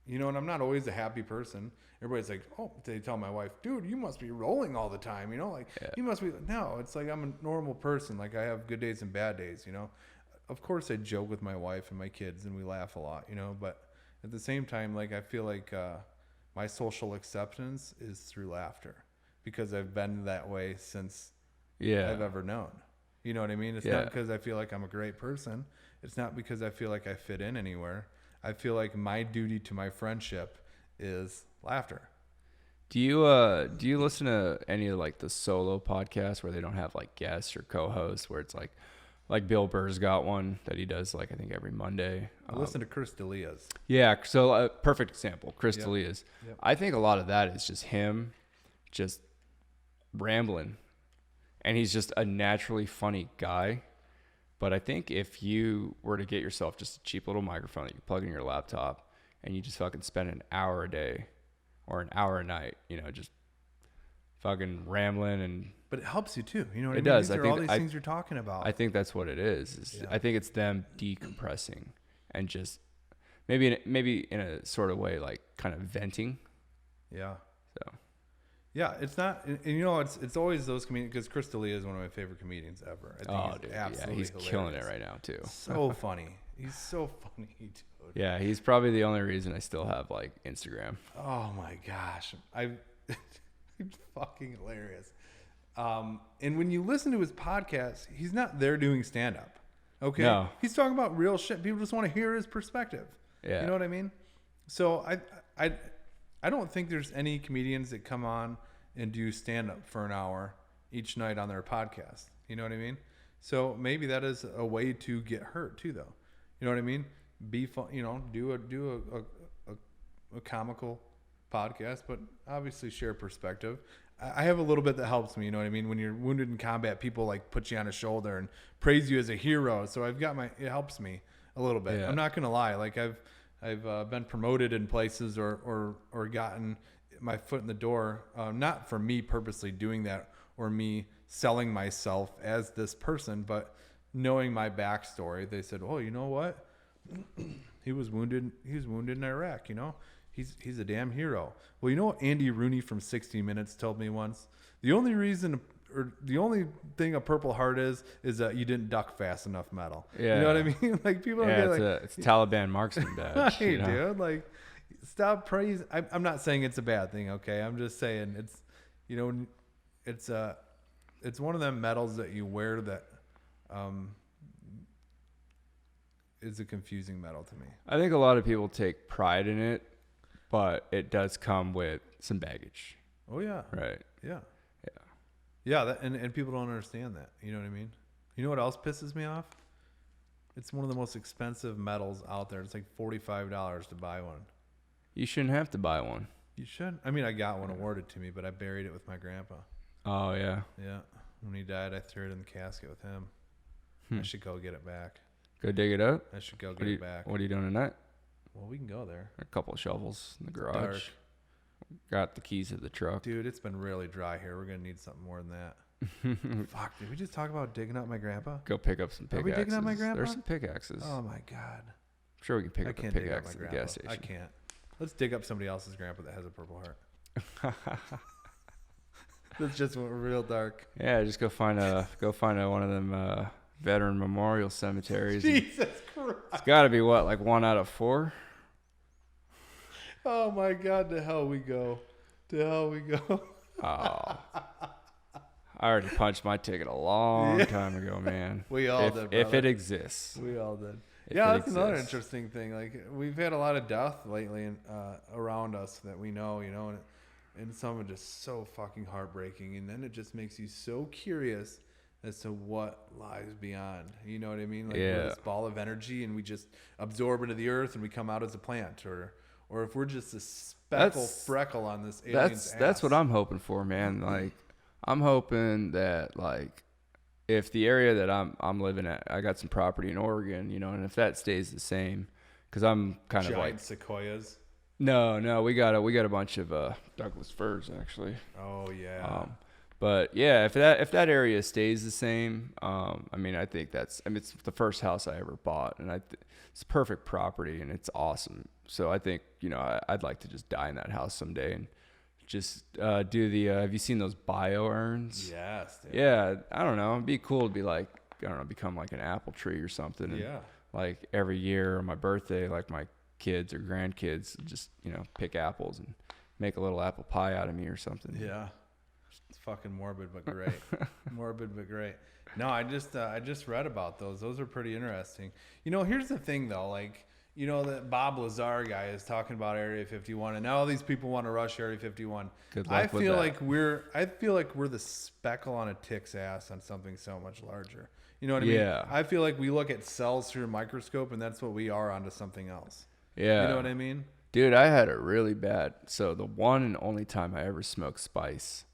you know, and I'm not always a happy person. Everybody's like, oh, they tell my wife, dude, you must be rolling all the time. You know, like, you must be. No, it's like I'm a normal person. Like, I have good days and bad days, you know. Of course, I joke with my wife and my kids and we laugh a lot, you know. But at the same time, like, I feel like my social acceptance is through laughter because I've been that way since I've ever known. You know what I mean? It's not because I feel like I'm a great person. It's not because I feel like I fit in anywhere. I feel like my duty to my friendship is laughter. Do you listen to any of like the solo podcasts where they don't have like guests or co-hosts, where it's like Bill Burr's got one that he does like I think every Monday. I listen to Chris D'Elia's. Yeah, so perfect example, Chris Yep. D'Elia's. Yep. I think a lot of that is just him just rambling, and he's just a naturally funny guy. But I think if you were to get yourself just a cheap little microphone that you plug in your laptop and you just fucking spend an hour a day or an hour a night, just fucking rambling and... But it helps you too. You know what I mean? It does. These are all these things you're talking about. I think that's what it is. Yeah. I think it's them decompressing and just maybe in a sort of way like kind of venting. Yeah. So... Yeah, it's not, and it's always those comedians, because Chris D'Elia is one of my favorite comedians ever. I think he's absolutely he's hilarious. killing it right now too. So funny. He's so funny, dude. Yeah, he's probably the only reason I still have like Instagram. Oh my gosh, he's fucking hilarious. And when you listen to his podcast, he's not there doing stand up. Okay, no. He's talking about real shit. People just want to hear his perspective. Yeah, you know what I mean. So I don't think there's any comedians that come on and do stand up for an hour each night on their podcast. You know what I mean? So maybe that is a way to get hurt too, though. You know what I mean? Be fun, do a comical podcast, but obviously share perspective. I have a little bit that helps me. You know what I mean? When you're wounded in combat, people like put you on a shoulder and praise you as a hero. So it helps me a little bit. Yeah. I'm not going to lie. Like I've been promoted in places or gotten my foot in the door, not for me purposely doing that or me selling myself as this person, but knowing my backstory. They said, "Oh, you know what? He was wounded in Iraq. He's a damn hero." Well, you know what Andy Rooney from 60 Minutes told me once? The only reason, or the only thing a Purple Heart is that you didn't duck fast enough metal. Yeah. You know what I mean? Like people don't get like, it's a Taliban marksman badge. hey, dude, like stop praising. I'm not saying it's a bad thing. Okay. I'm just saying it's one of them medals that you wear that, is a confusing medal to me. I think a lot of people take pride in it, but it does come with some baggage. Oh yeah. Right. Yeah. Yeah, and people don't understand that. You know what I mean? You know what else pisses me off? It's one of the most expensive medals out there. It's like $45 to buy one. You shouldn't have to buy one. You should. I mean, I got one awarded to me, but I buried it with my grandpa. Oh, yeah. Yeah. When he died, I threw it in the casket with him. I should go get it back. Go dig it up? I should go get it back. What are you doing tonight? Well, we can go there. A couple of shovels in the garage. Dark. Got the keys to the truck. Dude, it's been really dry here. We're going to need something more than that. Fuck, did we just talk about digging up my grandpa? Go pick up some pickaxes. Are we digging up my grandpa? There's some pickaxes. Oh, my God. I'm sure we can pick I up a can't dig up pickaxe my at the grandpa. gas station. I can't. Let's dig up somebody else's grandpa that has a Purple Heart. That's just real dark. Yeah, just go find one of them veteran memorial cemeteries. Jesus Christ. It's got to be like 1 out of 4. Oh my God, to hell we go. To hell we go. Oh. I already punched my ticket a long time ago, man. We all did, if brother. it exists. We all did. If Yeah, it that's another exists. interesting thing. Like we've had a lot of death lately around us that we know, and some are just so fucking heartbreaking. And then it just makes you so curious as to what lies beyond. You know what I mean? Like we're this ball of energy, and we just absorb into the earth, and we come out as a plant, or if we're just a freckle on this alien's ass. That's what I'm hoping for, man. Like I'm hoping that like if the area that I'm living at, I got some property in Oregon, and if that stays the same, because I'm kind of like sequoias. No, we got a bunch of Douglas firs actually. Oh yeah. But yeah, if that area stays the same, I mean it's the first house I ever bought, and it's perfect property and it's awesome. So I think I'd like to just die in that house someday and just do the. Have you seen those bio urns? Yes. Dude. Yeah, I don't know. It'd be cool to be like become like an apple tree or something. And yeah. Like every year on my birthday, like my kids or grandkids just pick apples and make a little apple pie out of me or something. Yeah. It's fucking morbid but great. Morbid but great. No, I just read about those. Those are pretty interesting. Here's the thing though, like You know, that Bob Lazar guy is talking about Area 51, and now all these people want to rush Area 51. Good luck I with feel that. I feel like we're the speckle on a tick's ass on something so much larger. You know what I mean? Yeah. I feel like we look at cells through a microscope, and that's what we are onto something else. Yeah. You know what I mean? Dude, I had it really bad. So the one and only time I ever smoked spice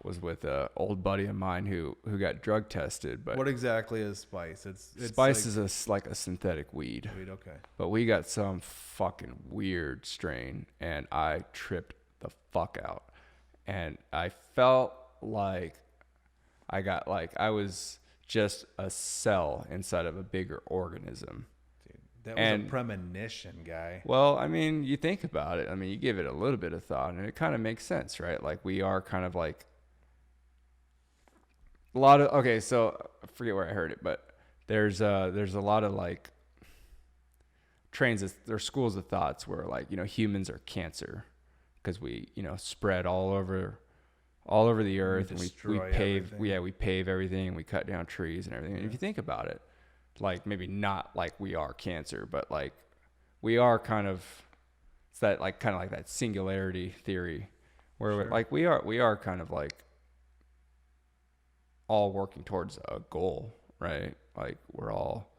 was with an old buddy of mine who got drug tested. But What exactly is spice? It's spice like, is like a synthetic weed. weed. Okay. But we got some fucking weird strain, and I tripped the fuck out. And I felt like I was just a cell inside of a bigger organism. That was a premonition, guy. Well, I mean, you think about it. I mean, you give it a little bit of thought, and it kind of makes sense, right? Like, we are kind of like a lot of, okay, so I forget where I heard it, but there's a lot of like there's schools of thoughts where, like, you know, humans are cancer because we, you know, spread all over the earth, and we pave everything. we pave everything, and we cut down trees and everything. And if you think about it, like, maybe not like we are cancer, but like we are kind of, it's that like kind of like that singularity theory where Sure. like we are kind of like all working towards a goal, right? Like, we're all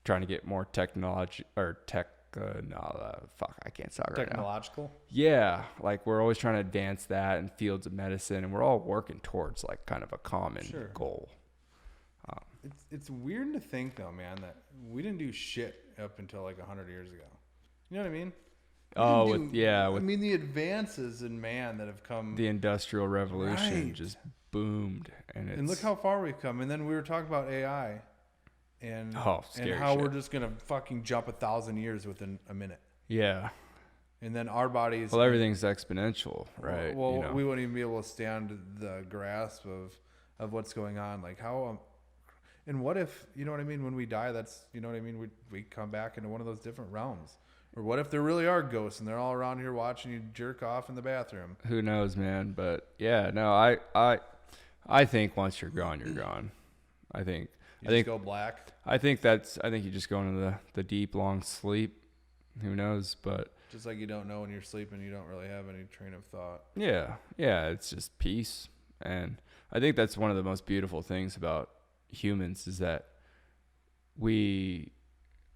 trying to get more technology or fuck, I can't talk right now. Technological. Yeah, like, we're always trying to advance that in fields of medicine, and we're all working towards like kind of a common Sure. goal. It's weird to think though, man, that we didn't do shit up until like 100 years ago. You know what I mean? I mean, the advances in man that have come. The Industrial Revolution Right. just boomed, and look how far we've come. And then we were talking about AI, and scary how shit. we're just gonna fucking jump 1,000 years within a minute. Yeah. And then our bodies. Well, everything's exponential, right? Well, you know? we wouldn't even be able to stand the grasp of what's going on. Like how. And what if, you know what I mean, when we die, that's, you know what I mean, we come back into one of those different realms. Or what if there really are ghosts and they're all around here watching you jerk off in the bathroom? Who knows, man? But yeah, no, I think once you're gone, you're gone. I think Go black. I think you just go into the deep, long sleep. Who knows? But Just like you don't know when you're sleeping, you don't really have any train of thought. yeah, it's just peace. And I think that's one of the most beautiful things about humans is that we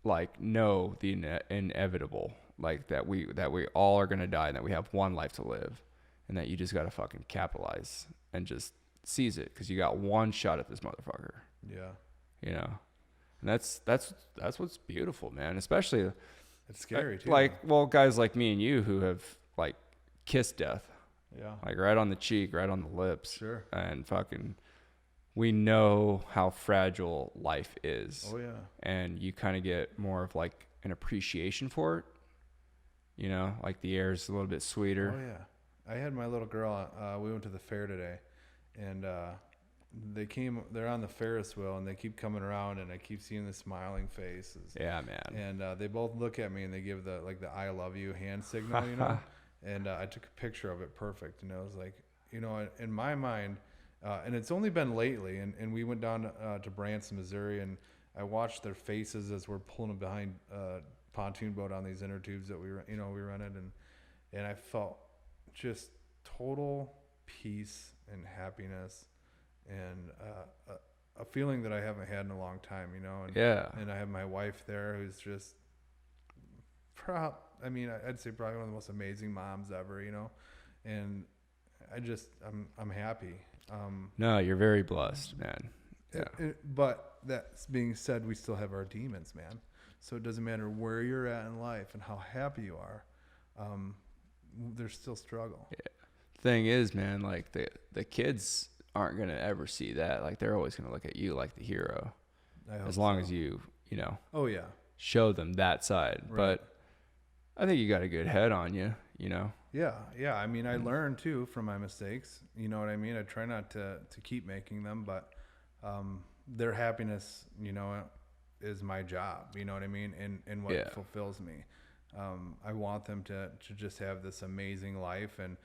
like know the inevitable, like that we all are gonna die, and that we have one life to live, and that you just gotta fucking capitalize and just seize it because you got one shot at this motherfucker. Yeah. You know, and that's what's beautiful, man. Especially It's scary too. like, well, guys like me and you who have like kissed death, yeah. like right on the cheek, right on the lips, Sure. and fucking. We know how fragile life is. Oh, yeah. And you kind of get more of like an appreciation for it. You know, like the air is a little bit sweeter. Oh, yeah. I had my little girl, we went to the fair today, and they're on the Ferris wheel, and they keep coming around, and I keep seeing the smiling faces. Yeah, man. And they both look at me, and they give the I love you hand signal, you know? And I took a picture of it perfect, and I was like, you know, in my mind, and it's only been lately, and we went down to Branson, Missouri, and I watched their faces as we're pulling them behind a pontoon boat on these inner tubes that we rented, and I felt just total peace and happiness, and a feeling that I haven't had in a long time, you know. And, yeah. And I have my wife there, who's just I'd say probably one of the most amazing moms ever, you know, and I'm happy. No, you're very blessed, man. Yeah. But that being said, we still have our demons, man. So it doesn't matter where you're at in life and how happy you are. There's still struggle. Yeah. Thing is, man, like the kids aren't gonna ever see that. Like, they're always gonna look at you like the hero, as long as you know. Oh yeah. Show them that side. Right. But I think you got a good head on you. You know. Yeah. I mean, I learn too from my mistakes. You know what I mean? I try not to keep making them, but their happiness, you know, is my job. You know what I mean? And what fulfills me. I want them to just have this amazing life, and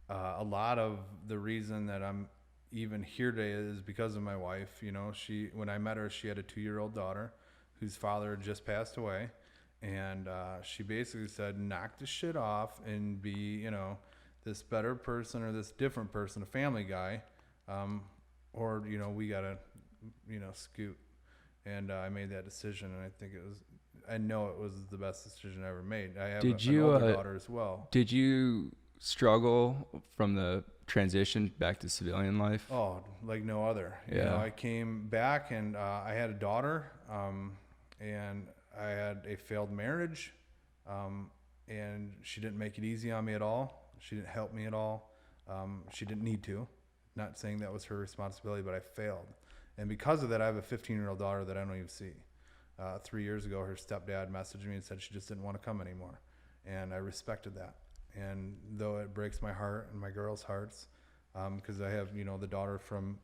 a lot of the reason that I'm even here today is because of my wife. You know, when I met her, she had a 2-year-old daughter whose father had just passed away, And she basically said, knock the shit off and be, you know, this better person or this different person, a family guy, or, you know, we got to, you know, scoot. And I made that decision, and I know it was the best decision I ever made. I have an older daughter as well. Did you struggle from the transition back to civilian life? Oh, like no other. Yeah. You know, I came back and I had a daughter, and I had a failed marriage, and she didn't make it easy on me at all. She didn't help me at all. She didn't need to. Not saying that was her responsibility, but I failed. And because of that, I have a 15-year-old daughter that I don't even see. 3 years ago, her stepdad messaged me and said she just didn't want to come anymore. And I respected that. And though it breaks my heart and my girls' hearts, because I have, you know, the daughter from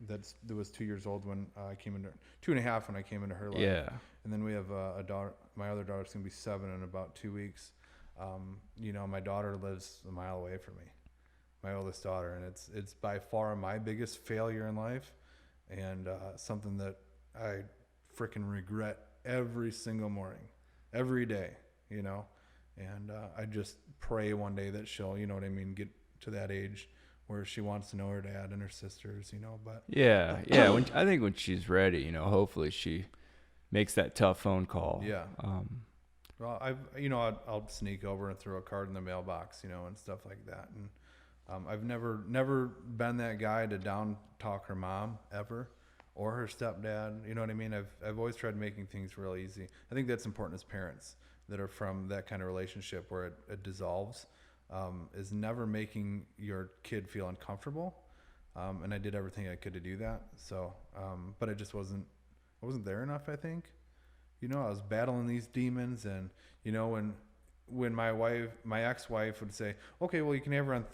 that was 2 years old when I came into 2.5 when I came into her life. Yeah. And then we have a daughter. My other daughter's gonna be 7 in about 2 weeks. You know, my daughter lives a mile away from me, my oldest daughter, and it's by far my biggest failure in life, and something that I freaking regret every single morning, every day. You know, and I just pray one day that she'll, you know what I mean, get to that age where she wants to know her dad and her sisters, you know. But yeah, I think when she's ready, you know, hopefully she makes that tough phone call. Yeah. Well, I'll sneak over and throw a card in the mailbox, you know, and stuff like that. And I've never been that guy to down talk her mom ever, or her stepdad. You know what I mean? I've always tried making things real easy. I think that's important as parents that are from that kind of relationship where it dissolves, is never making your kid feel uncomfortable. And I did everything I could to do that. So, but I wasn't there enough, I think. You know, I was battling these demons, and, you know, when my ex-wife would say, okay, well, you can have her on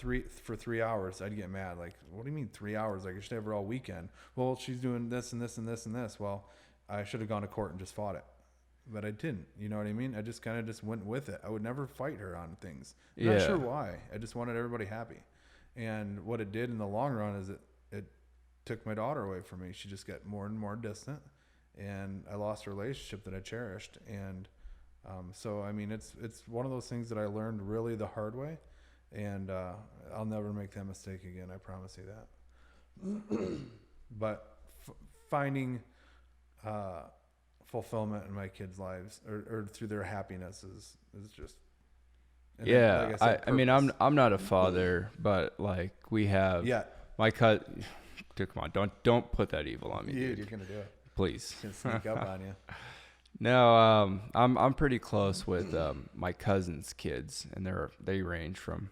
for 3 hours, I'd get mad. Like, what do you mean 3 hours? Like, I should have her all weekend. Well, she's doing this and this and this and this. Well, I should have gone to court and just fought it. But I didn't, you know what I mean? I just kind of just went with it. I would never fight her on things. Yeah. Not sure why. I just wanted everybody happy. And what it did in the long run is it took my daughter away from me. She just got more and more distant, and I lost a relationship that I cherished. And so, I mean, it's one of those things that I learned really the hard way, and I'll never make that mistake again. I promise you that. But finding fulfillment in my kids' lives or through their happiness is just. Yeah, like I said, I mean, I'm not a father, but like we have. Yeah. My cousin. Dude, come on, don't put that evil on me, dude. You're gonna do it. Please. Gonna sneak up on you. No, I'm pretty close with my cousin's kids, and they range from,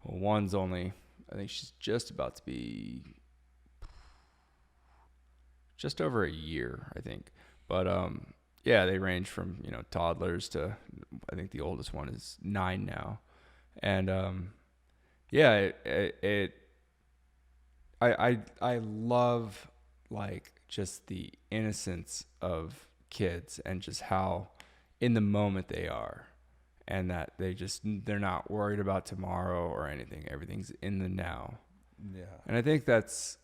well, one's only, I think she's just about to be just over a year, I think. But yeah, they range from, you know, toddlers to, I think the oldest one is 9 now, and yeah, I love like just the innocence of kids and just how in the moment they are, and that they're not worried about tomorrow or anything. Everything's in the now. Yeah. And I think it's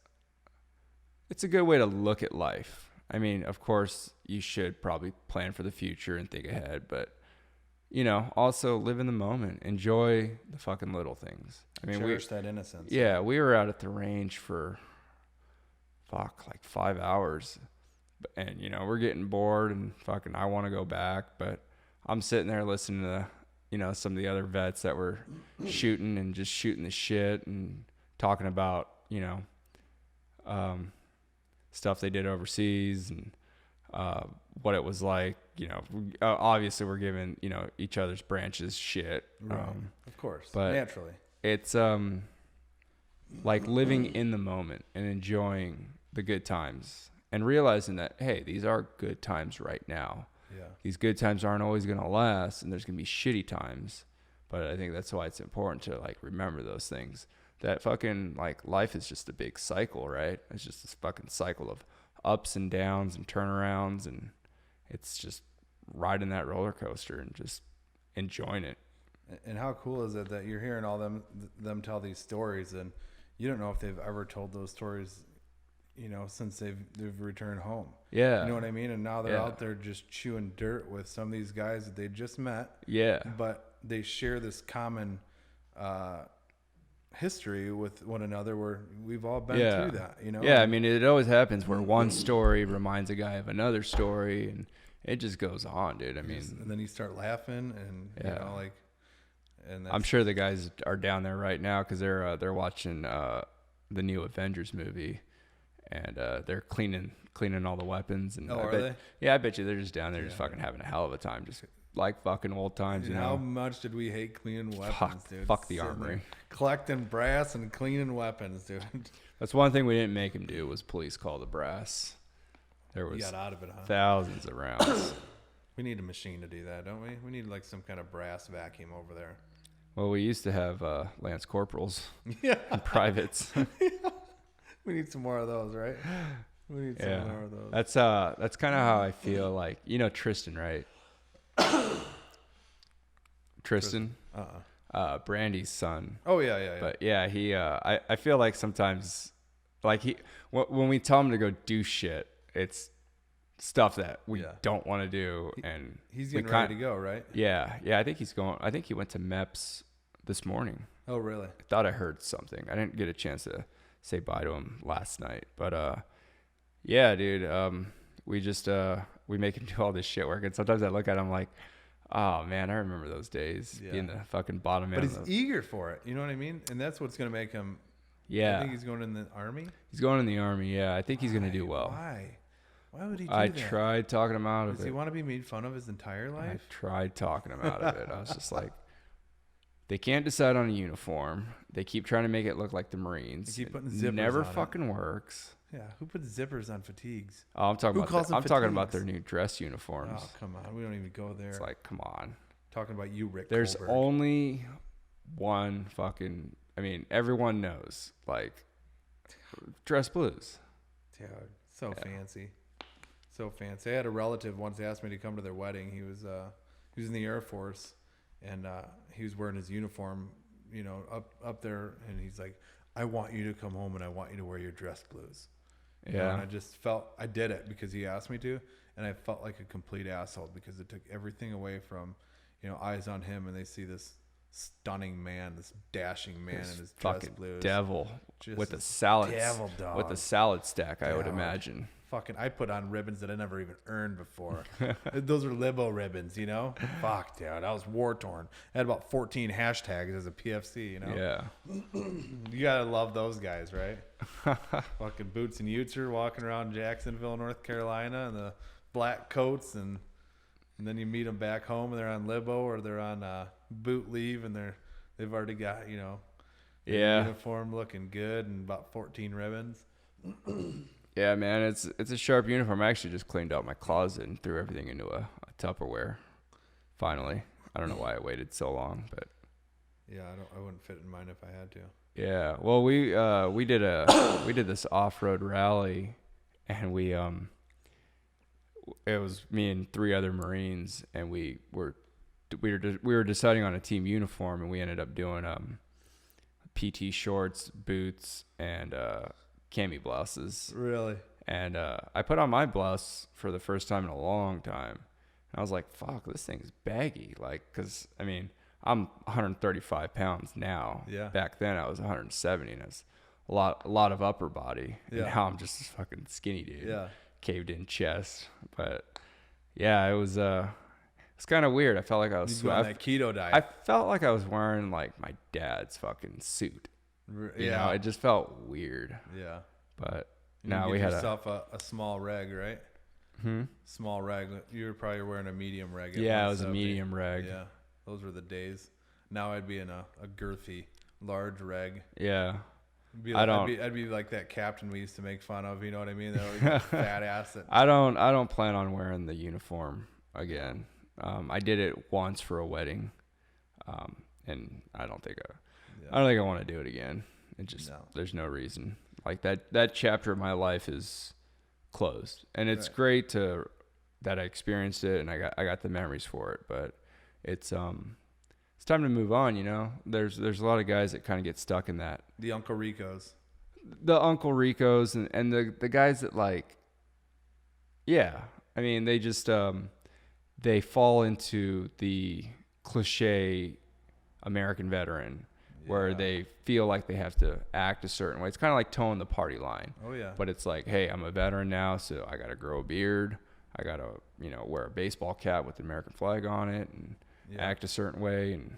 a good way to look at life. I mean, of course, you should probably plan for the future and think ahead, but, you know, also live in the moment. Enjoy the fucking little things. I mean, cherish that innocence. Yeah, we were out at the range for, like 5 hours. And, you know, we're getting bored and fucking I want to go back. But I'm sitting there listening to, you know, some of the other vets that were shooting and just shooting the shit and talking about, you know, stuff they did overseas and what it was like. You know, obviously we're giving, you know, each other's branches shit. Right. Of course. But naturally. It's like living in the moment and enjoying the good times and realizing that, hey, these are good times right now. Yeah. These good times aren't always going to last, and there's going to be shitty times. But I think that's why it's important to like remember those things. That fucking like life is just a big cycle, right? It's just this fucking cycle of ups and downs and turnarounds, and it's just riding that roller coaster and just enjoying it. And how cool is it that you're hearing all them tell these stories, and you don't know if they've ever told those stories, since they've returned home. Yeah. You know what I mean? And now they're out there just chewing dirt with some of these guys that they just met. Yeah. But they share this common history with one another where we've all been through that, Yeah, I mean, it always happens where one story reminds a guy of another story, and it just goes on, dude. I mean, and then you start laughing, and and I'm sure the guys are down there right now because they're watching the new Avengers movie, and they're cleaning all the weapons. And are they? Yeah, I bet you they're just down there just fucking having a hell of a time, just like fucking old times, you know. How much did we hate cleaning weapons, dude? Fuck the armory. Collecting brass and cleaning weapons, dude. That's one thing we didn't make him do was police call the brass. There was got out of it, huh? thousands of rounds. We need a machine to do that, don't we? We need like some kind of brass vacuum over there. Well, we used to have Lance Corporals Yeah. and privates. We need some more of those, right? We need some more of those. That's kind of how I feel. Like, Tristan, right? Tristan, Brandy's son. Oh yeah. But yeah, he. I feel like sometimes, like when we tell him to go do shit, it's stuff that we don't want to do, and he's getting ready to go, right? Yeah. I think he's going. I think he went to MEPS this morning. Oh really? I thought I heard something. I didn't get a chance to say bye to him last night, but yeah, dude. We just we make him do all this shit work, and sometimes I look at him like, oh man, I remember those days being the fucking bottom man. But he's eager for it. You know what I mean? And that's what's gonna make him. Yeah. I think he's going in the army. He's going in the army. Yeah, I think he's gonna do well. Why? Why would he do I that? tried talking him out of it. Does he want to be made fun of his entire life? I tried talking him out of it. I was just like, they can't decide on a uniform. They keep trying to make it look like the Marines. They keep putting zippers never on fucking works. Yeah, who puts zippers on fatigues? Oh, I'm talking Who talking about their new dress uniforms. Oh, come on. We don't even go there. It's like, come on. Talking about you, Rick There's Kohlberg. only one fucking, I mean, everyone knows, like, dress blues. Dude, so fancy. So fancy. I had a relative once asked me to come to their wedding. He was in the Air Force, and he was wearing his uniform, up there, and he's like, I want you to come home and I want you to wear your dress blues. Yeah. And I just felt I did it because he asked me to, and I felt like a complete asshole because it took everything away from, eyes on him, and they see this stunning man, this dashing man in his dress blues. Devil Just with a salad. devil dog. With a salad stack, I would Dog. imagine. Fucking, I put on ribbons that I never even earned before. Those are Libo ribbons, Fuck, dude. I was war torn. I had about 14 hashtags as a PFC, Yeah. You gotta love those guys, right? Fucking boots and utes are walking around Jacksonville, North Carolina, and the black coats, and then you meet them back home, and they're on Libo or they're on boot leave, and they've already got their uniform looking good and about 14 ribbons. Yeah, man, it's a sharp uniform. I actually just cleaned out my closet and threw everything into a Tupperware. Finally, I don't know why I waited so long, but yeah, I wouldn't fit in mine if I had to. Yeah, well, we did this off-road rally, and it was me and 3 other Marines, and we were deciding on a team uniform, and we ended up doing PT shorts, boots, and cami blouses. Really? And I put on my blouse for the first time in a long time. And I was like, fuck, this thing's baggy. Like, because, I mean, I'm 135 pounds now. Yeah. Back then I was 170, and it's a lot of upper body. Yeah. And now I'm just this fucking skinny dude. Yeah. Caved in chest. But yeah, it was kind of weird. I felt like I was on that keto diet. I felt like I was wearing like my dad's fucking suit. You know, it just felt weird. Yeah. But you now we had yourself a small reg, right? Small reg. You were probably wearing a medium reg. Yeah, it was a medium reg. Yeah. Those were the days. Now I'd be in a girthy, large reg. Yeah. I'd be like that captain we used to make fun of. You know what I mean? That fat ass. I don't plan on wearing the uniform again. I did it once for a wedding, and I don't think I want to do it again. There's no reason. Like that chapter of my life is closed, and it's great that I experienced it and I got the memories for it. But it's time to move on. There's a lot of guys that kind of get stuck in that. The Uncle Ricos. the Uncle Ricos and the guys that like, yeah, I mean, they just, they fall into the cliche American veteran where they feel like they have to act a certain way. It's kind of like towing the party line. Oh yeah. But it's like, hey, I'm a veteran now, so I got to grow a beard. I got to, you know, wear a baseball cap with the American flag on it and act a certain way. And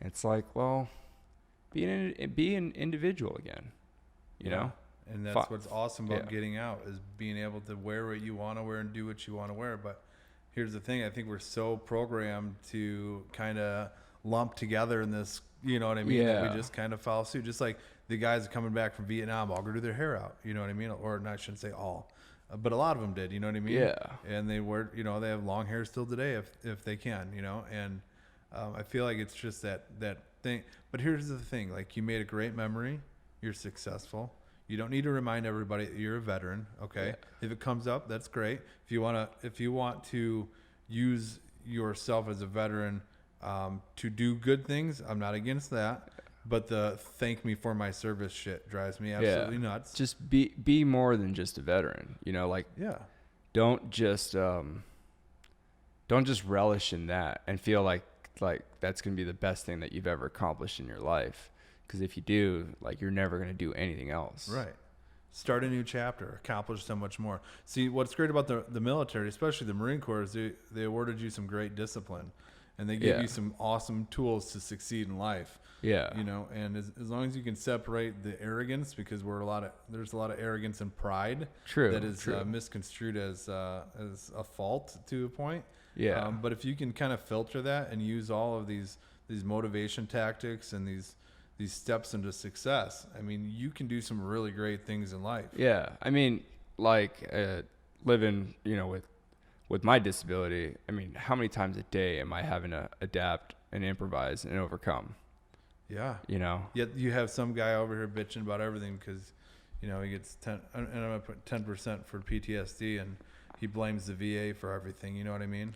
it's like, well, be an individual again, you know? And that's what's awesome about getting out, is being able to wear what you want to wear and do what you want to wear. But here's the thing. I think we're so programmed to kind of lump together in this, you know what I mean? That we just kind of follow suit. Just like the guys coming back from Vietnam all grew their hair out, you know what I mean? Or I shouldn't say all, but a lot of them did, you know what I mean? Yeah. And they were, you know, they have long hair still today if they can, you know? And I feel like it's just that thing. But here's the thing. Like, you made a great memory. You're successful. You don't need to remind everybody that you're a veteran, okay? If it comes up, that's great. If you want to use yourself as a veteran to do good things, I'm not against that. But the thank me for my service shit drives me absolutely nuts. Just be more than just a veteran, you know, like don't just relish in that and feel like that's going to be the best thing that you've ever accomplished in your life. Because if you do, like, you're never going to do anything else. Right. Start a new chapter, accomplish so much more. See, what's great about the military, especially the Marine Corps, is they awarded you some great discipline. And they give you some awesome tools to succeed in life. Yeah. You know, and as long as you can separate the arrogance, because there's a lot of arrogance and pride that is misconstrued as a fault to a point. Yeah. But if you can kind of filter that and use all of these motivation tactics and these steps into success, I mean, you can do some really great things in life. Yeah. I mean, like living, you know, with my disability, I mean, how many times a day am I having to adapt and improvise and overcome? Yeah. You know? Yet you have some guy over here bitching about everything because, you know, he gets 10, and I'm going to put 10% for PTSD, and he blames the VA for everything. You know what I mean?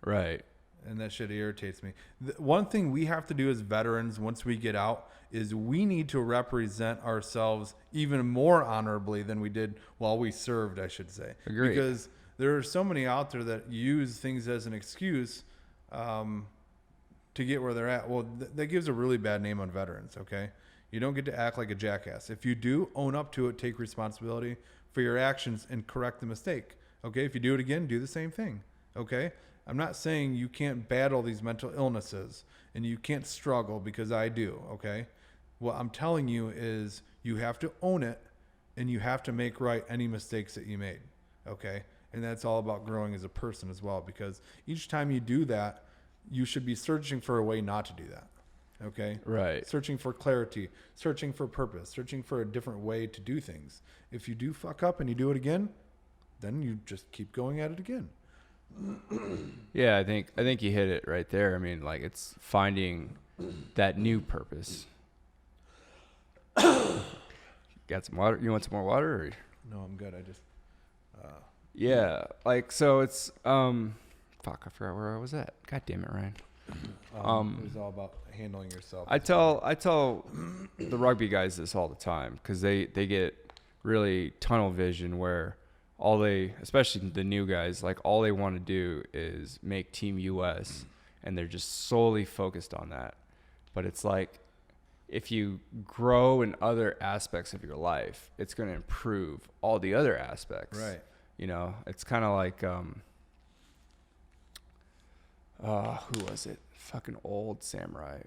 Right. And that shit irritates me. One thing we have to do as veterans once we get out is we need to represent ourselves even more honorably than we did while we served, I should say. Agreed. Because there are so many out there that use things as an excuse to get where they're at. Well, that gives a really bad name on veterans, okay? You don't get to act like a jackass. If you do, own up to it, take responsibility for your actions, and correct the mistake, okay? If you do it again, do the same thing, okay? I'm not saying you can't battle these mental illnesses and you can't struggle, because I do, okay? What I'm telling you is you have to own it, and you have to make right any mistakes that you made, okay? And that's all about growing as a person as well, because each time you do that, you should be searching for a way not to do that, okay? Right. Searching for clarity, searching for purpose, searching for a different way to do things. If you do fuck up and you do it again, then you just keep going at it again. Yeah, I think you hit it right there. I mean, like, it's finding that new purpose. Got some water? You want some more water? Or? No, I'm good. I just yeah, like, so it's fuck, I forgot where I was at. God damn it, Ryan. It was all about handling yourself. I tell the rugby guys this all the time, because they get really tunnel vision where especially the new guys, like, all they want to do is make Team US, and they're just solely focused on that. But it's like, if you grow in other aspects of your life, it's going to improve all the other aspects. Right. You know, it's kind of like, who was it? Fucking old samurai.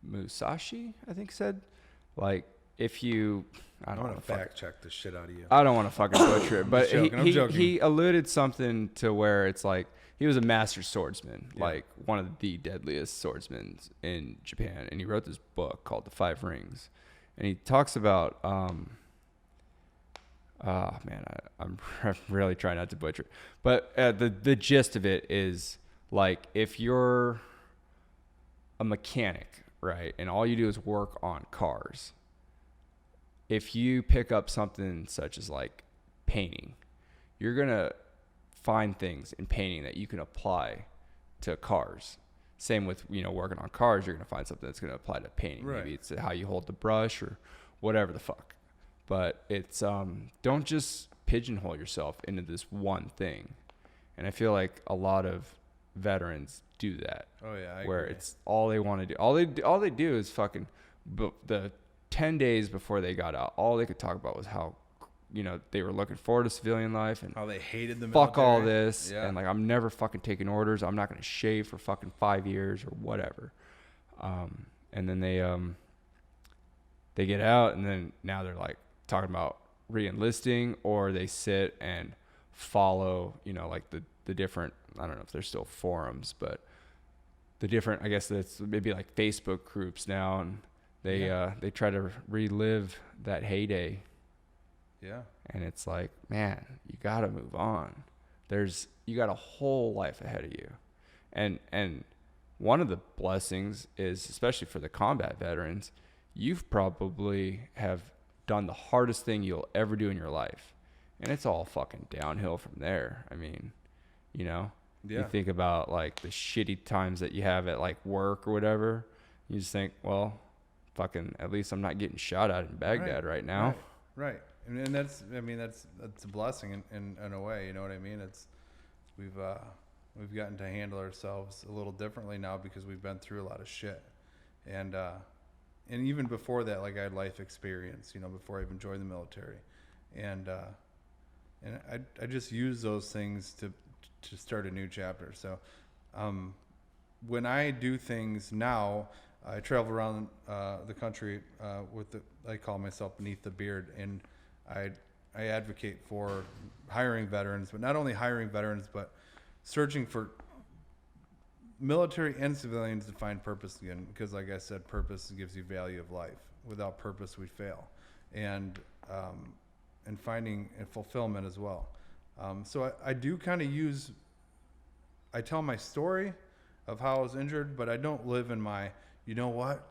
Musashi, I think, said, like, if you, I don't want to fact check the shit out of you. I don't want to fucking butcher it, but I'm joking. He alluded something to where it's like, he was a master swordsman, like one of the deadliest swordsmen in Japan. And he wrote this book called The Five Rings. And he talks about, I'm really trying not to butcher it. But the gist of it is, like, if you're a mechanic, right, and all you do is work on cars, if you pick up something such as, like, painting, you're going to find things in painting that you can apply to cars. Same with, you know, working on cars, you're going to find something that's going to apply to painting. Right. Maybe it's how you hold the brush or whatever the fuck. But it's don't just pigeonhole yourself into this one thing. And I feel like a lot of veterans do that. Oh yeah, where agree. it's all they want to do. All they do is fucking the 10 days before they got out. All they could talk about was how, you know, they were looking forward to civilian life and How they hated the fuck military. all this. Yeah. And like, I'm never fucking taking orders. I'm not going to shave for fucking 5 years or whatever. And then they get out, and then now they're like talking about re-enlisting, or they sit and follow, you know, like the different, I don't know if there's still forums, but the different, I guess that's maybe like Facebook groups now, and they try to relive that heyday. Yeah. And it's like, man, you got to move on. You got a whole life ahead of you. And one of the blessings is, especially for the combat veterans, you've probably have done the hardest thing you'll ever do in your life. And it's all fucking downhill from there. I mean, you know, you think about like the shitty times that you have at like work or whatever. You just think, well, fucking, at least I'm not getting shot at in Baghdad right now. Right. And that's, I mean, that's a blessing in a way, you know what I mean? We've gotten to handle ourselves a little differently now because we've been through a lot of shit. And even before that, like I had life experience, you know, before I even joined the military. And I just use those things to start a new chapter. So, when I do things now, I travel around the country I call myself Beneath the Beard, and I advocate for hiring veterans, but not only hiring veterans, but searching for military and civilians to find purpose again. Because like I said, purpose gives you value of life. Without purpose, we fail. And finding fulfillment as well. So I do kind of I tell my story of how I was injured, but I don't live in my, you know what,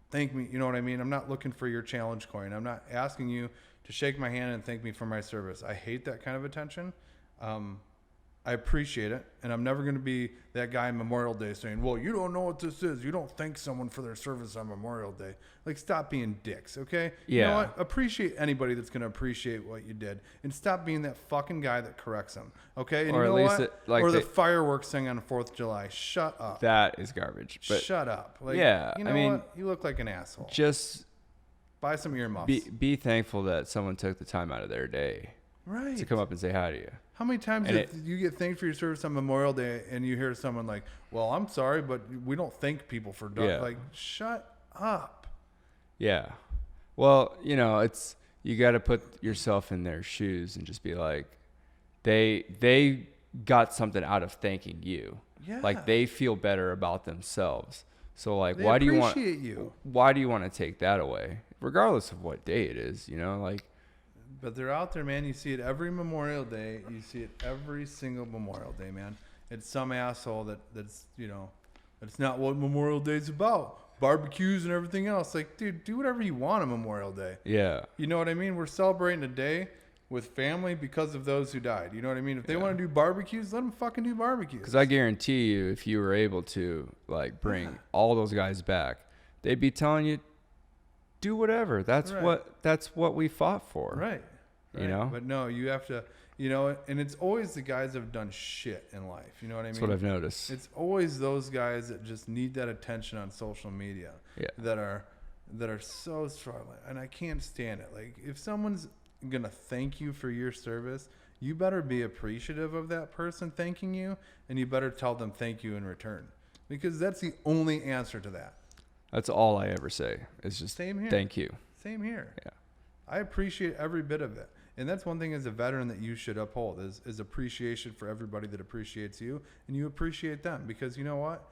thank me, you know what I mean? I'm not looking for your challenge coin. I'm not asking you to shake my hand and thank me for my service. I hate that kind of attention. I appreciate it, and I'm never going to be that guy on Memorial Day saying, well, you don't know what this is. You don't thank someone for their service on Memorial Day. Like, stop being dicks, okay? Yeah. You know what? Appreciate anybody that's going to appreciate what you did, and stop being that fucking guy that corrects them, okay? And or you know at least what? Or the fireworks thing on the 4th of July. Shut up. That is garbage. But shut up. Like, yeah, you know I mean, what? You look like an asshole. Just buy some earmuffs. Be thankful that someone took the time out of their day to come up and say hi to you. How many times you get thanked for your service on Memorial Day and you hear someone like, well, I'm sorry, but we don't thank people for like, shut up. Yeah. Well, you know, you got to put yourself in their shoes and just be like, they got something out of thanking you. Yeah. Like they feel better about themselves. So like, they why do you want to take that away? Regardless of what day it is, you know, like. But they're out there, man. You see it every Memorial Day. You see it every single Memorial Day, man. It's some asshole that's, you know, that's not what Memorial Day's about. Barbecues and everything else. Like, dude, do whatever you want on Memorial Day. Yeah. You know what I mean? We're celebrating a day with family because of those who died. You know what I mean? If they want to do barbecues, let them fucking do barbecues. Because I guarantee you, if you were able to, like, bring all those guys back, they'd be telling you, do whatever. That's what we fought for. Right. You know? But no, you have to, you know, and it's always the guys that have done shit in life. You know what I mean? That's what I've noticed. It's always those guys that just need that attention on social media. Yeah. That are so struggling. And I can't stand it. Like, if someone's going to thank you for your service, you better be appreciative of that person thanking you, and you better tell them thank you in return. Because that's the only answer to that. That's all I ever say. It's just Same here. Thank you. Same here. Yeah. I appreciate every bit of it. And that's one thing as a veteran that you should uphold is appreciation for everybody that appreciates you, and you appreciate them. Because you know what?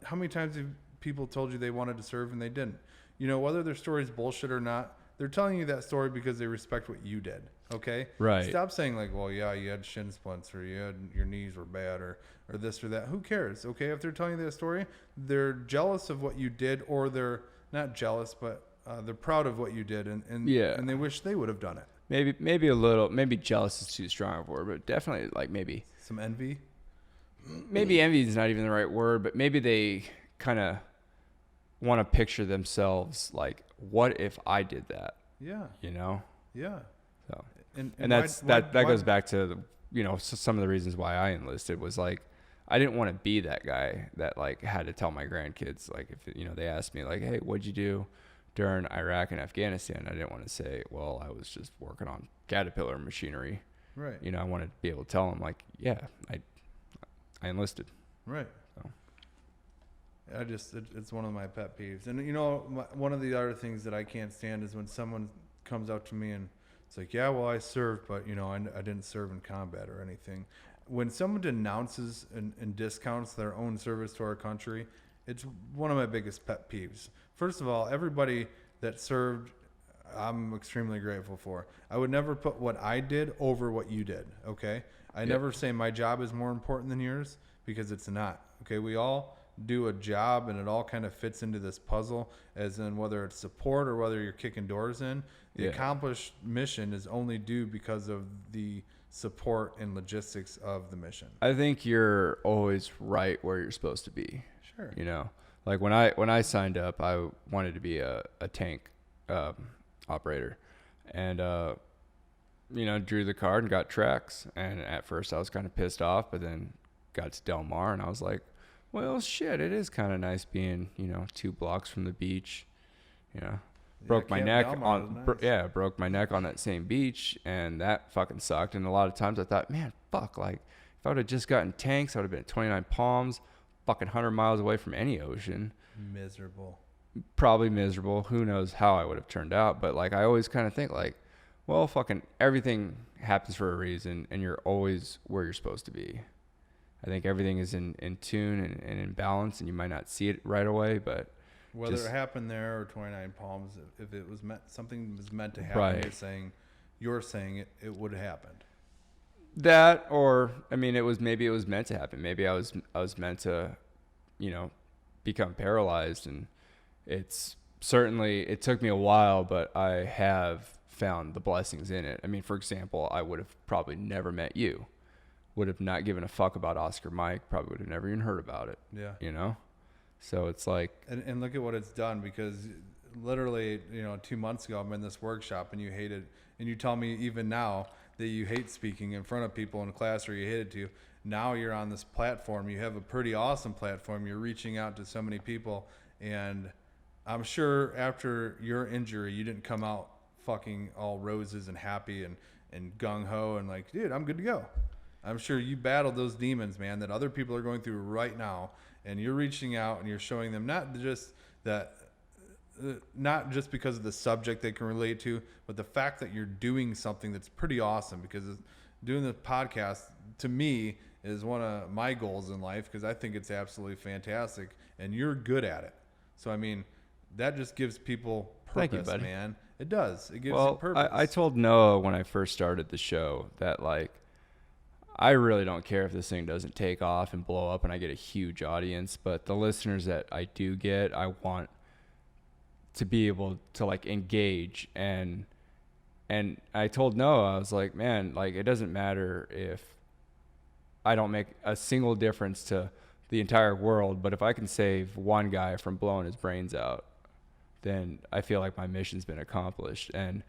How many times have people told you they wanted to serve and they didn't? You know, whether their story is bullshit or not, they're telling you that story because they respect what you did. Okay? Right. Stop saying like, well, yeah, you had shin splints, or your knees were bad, or this or that. Who cares? Okay? If they're telling you that story, they're jealous of what you did, or they're not jealous, but they're proud of what you did, and they wish they would have done it. Maybe a little, maybe jealous is too strong a word, but definitely like maybe some envy. Maybe envy is not even the right word, but maybe they kind of want to picture themselves like what if I did that? Yeah. You know? Yeah. So, And that goes back to the, you know, some of the reasons why I enlisted was like, I didn't want to be that guy that like had to tell my grandkids, like, if, you know, they asked me like, hey, what'd you do during Iraq and Afghanistan? I didn't want to say, well, I was just working on Caterpillar machinery. Right. You know, I wanted to be able to tell them like, yeah, I enlisted. Right. So. It's one of my pet peeves. And, you know, one of the other things that I can't stand is when someone comes up to me and it's like, yeah, well, I served, but, you know, I didn't serve in combat or anything. When someone denounces and discounts their own service to our country, it's one of my biggest pet peeves. First of all, everybody that served, I'm extremely grateful for. I would never put what I did over what you did, okay? I never say my job is more important than yours, because it's not, okay? We all do a job, and it all kind of fits into this puzzle, as in whether it's support or whether you're kicking doors in. The accomplished mission is only due because of the support and logistics of the mission. I think you're always right where you're supposed to be. Sure. You know, like when I signed up, I wanted to be a tank operator, and you know, drew the card and got tracks. And at first I was kind of pissed off, but then got to Del Mar and I was like, well, shit, it is kind of nice being, you know, 2 blocks from the beach. You know, broke my neck on broke my neck on that same beach, and that fucking sucked. And a lot of times I thought, man, fuck, like if I would have just gotten tanks, I would have been at 29 Palms, fucking 100 miles away from any ocean. Miserable. Probably miserable. Who knows how I would have turned out. But like I always kind of think like, well, fucking everything happens for a reason, and you're always where you're supposed to be. I think everything is in tune and in balance, and you might not see it right away, but whether it happened there or 29 Palms, if it was something was meant to happen, right. you're saying it would have happened. That, or I mean, it was meant to happen. Maybe I was meant to, you know, become paralyzed, and it took me a while, but I have found the blessings in it. I mean, for example, I would have probably never met you. Would have not given a fuck about Oscar Mike, probably would have never even heard about it. Yeah. You know? So it's like... And look at what it's done, because literally, you know, 2 months ago, I'm in this workshop and you hate it. And you tell me even now that you hate speaking in front of people in class, or you hated to. Now you're on this platform. You have a pretty awesome platform. You're reaching out to so many people. And I'm sure after your injury, you didn't come out fucking all roses and happy and gung-ho and like, dude, I'm good to go. I'm sure you battled those demons, man, that other people are going through right now, and you're reaching out and you're showing them not just because of the subject they can relate to, but the fact that you're doing something that's pretty awesome. Because doing the podcast, to me, is one of my goals in life, because I think it's absolutely fantastic, and you're good at it. So, I mean, that just gives people purpose. Thank you, buddy. Man. It does. It gives you purpose. I told Noah when I first started the show that, like, I really don't care if this thing doesn't take off and blow up and I get a huge audience, but the listeners that I do get, I want to be able to like engage. And I told Noah, I was like, man, like it doesn't matter if I don't make a single difference to the entire world, but if I can save one guy from blowing his brains out, then I feel like my mission's been accomplished. And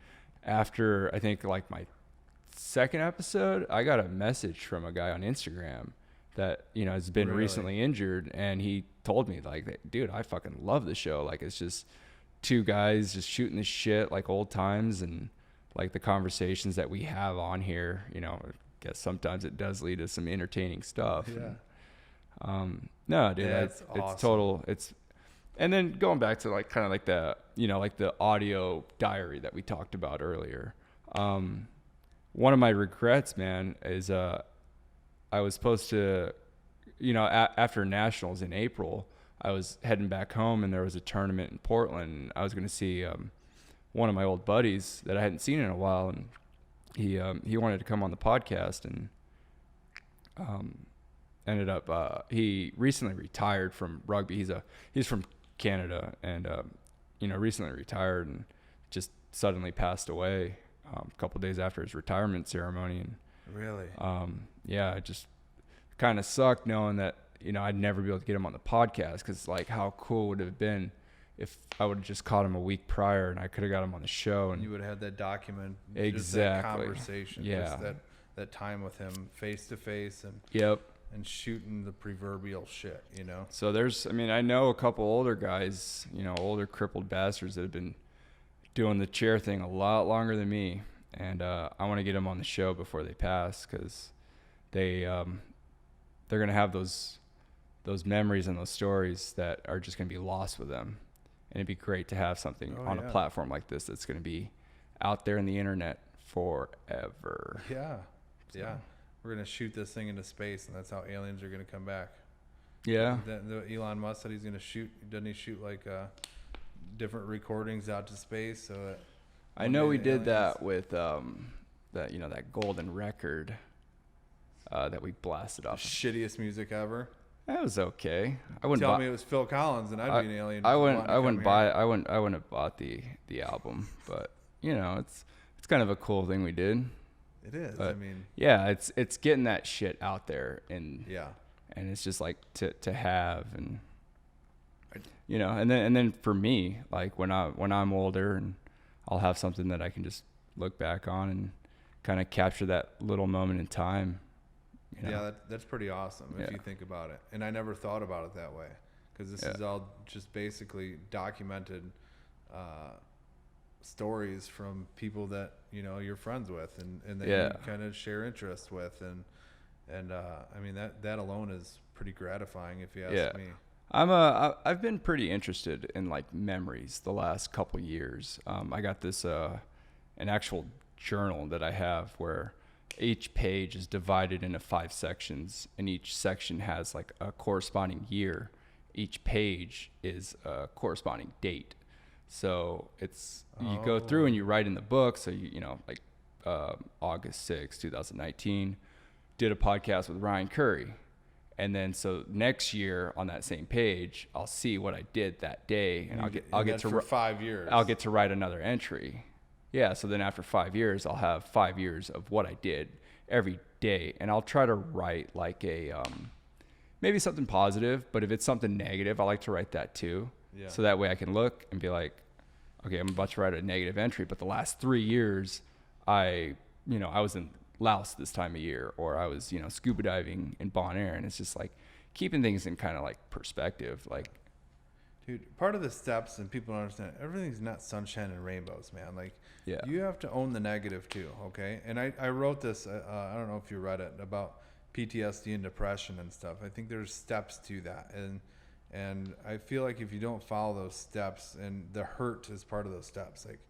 after I think like my second episode, I got a message from a guy on Instagram that, you know, has been recently injured, and he told me like, dude, I fucking love the show. Like it's just 2 guys just shooting the shit like old times, and like the conversations that we have on here, you know, I guess sometimes it does lead to some entertaining stuff. Yeah. And, no, dude, that's awesome. It's total. And then going back to like kind of like the, you know, like the audio diary that we talked about earlier. One of my regrets, man, is I was supposed to, you know, after Nationals in April, I was heading back home, and there was a tournament in Portland. I was going to see one of my old buddies that I hadn't seen in a while, and he wanted to come on the podcast, and ended up he recently retired from rugby. He's from Canada, and you know, recently retired and just suddenly passed away. A couple of days after his retirement ceremony. And really, yeah, it just kind of sucked knowing that, you know, I'd never be able to get him on the podcast, because like how cool would it have been if I would have just caught him a week prior and I could have got him on the show. And you would have had that document, exactly. just that conversation, Yeah. just that time with him face to face and yep. and shooting the proverbial shit, you know? So I know a couple older guys, older crippled bastards that have been doing the chair thing a lot longer than me. And I want to get them on the show before they pass, because they're going to have those memories and those stories that are just going to be lost with them. And it'd be great to have something on a platform like this that's going to be out there in the internet forever. Yeah. So. Yeah. We're going to shoot this thing into space, and that's how aliens are going to come back. Yeah. The Elon Musk said he's going to shoot. Doesn't he shoot like different recordings out to space? So that I know we did that with that golden record that we blasted off. The shittiest music ever. That was okay. I wouldn't tell me it was Phil Collins, and I'd be an alien. I wouldn't have bought the album, but it's kind of a cool thing we did. It is. But, I mean, yeah, it's getting that shit out there, and and it's just like to have, and and then for me, like when I'm older, and I'll have something that I can just look back on and kind of capture that little moment in time. Yeah, that's pretty awesome if you think about it. And I never thought about it that way, because this is all just basically documented stories from people that you're friends with and that you kind of share interests with, and I mean that alone is pretty gratifying if you ask me. I've been pretty interested in like memories the last couple years. I got this an actual journal that I have where each page is divided into 5 sections, and each section has like a corresponding year. Each page is a corresponding date. So you go through and you write in the book. So like August 6, 2019, did a podcast with Ryan Curry. And then so next year on that same page, I'll see what I did that day, and I'll get to for 5 years. I'll get to write another entry. Yeah, so then after 5 years, I'll have 5 years of what I did every day, and I'll try to write like a maybe something positive, but if it's something negative, I like to write that too. Yeah. So that way I can look and be like, okay, I'm about to write a negative entry, but the last 3 years, I was in Laos this time of year, or I was scuba diving in Bon Air, and it's just like keeping things in kind of like perspective, like. Dude, part of the steps, and people don't understand, everything's not sunshine and rainbows, man. Like, you have to own the negative too, okay? And I wrote this, I don't know if you read it, about PTSD and depression and stuff. I think there's steps to that. And I feel like if you don't follow those steps, and the hurt is part of those steps, like,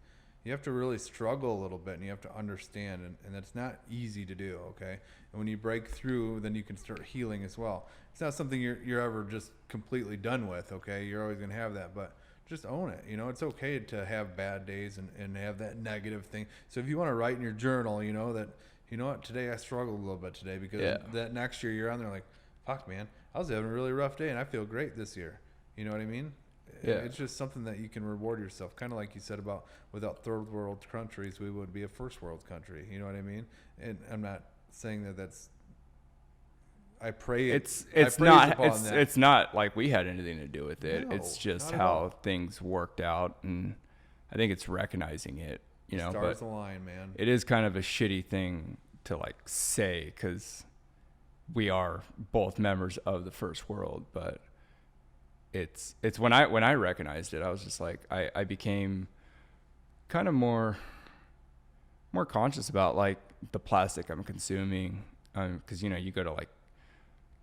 you have to really struggle a little bit, and you have to understand, and it's not easy to do, okay? And when you break through, then you can start healing as well. It's not something you're ever just completely done with, okay? You're always going to have that, but just own it. It's okay to have bad days and have that negative thing. So if you want to write in your journal, that, what, today I struggled a little bit today, because that next year you're on there like, fuck, man, I was having a really rough day, and I feel great this year. You know what I mean? Yeah. It's just something that you can reward yourself. Kind of like you said about without third world countries, we would be a first world country. You know what I mean? And I'm not saying that's. I pray it's not like we had anything to do with it. No, it's just how things worked out, and I think it's recognizing it. Stars align, man. It is kind of a shitty thing to like say, because we are both members of the first world, but. It's when I recognized it, I was just like, I became kind of more conscious about like the plastic I'm consuming, because you go to like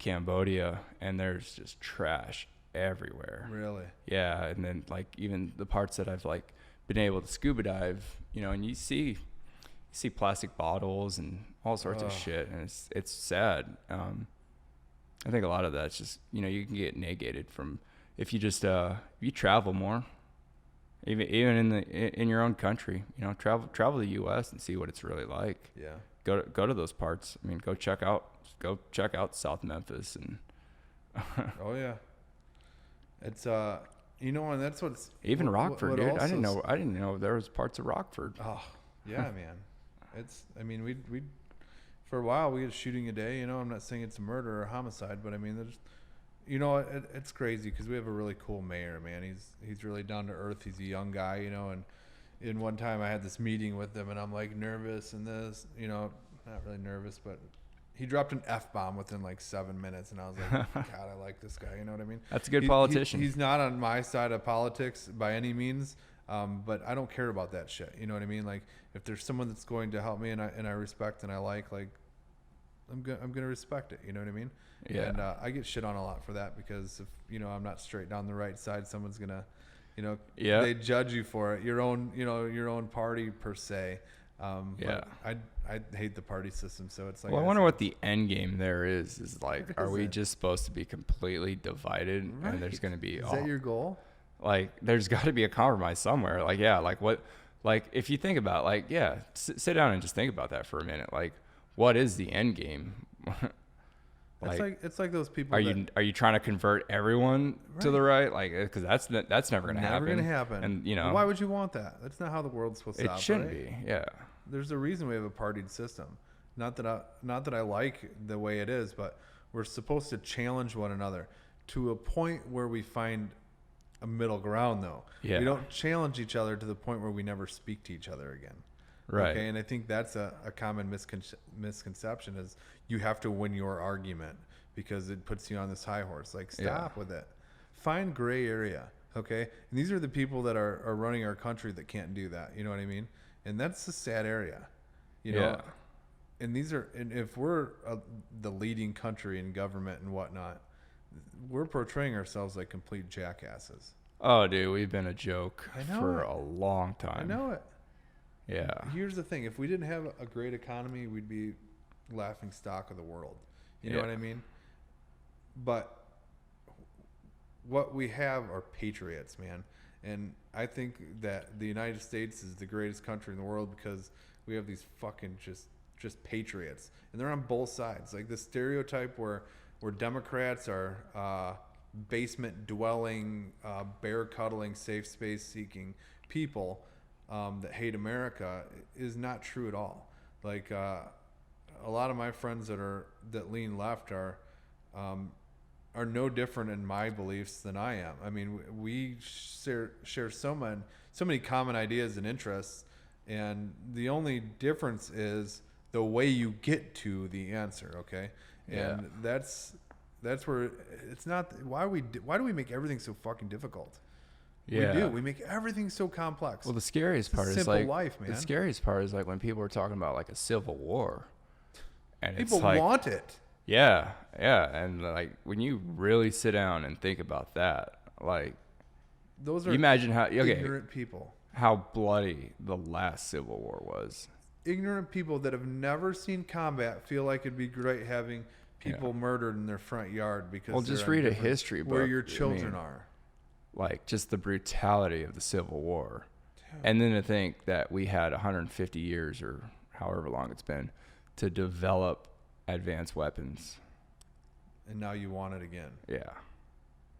Cambodia and there's just trash everywhere. Really? Yeah, and then like even the parts that I've like been able to scuba dive, and you see plastic bottles and all sorts of shit, and it's sad. I think a lot of that's just you can get negated from. If you just you travel more, even in your own country, travel the U.S. and see what it's really like. Yeah. Go to those parts. I mean, go check out South Memphis and. Oh yeah. It's and that's what's even Rockford, dude. I didn't know there was parts of Rockford. Oh yeah, man. We for a while we had a shooting a day. I'm not saying it's a murder or a homicide, but I mean there's. you know, it's crazy because we have a really cool mayor, man. He's really down to earth. He's a young guy, you know, and in one time I had this meeting with him and I'm like nervous and this, you know, not really nervous, but he dropped an F-bomb within like 7 minutes and I was like, God, I like this guy. You know what I mean? That's a good politician. He's not on my side of politics by any means. But I don't care about that shit. You know what I mean? Like if there's someone that's going to help me and I respect and I like, I'm going to respect it. You know what I mean? Yeah. And I get shit on a lot for that because if, you know, I'm not straight down the right side, someone's going to, you know, they judge you for it. Your own party per se. But I hate the party system. So it's like, well, I wonder what the end game there is like, are we just supposed to be completely divided right. and there's going to be, is that your goal? Like, there's got to be a compromise somewhere. Like, yeah, like what, like if you think about like, yeah, sit down and just think about that for a minute. Like, what is the end game? It's like those people. Are you trying to convert everyone to the right? Like, because that's never going to happen. Never going to happen. And you know, why would you want that? That's not how the world's supposed to operate. It shouldn't be. Yeah. There's a reason we have a partied system. Not that I like the way it is, but we're supposed to challenge one another to a point where we find a middle ground, though. Yeah. We don't challenge each other to the point where we never speak to each other again. Right. Okay. And I think that's a common misconception is you have to win your argument because it puts you on this high horse. Like, stop with it. Find gray area. Okay. And these are the people that are running our country that can't do that. You know what I mean? And that's a sad area. You know? Yeah. And if we're the leading country in government and whatnot, we're portraying ourselves like complete jackasses. Oh, dude, we've been a joke for a long time. I know it. Yeah. Here's the thing. If we didn't have a great economy, we'd be laughing stock of the world. You know what I mean? But what we have are patriots, man. And I think that the United States is the greatest country in the world because we have these fucking just patriots. And they're on both sides. Like the stereotype where Democrats are basement dwelling, bear cuddling, safe space seeking people that hate America is not true at all. Like a lot of my friends that lean left are no different in my beliefs than I am. I mean, we share so many common ideas and interests, and the only difference is the way you get to the answer. Okay. And that's where it's not. Why do we make everything so fucking difficult? Yeah. We do. We make everything so complex. Well, the scariest part is like life, man. The scariest part is like when people are talking about like a civil war, and people it's like, want it. Yeah, and like when you really sit down and think about that, like those are you imagine how ignorant people. How bloody the last Civil War was. Ignorant people that have never seen combat feel like it'd be great having people murdered in their front yard because well, just read a history book where your children are. Like just the brutality of the Civil War, and then to think that we had 150 years or however long it's been to develop advanced weapons, and now you want it again. Yeah.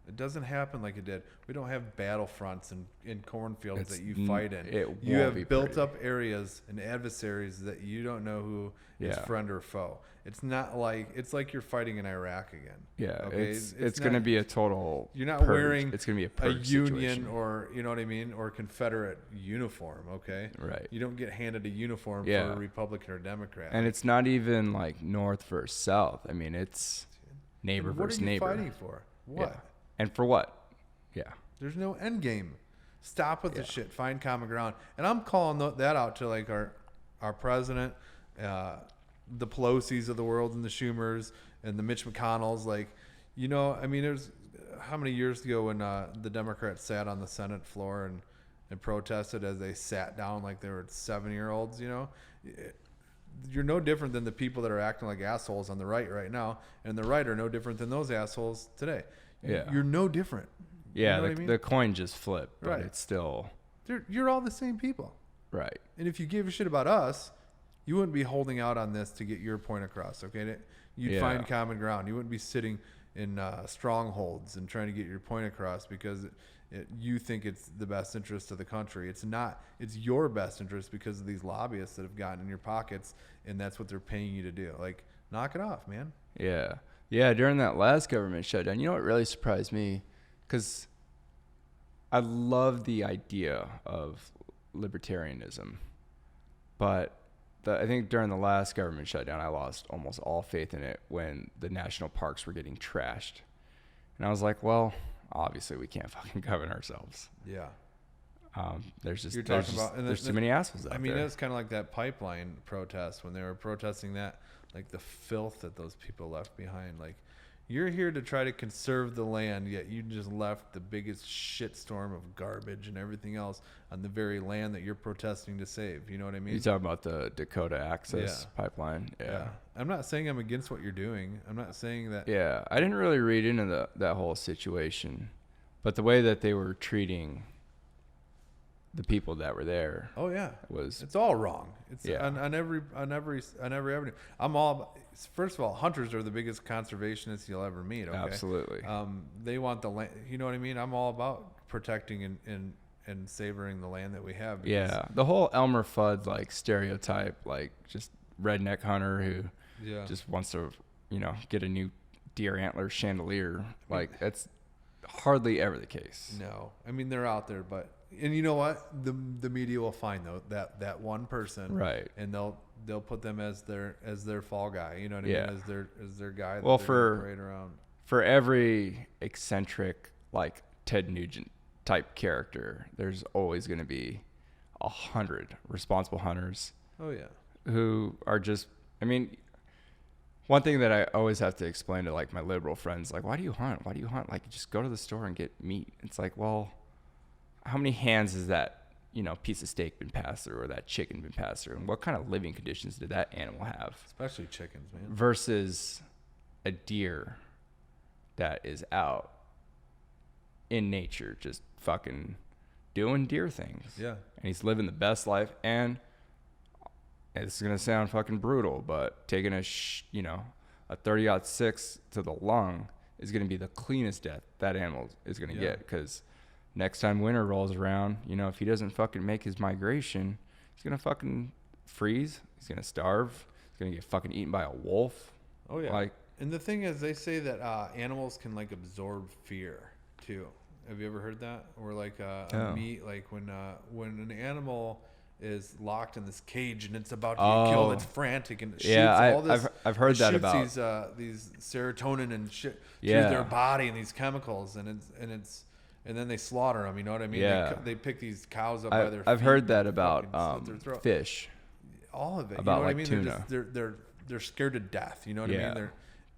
It doesn't happen like it did. We don't have battlefronts in cornfields that you fight in. You have built up areas and adversaries that you don't know who is friend or foe. It's not like you're fighting in Iraq again. Yeah, okay? it's going to be a total. You're not wearing. It's going to be a Union situation. or you know what I mean, or Confederate uniform. Okay, right. You don't get handed a uniform for a Republican or Democrat. And it's not even like North versus South. I mean, it's neighbor versus neighbor. What are you fighting for? What? Yeah. And for what? Yeah. There's no end game. Stop with the shit. Find common ground. And I'm calling that out to like our president, the Pelosi's of the world, and the Schumers, and the Mitch McConnells. Like, you know, I mean, there's how many years ago when the Democrats sat on the Senate floor and protested as they sat down like they were 7-year-olds. You know, you're no different than the people that are acting like assholes on the right now, and the right are no different than those assholes today. Yeah. You're no different. Yeah, you know the coin just flipped, but right. It's still... You're all the same people. Right. And if you gave a shit about us, you wouldn't be holding out on this to get your point across, okay? You'd find common ground. You wouldn't be sitting in strongholds and trying to get your point across because you think it's the best interest of the country. It's not. It's your best interest because of these lobbyists that have gotten in your pockets, and that's what they're paying you to do. Like, knock it off, man. Yeah. Yeah, during that last government shutdown, you know what really surprised me? Because I love the idea of libertarianism, but I think during the last government shutdown, I lost almost all faith in it when the national parks were getting trashed. And I was like, well, obviously we can't fucking govern ourselves. Yeah. There's You're talking just, about, there's too many assholes out there. I mean, it's kind of like that pipeline protest when they were protesting that, like the filth that those people left behind. Like, you're here to try to conserve the land, yet you just left the biggest shitstorm of garbage and everything else on the very land that you're protesting to save. You know what I mean? You talking about the Dakota Access pipeline? Yeah. I'm not saying I'm against what you're doing. I'm not saying that. Yeah, I didn't really read into that whole situation, but the way that they were treating the people that were there. Oh yeah, was it's all wrong. It's on every avenue. I'm all first of all, hunters are the biggest conservationists you'll ever meet. Okay? Absolutely. They want the land. You know what I mean? I'm all about protecting and savoring the land that we have. Yeah, the whole Elmer Fudd like stereotype, like just redneck hunter who just wants to get a new deer antler chandelier. Like that's hardly ever the case. No, I mean they're out there, but. And you know what? The media will find though that one person, right? And they'll put them as their fall guy. You know what I mean? As their guy. Well, that parade around. For every eccentric like Ted Nugent type character, there's always going to be 100 responsible hunters. Oh yeah. Who are just? I mean, one thing that I always have to explain to like my liberal friends, like, why do you hunt? Why do you hunt? Like, just go to the store and get meat. It's like, well. How many hands has that, piece of steak been passed through or that chicken been passed through? And what kind of living conditions did that animal have? Especially chickens, man. Versus a deer that is out in nature just fucking doing deer things. Yeah. And he's living the best life. And this is going to sound fucking brutal, but taking a 30-06 to the lung is going to be the cleanest death that animal is going to get because next time winter rolls around, if he doesn't fucking make his migration, he's going to fucking freeze. He's going to starve. He's going to get fucking eaten by a wolf. Oh, yeah. Like, and the thing is, they say that animals can, like, absorb fear, too. Have you ever heard that? Or, like, meat, like, when an animal is locked in this cage and it's about to get killed, it's frantic and it shoots all this. I've heard that about these serotonin and shit through their body and these chemicals, and then they slaughter them. You know what I mean? Yeah. They pick these cows up by their feet. I've heard that about fish. All of it. About you know like what I mean? tuna. They're scared to death. You know what I mean?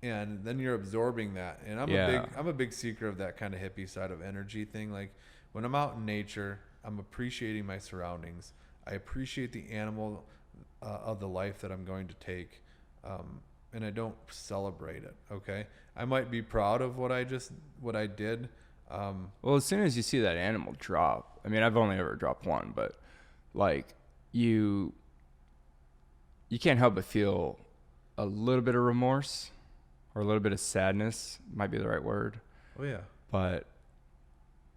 And then you're absorbing that. And I'm a big seeker of that kind of hippie side of energy thing. Like when I'm out in nature, I'm appreciating my surroundings. I appreciate the animal of the life that I'm going to take. And I don't celebrate it. Okay. I might be proud of what I did. Well, as soon as you see that animal drop, I mean, I've only ever dropped one, but like you can't help but feel a little bit of remorse or a little bit of sadness might be the right word. Oh yeah. But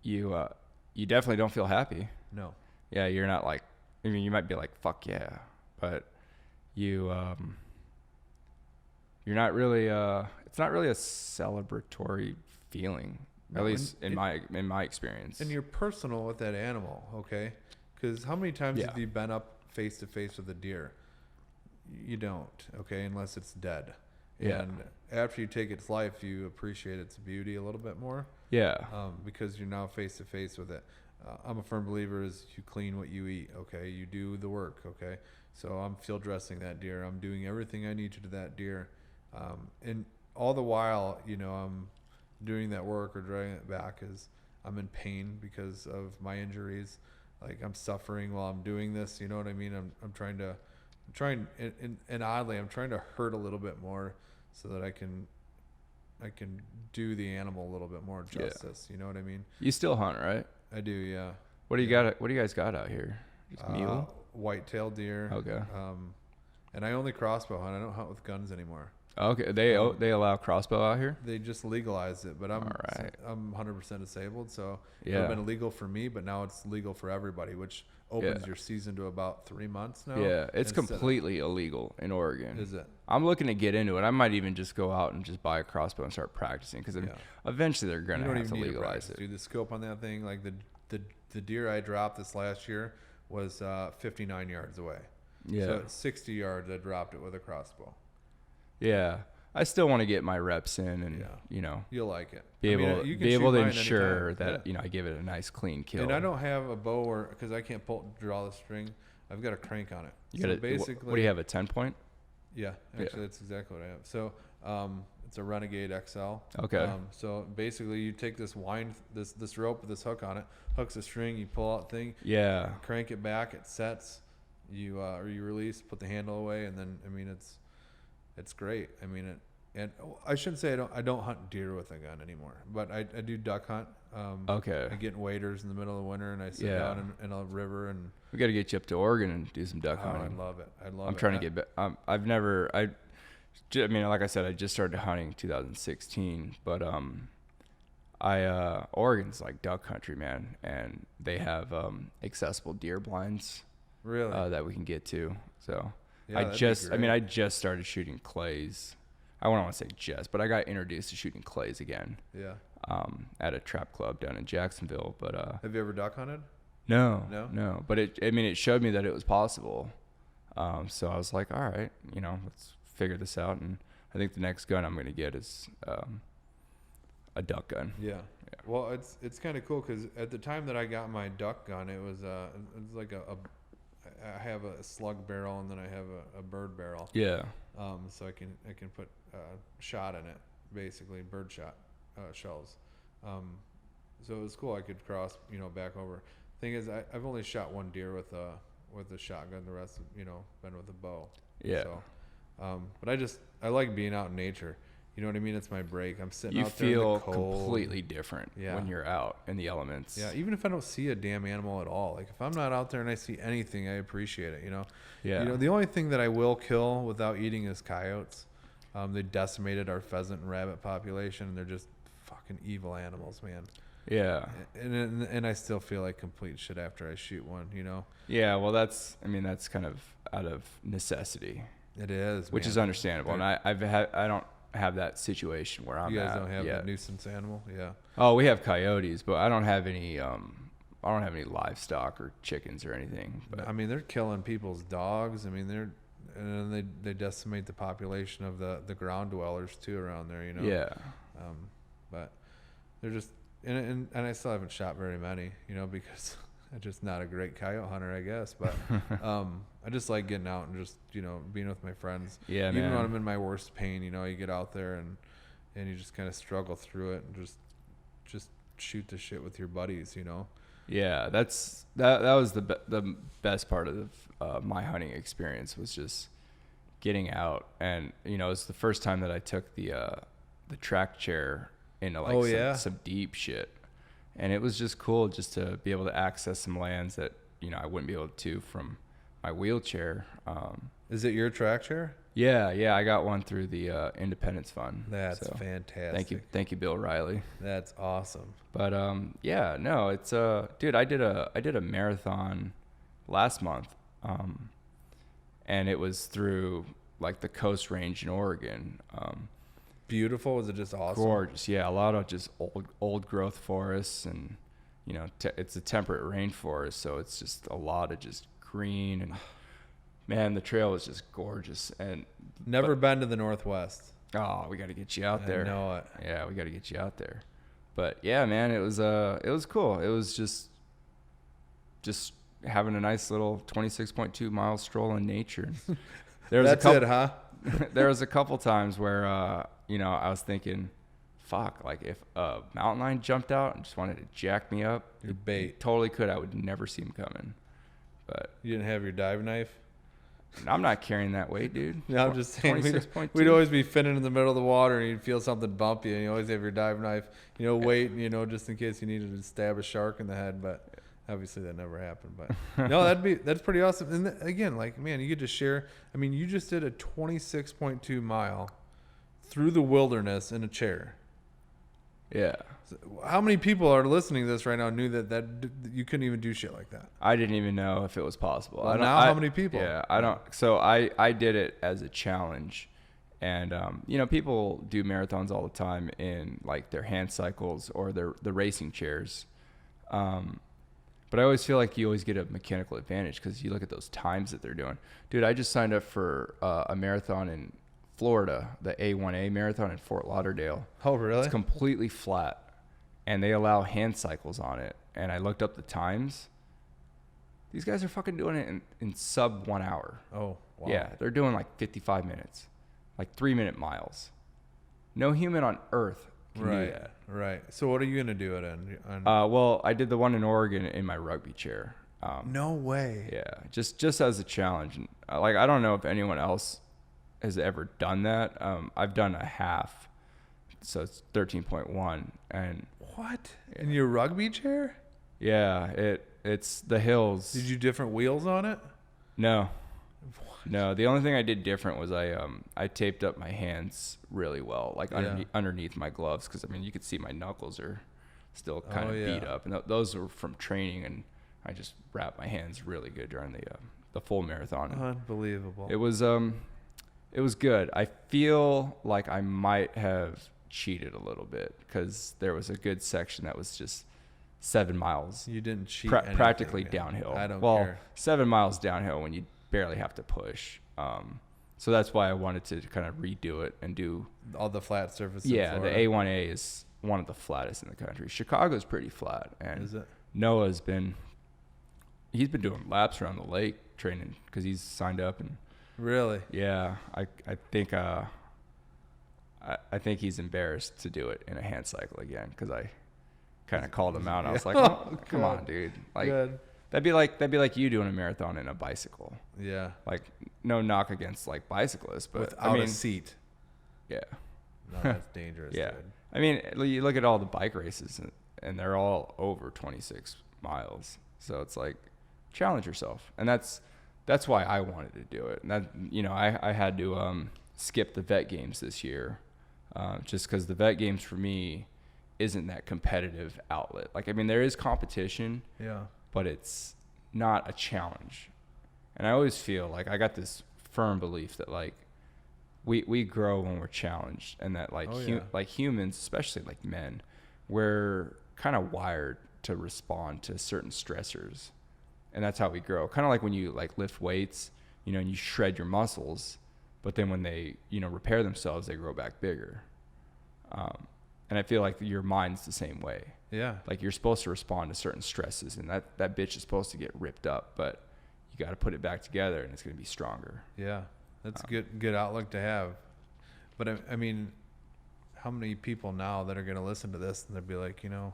you definitely don't feel happy. No. Yeah. You're not like, I mean, you might be like, fuck yeah, but you're not really, it's not really a celebratory feeling. At least in my experience. And you're personal with that animal, okay? Because how many times have you been up face to face with a deer? You don't, okay, unless it's dead. Yeah. And after you take its life, you appreciate its beauty a little bit more. Yeah. Because you're now face to face with it. I'm a firm believer is you clean what you eat, okay? You do the work, okay? So I'm field dressing that deer. I'm doing everything I need to that deer. And all the while, I'm doing that work or dragging it back is I'm in pain because of my injuries. Like I'm suffering while I'm doing this. You know what I mean? I'm trying and oddly, I'm trying to hurt a little bit more so that I can do the animal a little bit more justice. You know what I mean? You still hunt, right? I do. Yeah. What do you got? What do you guys got out here? Just mule? White-tailed deer. Okay. And I only crossbow hunt. I don't hunt with guns anymore. Okay, they allow crossbow out here. They just legalized it, but I'm All right. I'm 100% disabled, so Yeah. it's been illegal for me, but now it's legal for everybody, which opens your season to about 3 months now. Yeah, it's completely illegal in Oregon. Is it? I'm looking to get into it. I might even just go out and just buy a crossbow and start practicing because eventually they're gonna have to legalize it. Dude, the scope on that thing, like the deer I dropped this last year was 59 yards away. Yeah. So at 60 yards, I dropped it with a crossbow. Yeah. I still want to get my reps in and, You'll like it. be able to ensure anytime. that, I give it a nice clean kill. And I don't have a bow because I can't draw the string. I've got a crank on it. Basically, what do you have, a 10 point? Yeah, actually, that's exactly what I have. So it's a Renegade XL. Okay. So basically, you take this this rope with this hook on it, hooks a string, you pull out thing. Yeah. Crank it back, it sets. You release, put the handle away, and then it's great. And I shouldn't say I don't hunt deer with a gun anymore, but I do duck hunt. Okay. I get in waders in the middle of the winter, and I sit down in a river and. We got to get you up to Oregon and do some duck hunting. I love it. I'm trying to get back. I've never. Like I said, I just started hunting 2016, but Oregon's like duck country, man, and they have accessible deer blinds. Really? That we can get to. So yeah, I just started shooting clays. I don't want to say just, but I got introduced to shooting clays again. Yeah. At a trap club down in Jacksonville, but have you ever duck hunted? No. But it showed me that it was possible. So I was like, all right, let's figure this out. And I think the next gun I'm going to get is a duck gun. Yeah. Well, it's kind of cool because at the time that I got my duck gun, it was like I have a slug barrel and then I have a bird barrel. Yeah. So I can put shot in it, basically bird shot shells. So it was cool. I could cross, back over. Thing is, I've only shot one deer with a shotgun. The rest, been with a bow. Yeah. So, but I like being out in nature. You know what I mean? It's my break. I'm sitting out there You in feel the cold. completely different when you're out in the elements. Yeah, even if I don't see a damn animal at all. Like if I'm not out there and I see anything, I appreciate it, Yeah. The only thing that I will kill without eating is coyotes. They decimated our pheasant and rabbit population, and they're just fucking evil animals, man. Yeah. And I still feel like complete shit after I shoot one, Yeah, well that's kind of out of necessity. It is, which is understandable. And I don't have that situation where I'm at. You guys don't have a nuisance animal? Yeah. Oh, we have coyotes, but I don't have any livestock or chickens or anything. But they're killing people's dogs. They decimate the population of the ground dwellers too around there, Yeah. But they're just and I still haven't shot very many, because I'm just not a great coyote hunter, I guess. But I just like getting out and just being with my friends. Yeah, even man. when I'm in my worst pain, you get out there and you just kind of struggle through it and just shoot the shit with your buddies, Yeah, that was the best part of my hunting experience was just getting out, and it's the first time that I took the track chair into like some deep shit, and it was just cool just to be able to access some lands that I wouldn't be able to from my wheelchair. Is it your track chair? Yeah, I got one through the Independence Fund. That's fantastic. Thank you, Bill Riley. That's awesome. But it's dude, I did a marathon last month, and it was through like the Coast Range in Oregon. Beautiful. Was it just awesome? Gorgeous. Yeah, a lot of just old growth forests, and it's a temperate rainforest, so it's just a lot of just green, and man, the trail was just gorgeous. And never been to the Northwest. Oh, we got to get you out there. I know it. Yeah, we got to get you out there. But yeah, man, it was cool. It was just having a nice little 26.2 mile stroll in nature. That's it, huh? There was a couple times where I was thinking, fuck, like if a mountain lion jumped out and just wanted to jack me up, your bait totally could. I would never see him coming. But you didn't have your dive knife? I'm not carrying that weight, dude. No, I'm just saying. We'd always be finning in the middle of the water, and you'd feel something bumpy, and you always have your dive knife, wait, just in case you needed to stab a shark in the head. But obviously that never happened. But no, that's pretty awesome. And again, like, man, you get to share. You just did a 26.2 mile through the wilderness in a chair. Yeah. How many people are listening to this right now knew that you couldn't even do shit like that? I didn't even know if it was possible. Well, now how many people? Yeah, I don't. So I did it as a challenge, and you know, people do marathons all the time in like their hand cycles or the racing chairs. But I always feel like you always get a mechanical advantage because you look at those times that they're doing. Dude, I just signed up for a marathon in Florida, the A1A marathon in Fort Lauderdale. Oh, really? It's completely flat, and they allow hand cycles on it. And I looked up the times. These guys are fucking doing it in sub 1 hour. Oh, wow. Yeah, they're doing like 55 minutes, like 3-minute miles. No human on earth can do that. Right. So what are you going to do it in? Well, I did the one in Oregon in my rugby chair. No way. Yeah, just as a challenge. And, like, I don't know if anyone else has ever done that. I've done a half, so it's 13.1. And what? In your rugby chair? Yeah, it's the hills. Did you different wheels on it? No. No, the only thing I did different was I taped up my hands really well, like underneath my gloves, because I mean you could see my knuckles are still kind of beat up, and those were from training, and I just wrapped my hands really good during the full marathon. Unbelievable. It was good. I feel like I might have cheated a little bit because there was a good section that was just 7 miles. You didn't cheat. Practically man. downhill. I don't well, care. 7 miles downhill when you barely have to push. So that's why I wanted to kind of redo it and do all the flat surfaces. Yeah, the A1A is one of the flattest in the country. Chicago's pretty flat, and is it? Noah's been doing laps around the lake training because he's signed up. And really, yeah, I think I think he's embarrassed to do it in a hand cycle again because I kind of called him out. I was like, oh, come on, dude, like. Good. That'd be like you doing a marathon in a bicycle. Yeah. Like, no knock against like bicyclists, but without a seat. Yeah. No, that's dangerous. Yeah. Dude. I mean, you look at all the bike races, and they're all over 26 miles. So it's like, challenge yourself, and that's why I wanted to do it. And that, you know, I had to skip the vet games this year, just because the vet games for me isn't that competitive outlet. Like, I mean, there is competition. Yeah. But it's not a challenge. And I always feel like I got this firm belief that like we grow when we're challenged, and that like like humans, especially like men, we're kind of wired to respond to certain stressors. And that's how we grow. Kind of like when you like lift weights, you know, and you shred your muscles, but then when they, you know, repair themselves, they grow back bigger. And I feel like your mind's the same way. Yeah. Like you're supposed to respond to certain stresses, and that bitch is supposed to get ripped up, but you got to put it back together, and it's going to be stronger. Yeah. That's a good outlook to have. But I mean, how many people now that are going to listen to this and they'll be like, you know,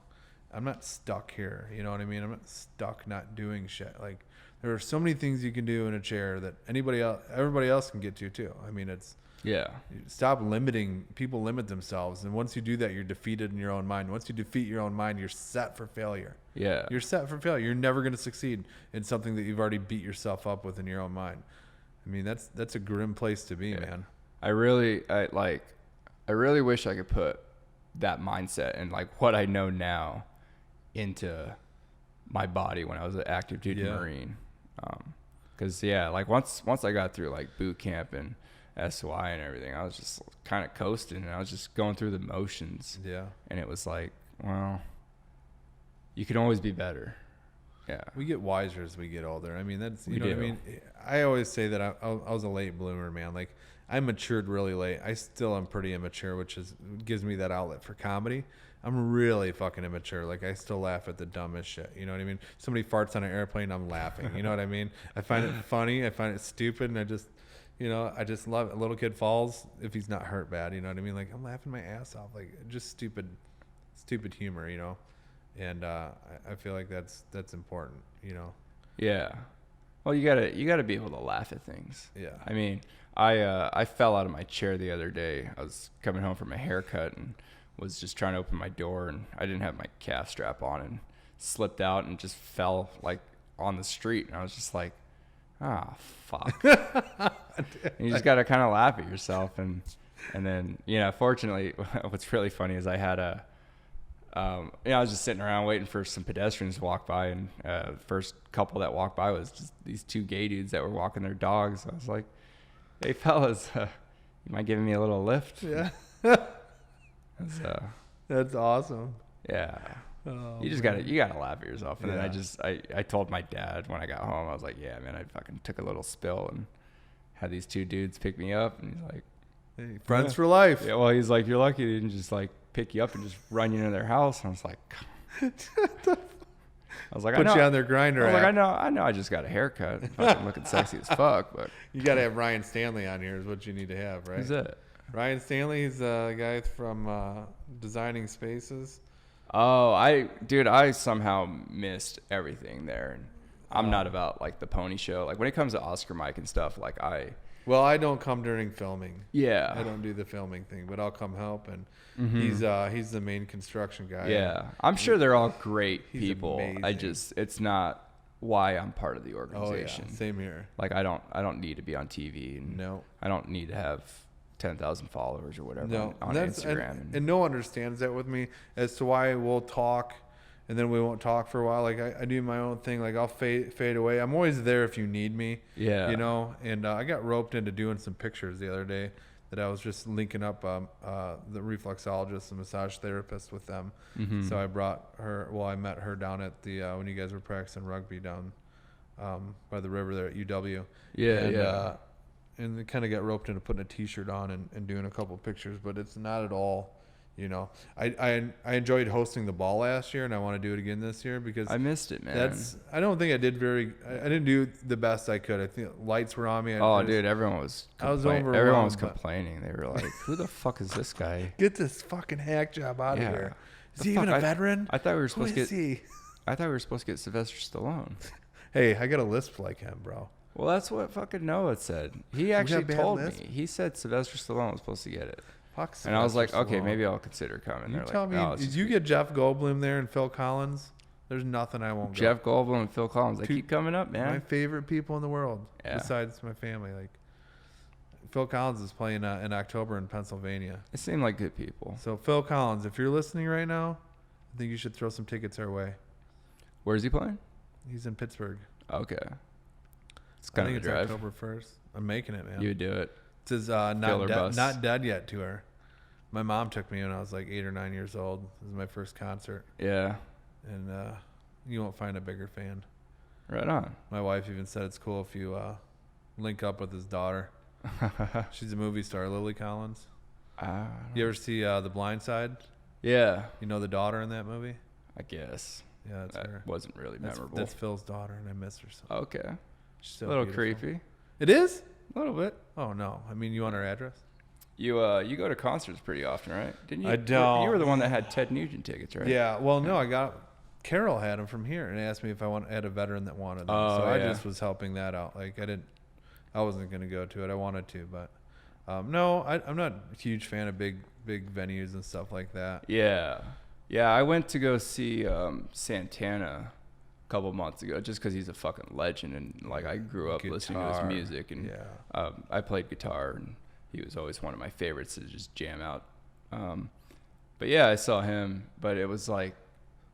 I'm not stuck here. You know what I mean? I'm not stuck not doing shit. Like, there are so many things you can do in a chair that everybody else can get to too. I mean, stop limiting. People limit themselves, and once you do that, you're defeated in your own mind. Once you defeat your own mind, you're set for failure. Yeah. You're set for failure. You're never going to succeed in something that you've already beat yourself up with in your own mind. I mean, that's a grim place to be, man. I really wish I could put that mindset and like what I know now into my body when I was an active duty Marine. Cause like once I got through like boot camp and SY and everything, I was just kind of coasting, and I was just going through the motions. Yeah. And it was like, well, you can always be better. Yeah. We get wiser as we get older. I mean, that's, you know what I mean? I always say that I was a late bloomer, man. Like, I matured really late. I still am pretty immature, which gives me that outlet for comedy. I'm really fucking immature. Like, I still laugh at the dumbest shit. You know what I mean? Somebody farts on an airplane, I'm laughing. You know what I mean? I find it funny. I find it stupid, and I just love it. A little kid falls, if he's not hurt bad, you know what I mean? Like, I'm laughing my ass off. Like, just stupid humor, you know? And I feel like that's important, you know? Yeah. Well, you gotta be able to laugh at things. Yeah. I mean, I fell out of my chair the other day. I was coming home from a haircut and was just trying to open my door, and I didn't have my calf strap on, and slipped out and just fell like on the street. And I was just like, fuck. And you just got to kind of laugh at yourself. And And then, fortunately, what's really funny is I had I was just sitting around waiting for some pedestrians to walk by, and the first couple that walked by was just these two gay dudes that were walking their dogs. I was like, "Hey, fellas, you mind giving me a little lift?" Yeah. That's awesome. Yeah. Oh, You gotta laugh at yourself. And then I told my dad when I got home, I was like, "Yeah, man, I fucking took a little spill and had these two dudes pick me up." And he's like, hey, friends for life. Yeah, well, he's like, "You're lucky they didn't just like pick you up and just run you into their house." And I was like, Put you on their grinder. I was like, I know, I just got a haircut, fucking looking sexy as fuck, but you gotta have Ryan Stanley on here is what you need to have, right? who's that? Ryan Stanley, he's a guy from Designing Spaces. Oh, I somehow missed everything there, and I'm not about like the pony show. Like when it comes to Oscar Mike and stuff, like Well, I don't come during filming. Yeah. I don't do the filming thing, but I'll come help, and he's the main construction guy. Yeah, I'm sure they're all great he's people. amazing. It's not why I'm part of the organization. Oh yeah, same here. Like I don't need to be on TV, and No, I don't need to have 10,000 followers or whatever on that's, Instagram. And no one understands that with me as to why we'll talk and then we won't talk for a while. Like I do my own thing. Like I'll fade away. I'm always there if you need me. Yeah. And I got roped into doing some pictures the other day that I was just linking up the reflexologist, the massage therapist with them. Mm-hmm. So I brought her. Well, I met her down at the when you guys were practicing rugby down by the river there at UW. Yeah. And they kind of got roped into putting a T-shirt on and doing a couple of pictures, but it's not at all, I enjoyed hosting the ball last year, and I want to do it again this year because I missed it, man. I don't think I did I didn't do the best I could. I think lights were on me. Dude, everyone was overwhelmed. Everyone was complaining. They were like, "Who the fuck is this guy? Get this fucking hack job out of here. Is he even a veteran? I thought we were supposed to get. I thought we were supposed to get Sylvester Stallone. Hey, I got a lisp like him, bro. Well, that's what fucking Noah said. He actually told me. He said Sylvester Stallone was supposed to get it. Fuck and I was like, Stallone. okay, maybe I'll consider coming. You tell me, did you get Jeff Goldblum there and Phil Collins? There's nothing I won't go. Jeff Goldblum and Phil Collins. They keep coming up, man. My favorite people in the world, besides my family. Like Phil Collins is playing in October in Pennsylvania. They seem like good people. So Phil Collins, if you're listening right now, I think you should throw some tickets our way. Where's he playing? He's in Pittsburgh. Okay. It's kind of a drive. October 1st. I'm making it, man. You would do it. It says not dead yet tour. My mom took me when I was like 8 or 9 years old. This is my first concert. Yeah. And you won't find a bigger fan. Right on. My wife even said it's cool if you link up with his daughter. She's a movie star, Lily Collins. You ever see The Blind Side? Yeah. You know the daughter in that movie? I guess. Yeah, that's her. Wasn't really memorable. That's Phil's daughter, and I miss her so. Okay. She's so a little beautiful. creepy. It is? A little bit. Oh no. I mean, you want her address? You go to concerts pretty often, right? Didn't you? I don't. You were the one that had Ted Nugent tickets, right? Yeah. Well, no, Carol had them from here and asked me if I had a veteran that wanted them. Oh, so I just was helping that out. Like I wasn't going to go to it. I wanted to, but no, I'm not a huge fan of big venues and stuff like that. Yeah. Yeah, I went to go see Santana a couple months ago just because he's a fucking legend, and like I grew up listening to his music, and I played guitar, and he was always one of my favorites to just jam out. But yeah, I saw him, but it was like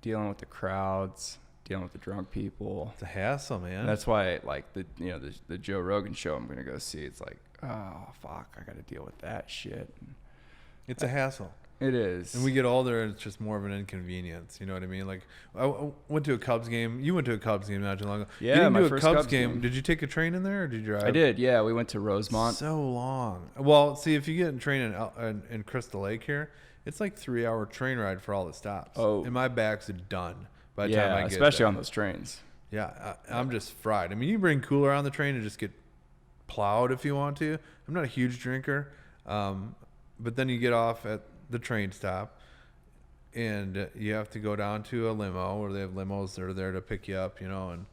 dealing with the crowds, dealing with the drunk people. It's a hassle, man. That's why like the Joe Rogan show I'm gonna go see. It's like, oh fuck, I gotta deal with that shit. It's a hassle. It is. And we get older, it's just more of an inconvenience. You know what I mean? Like, I went to a Cubs game. You went to a Cubs game not too long ago. Yeah, you didn't my do a first Cubs Cubs game. Did you take a train in there or did you drive? I did, yeah. We went to Rosemont. So long. Well, see, if you get a train in Crystal Lake here, it's like 3-hour train ride for all the stops. Oh. And my back's done by the time I get especially there. on those trains. Yeah, I'm just fried. I mean, you bring cooler on the train and just get plowed if you want to. I'm not a huge drinker. But then you get off at the train stop. And you have to go down to a limo, or they have limos that are there to pick you up, and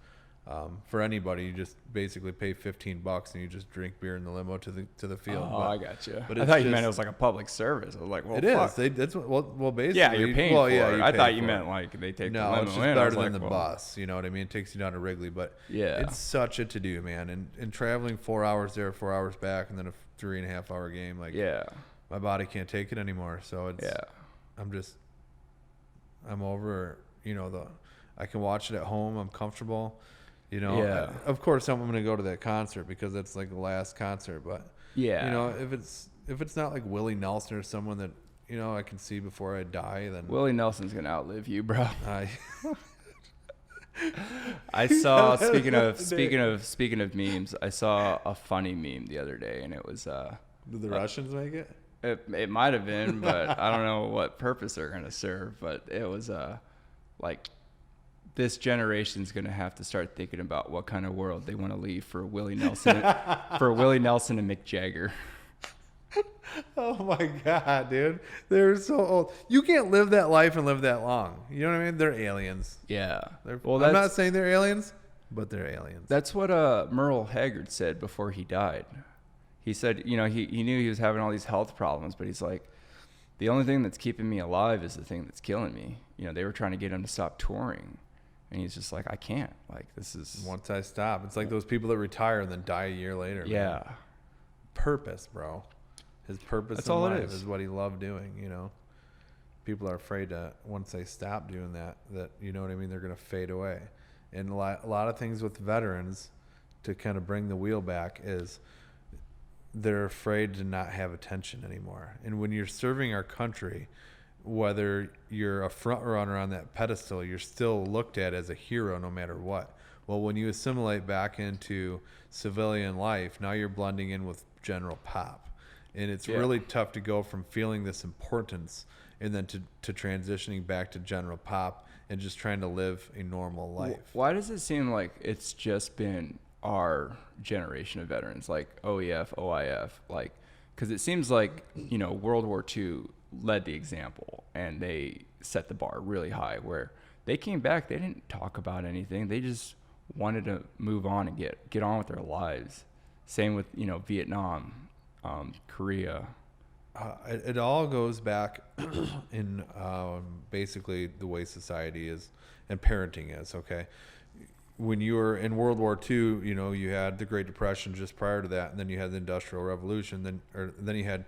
for anybody, you just basically pay $15 and you just drink beer in the limo to the field. Oh, I got you. But I thought you meant it was like a public service. I was like, well, it fuck. is. That's well, basically. Yeah, you're paying for it. Yeah, I thought you meant like they take the limo in. No, it's just better than the bus. You know what I mean? It takes you down to Wrigley, but yeah, it's such a to-do, man. And traveling 4 hours there, 4 hours back, and then a 3.5-hour game. Like, yeah. my body can't take it anymore. So it's, I'm over, I can watch it at home. I'm comfortable, of course I'm going to go to that concert because it's like the last concert, but if it's not like Willie Nelson or someone that, I can see before I die, then Willie Nelson's going to outlive you, bro. I saw, speaking of memes, I saw a funny meme the other day, and it was did the Russians make it? It might have been, but I don't know what purpose they're going to serve. But it was like, this generation's going to have to start thinking about what kind of world they want to leave for Willie Nelson, for Willie Nelson and Mick Jagger. Oh my God, dude. They're so old. You can't live that life and live that long. You know what I mean? They're aliens. Yeah. I'm not saying they're aliens, but they're aliens. That's what Merle Haggard said before he died. He said, he knew he was having all these health problems, but he's like, the only thing that's keeping me alive is the thing that's killing me. They were trying to get him to stop touring. And he's just like, I can't. Like, this is... Once I stop. It's like those people that retire and then die a year later. Yeah. Man. Purpose, bro. His purpose in life is what he loved doing, People are afraid that once they stop doing that, you know what I mean, they're going to fade away. And a lot of things with veterans, to kind of bring the wheel back, is they're afraid to not have attention anymore. And when you're serving our country, whether you're a front runner on that pedestal, you're still looked at as a hero no matter what. Well, when you assimilate back into civilian life, now you're blending in with general pop. And it's really tough to go from feeling this importance and then to transitioning back to general pop and just trying to live a normal life. Why does it seem like it's just been our generation of veterans, like OEF, OIF, like, because it seems like, World War II led the example and they set the bar really high where they came back, they didn't talk about anything. They just wanted to move on and get on with their lives. Same with, Vietnam. Korea. It all goes back in basically the way society is and parenting is, okay? When you were in World War II, you had the Great Depression just prior to that, and then you had the Industrial Revolution, then you had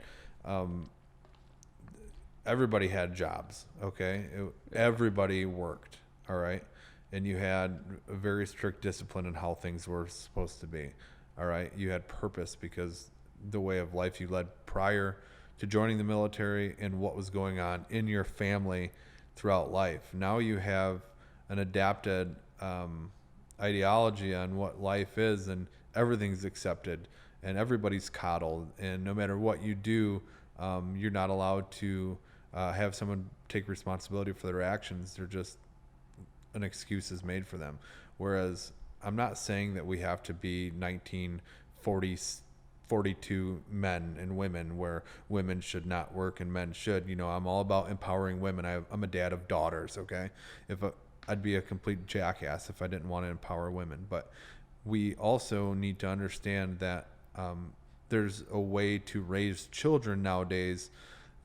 everybody had jobs, okay? Everybody worked, all right? And you had a very strict discipline in how things were supposed to be, all right? You had purpose because the way of life you led prior to joining the military and what was going on in your family throughout life. Now you have an adapted ideology on what life is, and everything's accepted and everybody's coddled, and no matter what you do, you're not allowed to have someone take responsibility for their actions. They're just an excuse is made for them. Whereas I'm not saying that we have to be 1942 men and women where women should not work and men should. I'm all about empowering women. I'm a dad of daughters, okay? I'd be a complete jackass if I didn't want to empower women. But we also need to understand that there's a way to raise children nowadays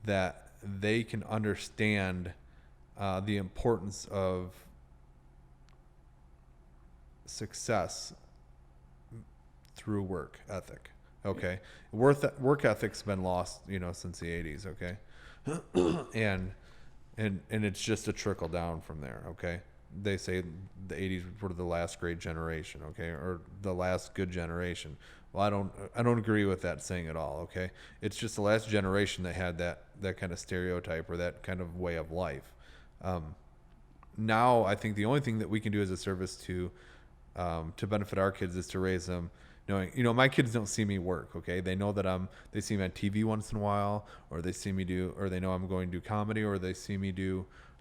that they can understand the importance of success through work ethic. Okay. Work ethic's been lost, since the 80s. Okay. and it's just a trickle down from there. Okay. They say the 80s were the last great generation. Okay. Or the last good generation. Well, I don't agree with that saying at all. Okay. It's just the last generation that had that kind of stereotype or that kind of way of life. Now I think the only thing that we can do as a service to benefit our kids is to raise them knowing, my kids don't see me work. Okay. They know that they see me on TV once in a while, or they see me or they know I'm going to do comedy, or they see me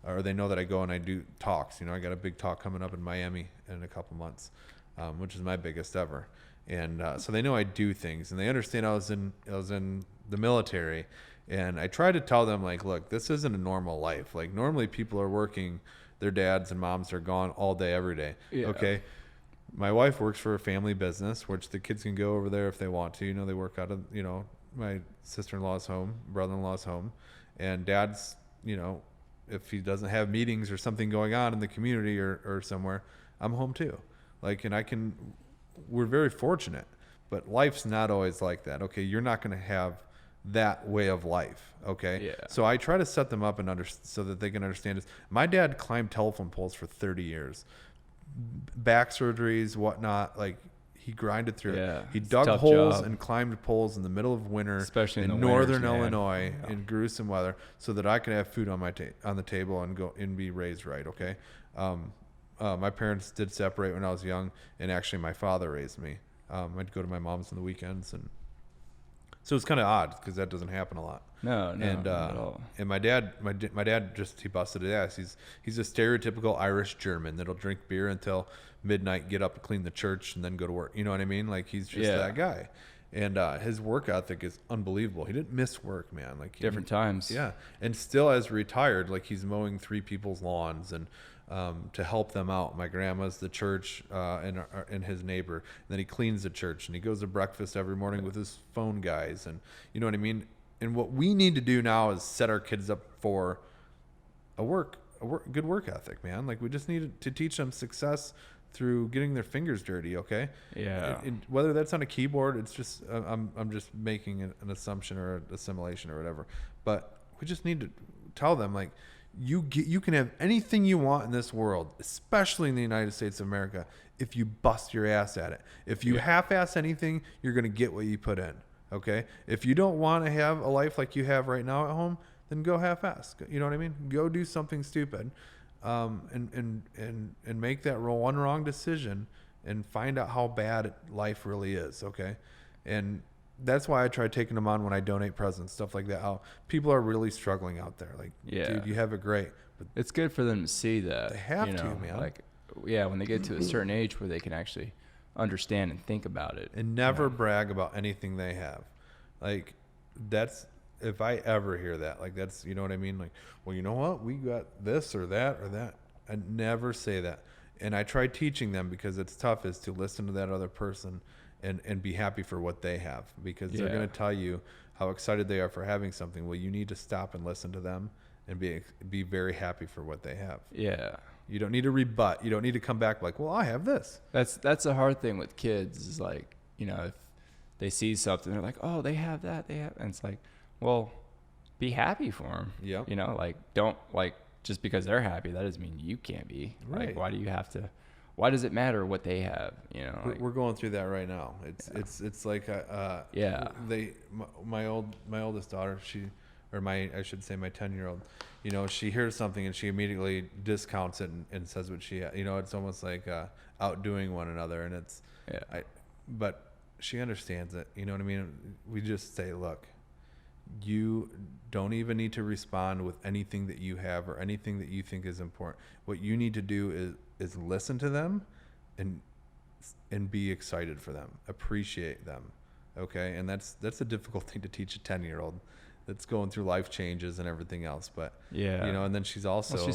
or they know that I go and I do talks. I got a big talk coming up in Miami in a couple months, which is my biggest ever. And so they know I do things, and they understand I was in the military, and I try to tell them, like, look, this isn't a normal life. Like, normally people are working, their dads and moms are gone all day, every day. Yeah. Okay. My wife works for a family business, which the kids can go over there if they want to. They work out of, my sister-in-law's home, brother-in-law's home, and dad's, if he doesn't have meetings or something going on in the community or somewhere, I'm home too. Like, and we're very fortunate, but life's not always like that. Okay. You're not going to have that way of life. Okay. Yeah. So I try to set them up so that they can understand this. My dad climbed telephone poles for 30 years, back surgeries, whatnot. Like, he grinded through it. He dug holes and climbed poles in the middle of winter, especially in northern Illinois, in gruesome weather, so that I could have food on on the table and go and be raised right. Okay. My parents did separate when I was young, and actually my father raised me. I'd go to my mom's on the weekends, and so it's kind of odd because that doesn't happen a lot. No, and, not at all. And my dad he busted his ass. He's a stereotypical Irish German that'll drink beer until midnight, get up and clean the church, and then go to work. You know what I mean? Like, he's just that guy. And his work ethic is unbelievable. He didn't miss work, man. Like, different times. Yeah, and still as retired, like, he's mowing 3 people's lawns and to help them out. My grandma's the church and his neighbor. And then he cleans the church, and he goes to breakfast every morning with his phone guys. And you know what I mean? And what we need to do now is set our kids up for a good work ethic, man. Like, we just need to teach them success through getting their fingers dirty. Okay. Yeah. And whether that's on a keyboard, it's just, I'm just making an assumption or an assimilation or whatever, but we just need to tell them, like, you can have anything you want in this world, especially in the United States of America, if you bust your ass at it. If you half-ass anything, you're going to get what you put in. Okay. If you don't want to have a life like you have right now at home, then go half-ass. You know what I mean? Go do something stupid, and make that one wrong decision and find out how bad life really is. Okay. And that's why I try taking them on when I donate presents, stuff like that. How people are really struggling out there. Like, dude, you have it great. But it's good for them to see that. They have to, man. Like, when they get to a certain age where they can actually understand and think about it. And never brag about anything they have. Like, that's, if I ever hear that, like, that's, you know what I mean? Like, well, you know what? We got this or that or that. I never say that. And I try teaching them, because it's tough, is to listen to that other person and be happy for what they have, because they're going to tell you how excited they are for having something. Well, you need to stop and listen to them and be very happy for what they have. Yeah. You don't need to rebut. You don't need to come back like, well, I have this. That's a hard thing with kids, is like, if they see something, they're like, oh, they have that. And it's like, well, be happy for them. Yeah. Like, don't, like, just because they're happy, that doesn't mean you can't be. Right. Like, why does it matter what they have? Like, we're going through that right now. It's like my oldest daughter, I should say my 10-year-old, she hears something and she immediately discounts it and says what she, it's almost like outdoing one another, and but she understands it. You know what I mean? We just say, look, you don't even need to respond with anything that you have or anything that you think is important. What you need to do is listen to them and be excited for them, appreciate them. Okay. And that's a difficult thing to teach a 10-year-old that's going through life changes and everything else. But and then she's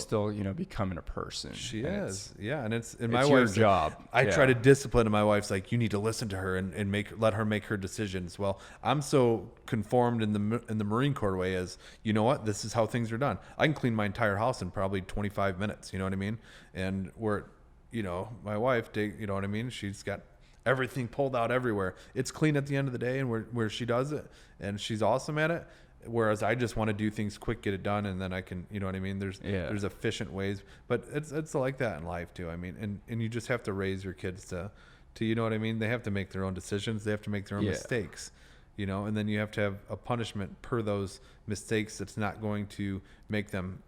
still, becoming a person. She is. Yeah. And it's my wife's job. I try to discipline, and my wife's like, you need to listen to her and let her make her decisions. Well, I'm so conformed in the Marine Corps way as, you know what, this is how things are done. I can clean my entire house in probably 25 minutes. You know what I mean? And my wife, you know what I mean? She's got everything pulled out everywhere. It's clean at the end of the day, and where she does it, and she's awesome at it. Whereas I just want to do things quick, get it done, and then I can, you know what I mean? There's efficient ways, but it's like that in life too. I mean, and you just have to raise your kids to, you know what I mean? They have to make their own decisions. They have to make their own mistakes, and then you have to have a punishment per those mistakes that's not going to make them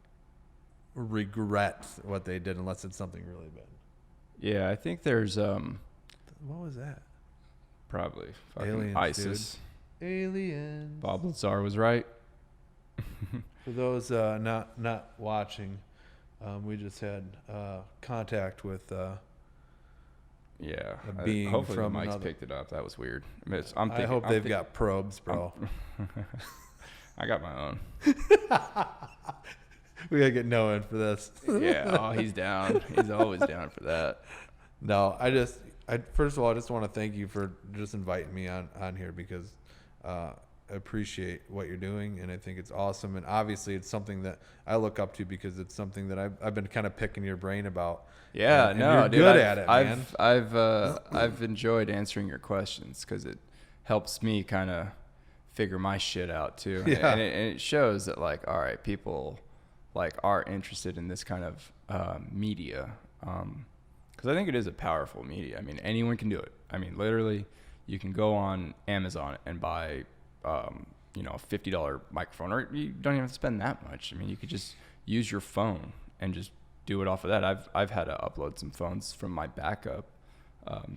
regret what they did unless it's something really bad. Yeah, I think there's what was that? Probably fucking Aliens, ISIS. Dude. Aliens. Bob Lazar was right. For those not watching, we just had contact with a being hopefully from the mics another. picked it up. That was weird. I hope they've got probes, bro. I got my own. We gotta get Noah in for this. He's down. He's always down for that. No, first of all, I just want to thank you for just inviting me on here, because I appreciate what you're doing, and I think it's awesome. And obviously, it's something that I look up to, because it's something that I've been kind of picking your brain about. Yeah, and no, you're dude, good at it, man. I've enjoyed answering your questions, because it helps me kind of figure my shit out too. Yeah. And it shows that like, all right, people like are interested in this kind of media. Because I think it is a powerful media. I mean, anyone can do it. I mean, literally, you can go on Amazon and buy, you know, a $50 microphone, or you don't even have to spend that much. I mean, you could just use your phone and just do it off of that. I've had to upload some phones from my backup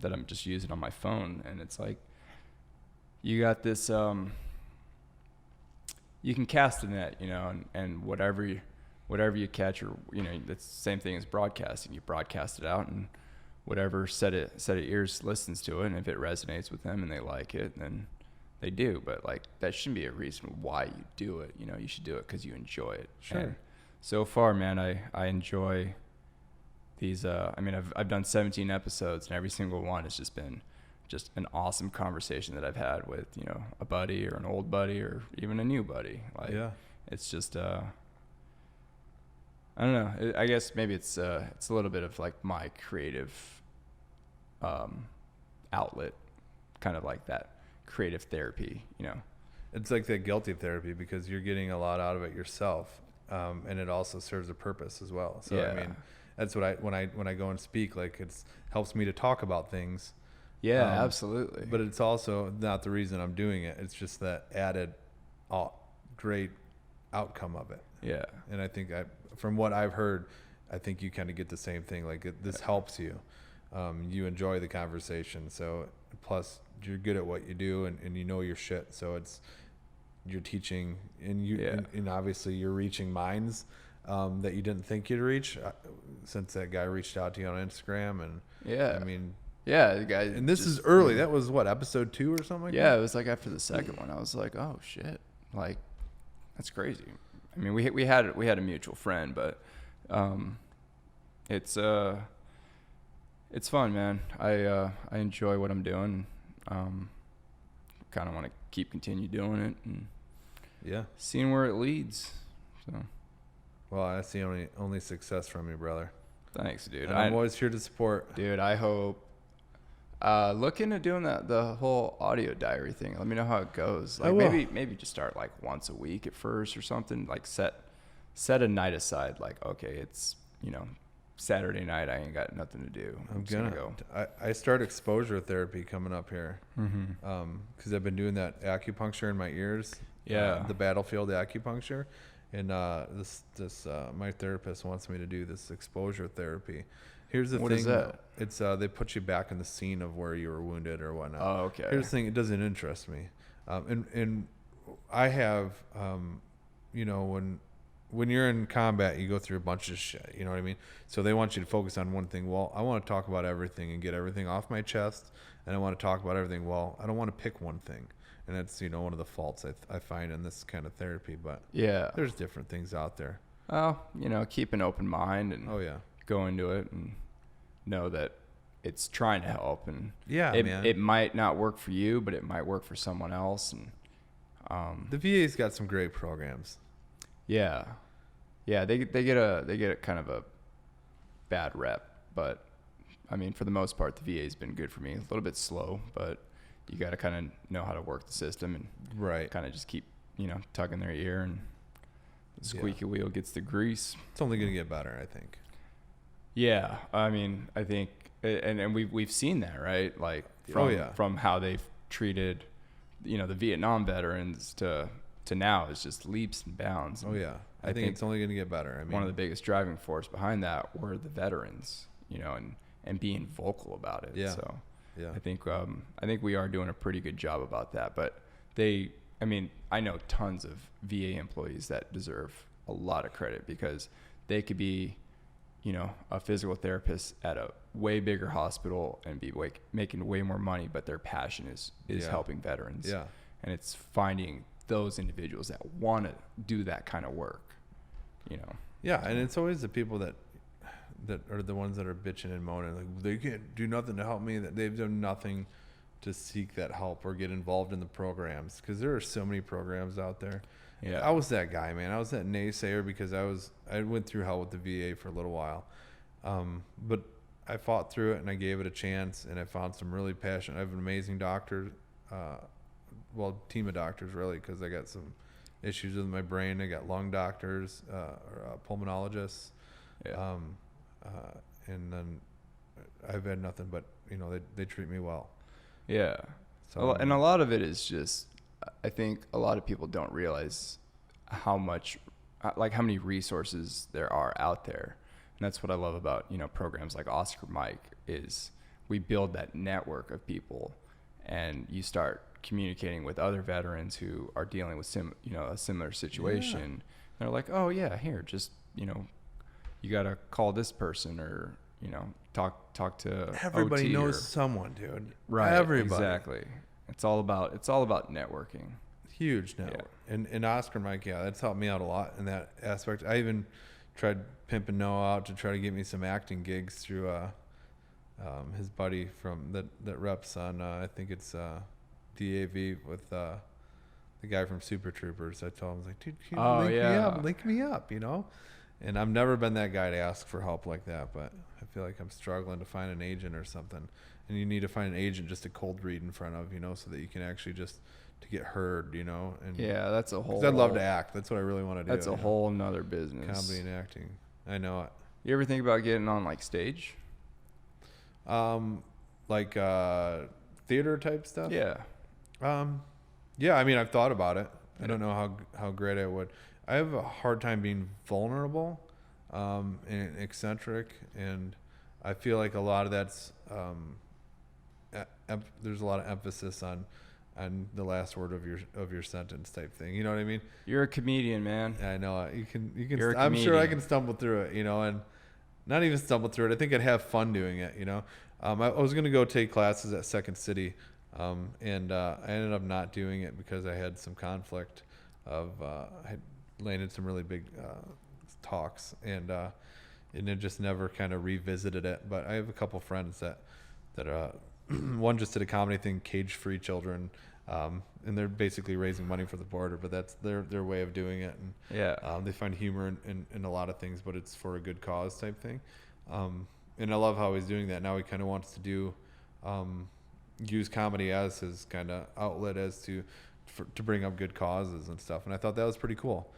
that I'm just using on my phone, and it's like you got this. You can cast a net, you know, and whatever you catch, or you know, that's the same thing as broadcasting. You broadcast it out, and whatever set of ears listens to it, and if it resonates with them and they like it, then they do. But like, that shouldn't be a reason why you do it. You know, you should do it because you enjoy it. Sure. And so far, man, I enjoy these. I mean, I've done 17 episodes, and every single one has just been just an awesome conversation that I've had with, you know, a buddy or an old buddy or even a new buddy. Like, Yeah. it's just I don't know. I guess maybe it's a little bit of like my creative outlet, kind of like that creative therapy, you know. It's like that guilty therapy because you're getting a lot out of it yourself, and it also serves a purpose as well. So Yeah. I mean, that's what when I go and speak, like it's helps me to talk about things. Yeah, absolutely. But it's also not the reason I'm doing it. It's just that added great outcome of it. Yeah. And I think from what I've heard, I think you kind of get the same thing. Like this helps you. You enjoy the conversation. So plus you're good at what you do and you know your shit. So you're teaching and obviously you're reaching minds that you didn't think you'd reach since that guy reached out to you on Instagram. And Yeah. I mean, yeah, the guy. and this is early. That was what, episode 2 or something like that? Yeah, it was like after the second one. I was like, oh shit, like that's crazy. I mean, we had a mutual friend, but it's fun, man. I enjoy what I'm doing. Kind of want to continue doing it and seeing where it leads. So, well, that's the only success from you, brother. Thanks, dude. And I'm always here to support. Dude, I hope. Look into doing the whole audio diary thing. Let me know how it goes. Like maybe just start like once a week at first or something. Like set a night aside. Like, okay, it's, you know, Saturday night. I ain't got nothing to do. I'm gonna go. I start exposure therapy coming up here. Because I've been doing that acupuncture in my ears. Yeah. The battlefield acupuncture, and this my therapist wants me to do this exposure therapy. Here's the thing. What is that? It's they put you back in the scene of where you were wounded or whatnot. Oh, okay. Here's the thing. It doesn't interest me, and I have, you know, when you're in combat, you go through a bunch of shit. You know what I mean? So they want you to focus on one thing. Well, I want to talk about everything and get everything off my chest, and I want to talk about everything. Well, I don't want to pick one thing, and that's, you know, one of the faults I find in this kind of therapy. But yeah, there's different things out there. Oh, you know, keep an open mind and go into it and know that it's trying to help, and it might not work for you, but it might work for someone else. And the VA's got some great programs. Yeah, they get a kind of a bad rep, but I mean, for the most part, the VA's been good for me. A little bit slow, but you got to kind of know how to work the system and kind of just keep, you know, tugging their ear, and the squeaky wheel gets the grease. It's only gonna get better, I think. Yeah, I mean, I think, and we've seen that, right? Like from how they've treated, you know, the Vietnam veterans to now, it's just leaps and bounds. And I think it's only going to get better. I mean, one of the biggest driving force behind that were the veterans, you know, and being vocal about it. Yeah. So I think we are doing a pretty good job about that. But I know tons of VA employees that deserve a lot of credit because they could be, you know, a physical therapist at a way bigger hospital and be making way more money, but their passion is helping veterans. Yeah. And it's finding those individuals that want to do that kind of work, you know. Yeah, and it's always the people that are the ones that are bitching and moaning, like they can't do nothing to help me, that they've done nothing to seek that help or get involved in the programs, because there are so many programs out there. Yeah, I was that guy, man. I was that naysayer because I went through hell with the VA for a little while, but I fought through it and I gave it a chance, and I found some really passionate. I have an amazing doctor, team of doctors really, because I got some issues with my brain. I got lung doctors, or pulmonologists, Yeah. and then I've had nothing but, they treat me well. Yeah. So And a lot of it is just, I think a lot of people don't realize how much, like how many resources there are out there. And that's what I love about, programs like Oscar Mike is we build that network of people, and you start communicating with other veterans who are dealing with a similar situation. They're like, oh yeah, here, just, you got to call this person, or, talk to everybody OT knows someone, dude. Right. Everybody. Exactly. It's all about networking. Huge network. Yeah. And Oscar Mike, that's helped me out a lot in that aspect. I even tried pimping Noah out to try to get me some acting gigs through his buddy from that reps on I think it's DAV with the guy from Super Troopers. I told him, I was like, dude, can you link me up, And I've never been that guy to ask for help like that, but I feel like I'm struggling to find an agent or something. And you need to find an agent just to cold read in front of, so that you can actually just to get heard, And yeah, that's a whole. 'cause I'd love to act. That's what I really want to do. That's a whole nother business. Comedy and acting. I know it. You ever think about getting on like stage? Like theater type stuff. Yeah. Yeah. I mean, I've thought about it. I don't know how great I would. I have a hard time being vulnerable, and eccentric, and I feel like a lot of that's there's a lot of emphasis on the last word of your sentence type thing. You know what I mean? You're a comedian, man. I know you can. You're I'm sure I can stumble through it, and not even stumble through it. I think I'd have fun doing it. I was going to go take classes at Second City, and I ended up not doing it because I had some conflict of I had landed some really big talks, and it just never kind of revisited it. But I have a couple friends that one just did a comedy thing, Cage Free Children, and they're basically raising money for the border, but that's their way of doing it. And they find humor in a lot of things, but it's for a good cause type thing. And I love how he's doing that. Now he kind of wants to do use comedy as his kind of outlet to bring up good causes and stuff. And I thought that was pretty cool.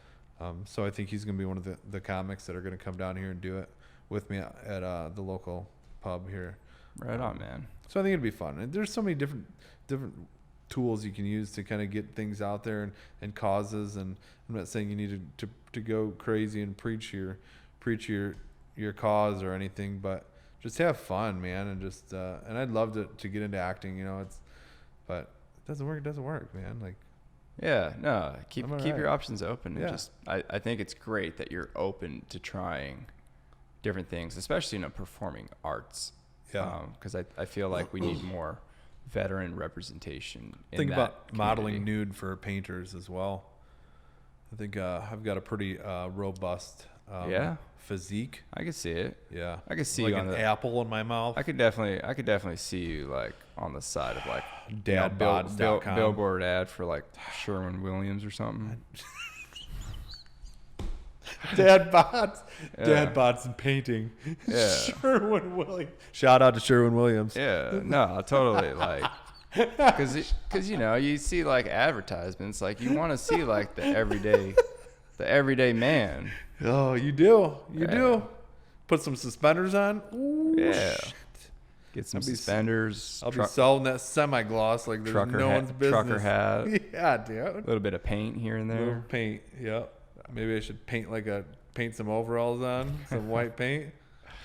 So I think he's going to be one of the comics that are going to come down here and do it with me at the local pub here. Right on, man. So I think it'd be fun. And there's so many different tools you can use to kind of get things out there and causes. And I'm not saying you need to go crazy and preach your cause or anything, but just have fun, man. And just and I'd love to get into acting. But it doesn't work, man. Like. Yeah, no, keep your options open. Yeah. And I think it's great that you're open to trying different things, especially in performing arts. Yeah. Because I feel like we need more veteran representation in Think that about community. modeling nude for painters as well. I think I've got a pretty robust physique. I could see it. Yeah. I could see like you on an apple in my mouth. I could definitely see you like on the side of like dadbods.com. billboard ad for like Sherwin-Williams or something. Dad bods and painting. Yeah. Sherwin-Williams. Shout out to Sherwin-Williams. Yeah, no, totally. Like, because you see like advertisements, like you want to see like the everyday man. Oh, you do. You do. Put some suspenders on. Ooh, yeah. Shit. Get some suspenders. I'll be selling that semi-gloss like there's no one's business. Trucker hat. Yeah, dude. A little bit of paint here and there. Little paint. Yep. Maybe I should paint some overalls on, some white paint.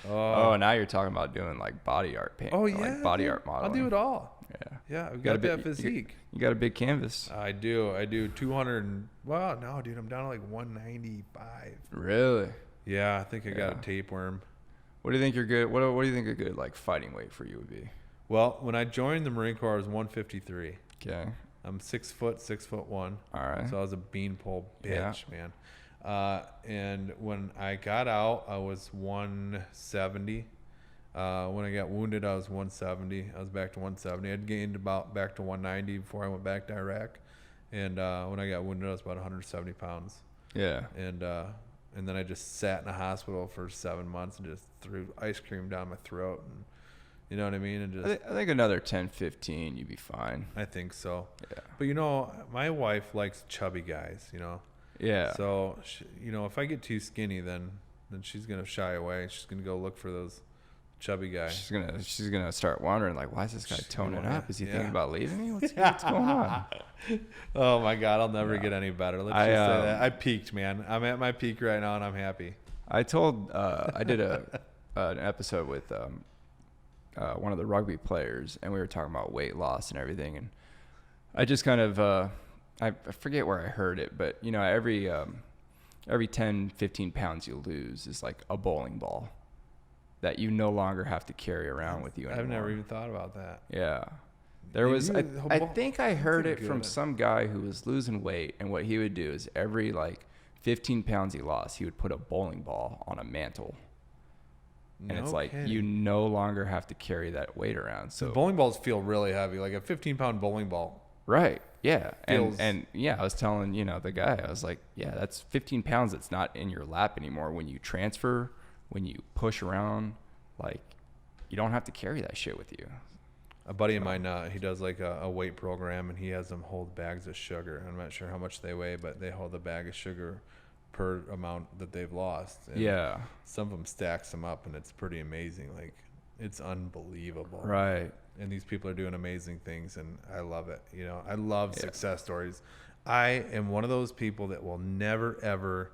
Oh, now you're talking about doing like body art paint. Oh yeah, like body art modeling. I'll do it all. Yeah. Yeah, I've got that physique. You got a big canvas. I do 200. Well, no, dude, I'm down to like 195. Really? Yeah, I think I got a tapeworm. What do you think you're good? What do you think a good like fighting weight for you would be? Well, when I joined the Marine Corps, I was 153. Okay. I'm 6'1". All right. So I was a beanpole bitch, man. And when I got out, I was 170. When I got wounded, I was 170. I was back to 170. I'd gained about back to 190 before I went back to Iraq. And when I got wounded, I was about 170 pounds. Yeah. And then I just sat in a hospital for 7 months and just threw ice cream down my throat. And, You know what I mean? And just I think another 10, 15, you'd be fine. I think so. Yeah. But you know, my wife likes chubby guys. You know. Yeah. So you know, if I get too skinny, then she's gonna shy away. She's gonna go look for those chubby guys. She's gonna start wondering, like, why is this guy toning up? Is he thinking about leaving me? What's going on? Oh my God, I'll never get any better. Let's just say that I peaked, man. I'm at my peak right now, and I'm happy. I did an episode with one of the rugby players, and we were talking about weight loss and everything, and I just kind of I forget where I heard it, but you know, every 10, 15 pounds you lose is like a bowling ball that you no longer have to carry around with you anymore. I've never even thought about that. Yeah. There was, I think I heard it from some guy who was losing weight, and what he would do is every like 15 pounds he lost, he would put a bowling ball on a mantle. And it's like, you no longer have to carry that weight around. So the bowling balls feel really heavy, like a 15-pound bowling ball. Right. Yeah. And yeah, I was telling, you know, the guy, I was like, yeah, that's 15 pounds that's not in your lap anymore. When you transfer, when you push around, like, you don't have to carry that shit with you. A buddy of mine, he does like a weight program, and he has them hold bags of sugar. I'm not sure how much they weigh, but they hold a bag of sugar per amount that they've lost. And yeah. Some of them stacks them up, and it's pretty amazing. Like, it's unbelievable. Right. And these people are doing amazing things, and I love it. You know, I love success stories. I am one of those people that will never, ever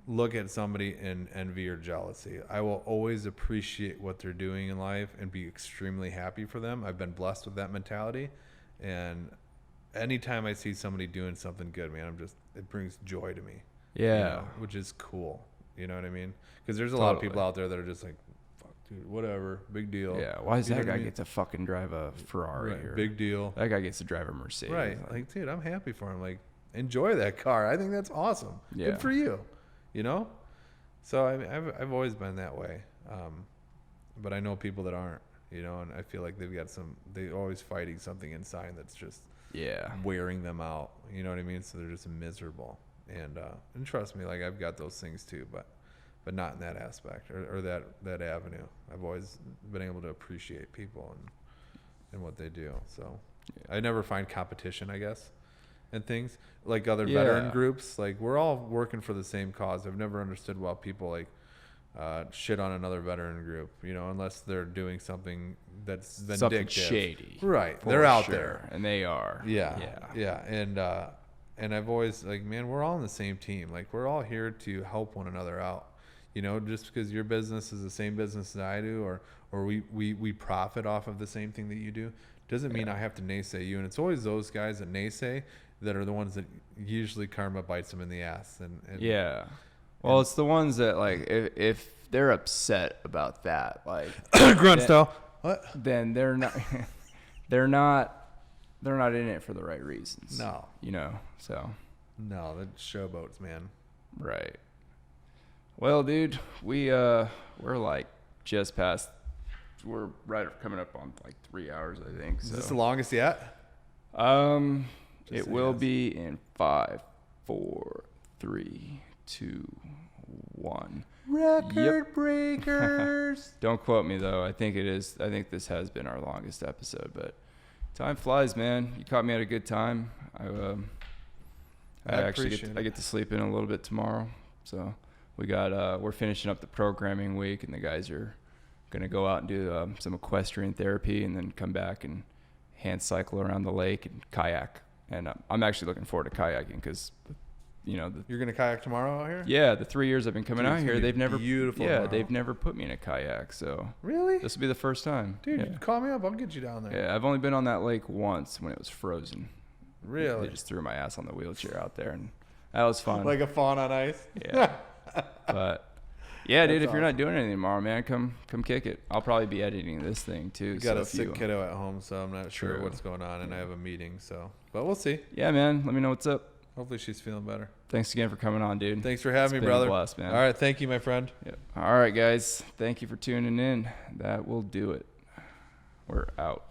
look at somebody in envy or jealousy. I will always appreciate what they're doing in life and be extremely happy for them. I've been blessed with that mentality. And anytime I see somebody doing something good, man, it brings joy to me. Yeah. You know, which is cool. You know what I mean? Because there's a lot of people out there that are just like, dude, whatever, big deal. Yeah, why does that guy get to fucking drive a Ferrari? Right, or big deal. That guy gets to drive a Mercedes. Right, like, dude, I'm happy for him. Like, enjoy that car. I think that's awesome. Yeah. Good for you. You know? So I've always been that way. But I know people that aren't. You know, and I feel like they're always fighting something inside that's just wearing them out. You know what I mean? So they're just miserable. And trust me, like, I've got those things too, but not in that aspect or that avenue. I've always been able to appreciate people and what they do. So I never find competition, I guess, and things like other veteran groups. Like, we're all working for the same cause. I've never understood why people like shit on another veteran group, you know, unless they're doing something that's vindictive. Something shady. Right. They're out sure. there. And they are. Yeah. And I've always, like, man, we're all on the same team. Like, we're all here to help one another out. You know, just because your business is the same business that I do, or we profit off of the same thing that you do, doesn't mean I have to naysay you. And it's always those guys that naysay that are the ones that usually karma bites them in the ass. And well, it's the ones that, like, if they're upset about that, like grunt style, what? Then they're not in it for the right reasons. No, you know. So no, that's showboats, man. Right. Well, dude, we're like just past. We're right coming up on like 3 hours, I think. Is this the longest yet? It will be in 5, 4, 3, 2, 1. Record breakers. Don't quote me though. I think it is. I think this has been our longest episode, but time flies, man. You caught me at a good time. I actually get to sleep in a little bit tomorrow, so. We're finishing up the programming week, and the guys are going to go out and do some equestrian therapy and then come back and hand cycle around the lake and kayak. And I'm actually looking forward to kayaking because, you know. You're going to kayak tomorrow out here? Yeah, the 3 years I've been coming out here, they've never they've never put me in a kayak. So really? This will be the first time. Dude, call me up. I'll get you down there. Yeah, I've only been on that lake once when it was frozen. Really? They just threw my ass on the wheelchair out there, and that was fun. Like a fawn on ice? Yeah. But yeah, dude, if you're not doing anything tomorrow, man, come kick it. I'll probably be editing this thing too. Got a sick kiddo at home, so I'm not sure what's going on, and I have a meeting, but we'll see. Yeah, man, let me know what's up. Hopefully she's feeling better. Thanks again for coming on, dude. Thanks for having me, brother. Blessed, man. All right, thank you, my friend. Yep. All right, guys, thank you for tuning in. That will do it. We're out.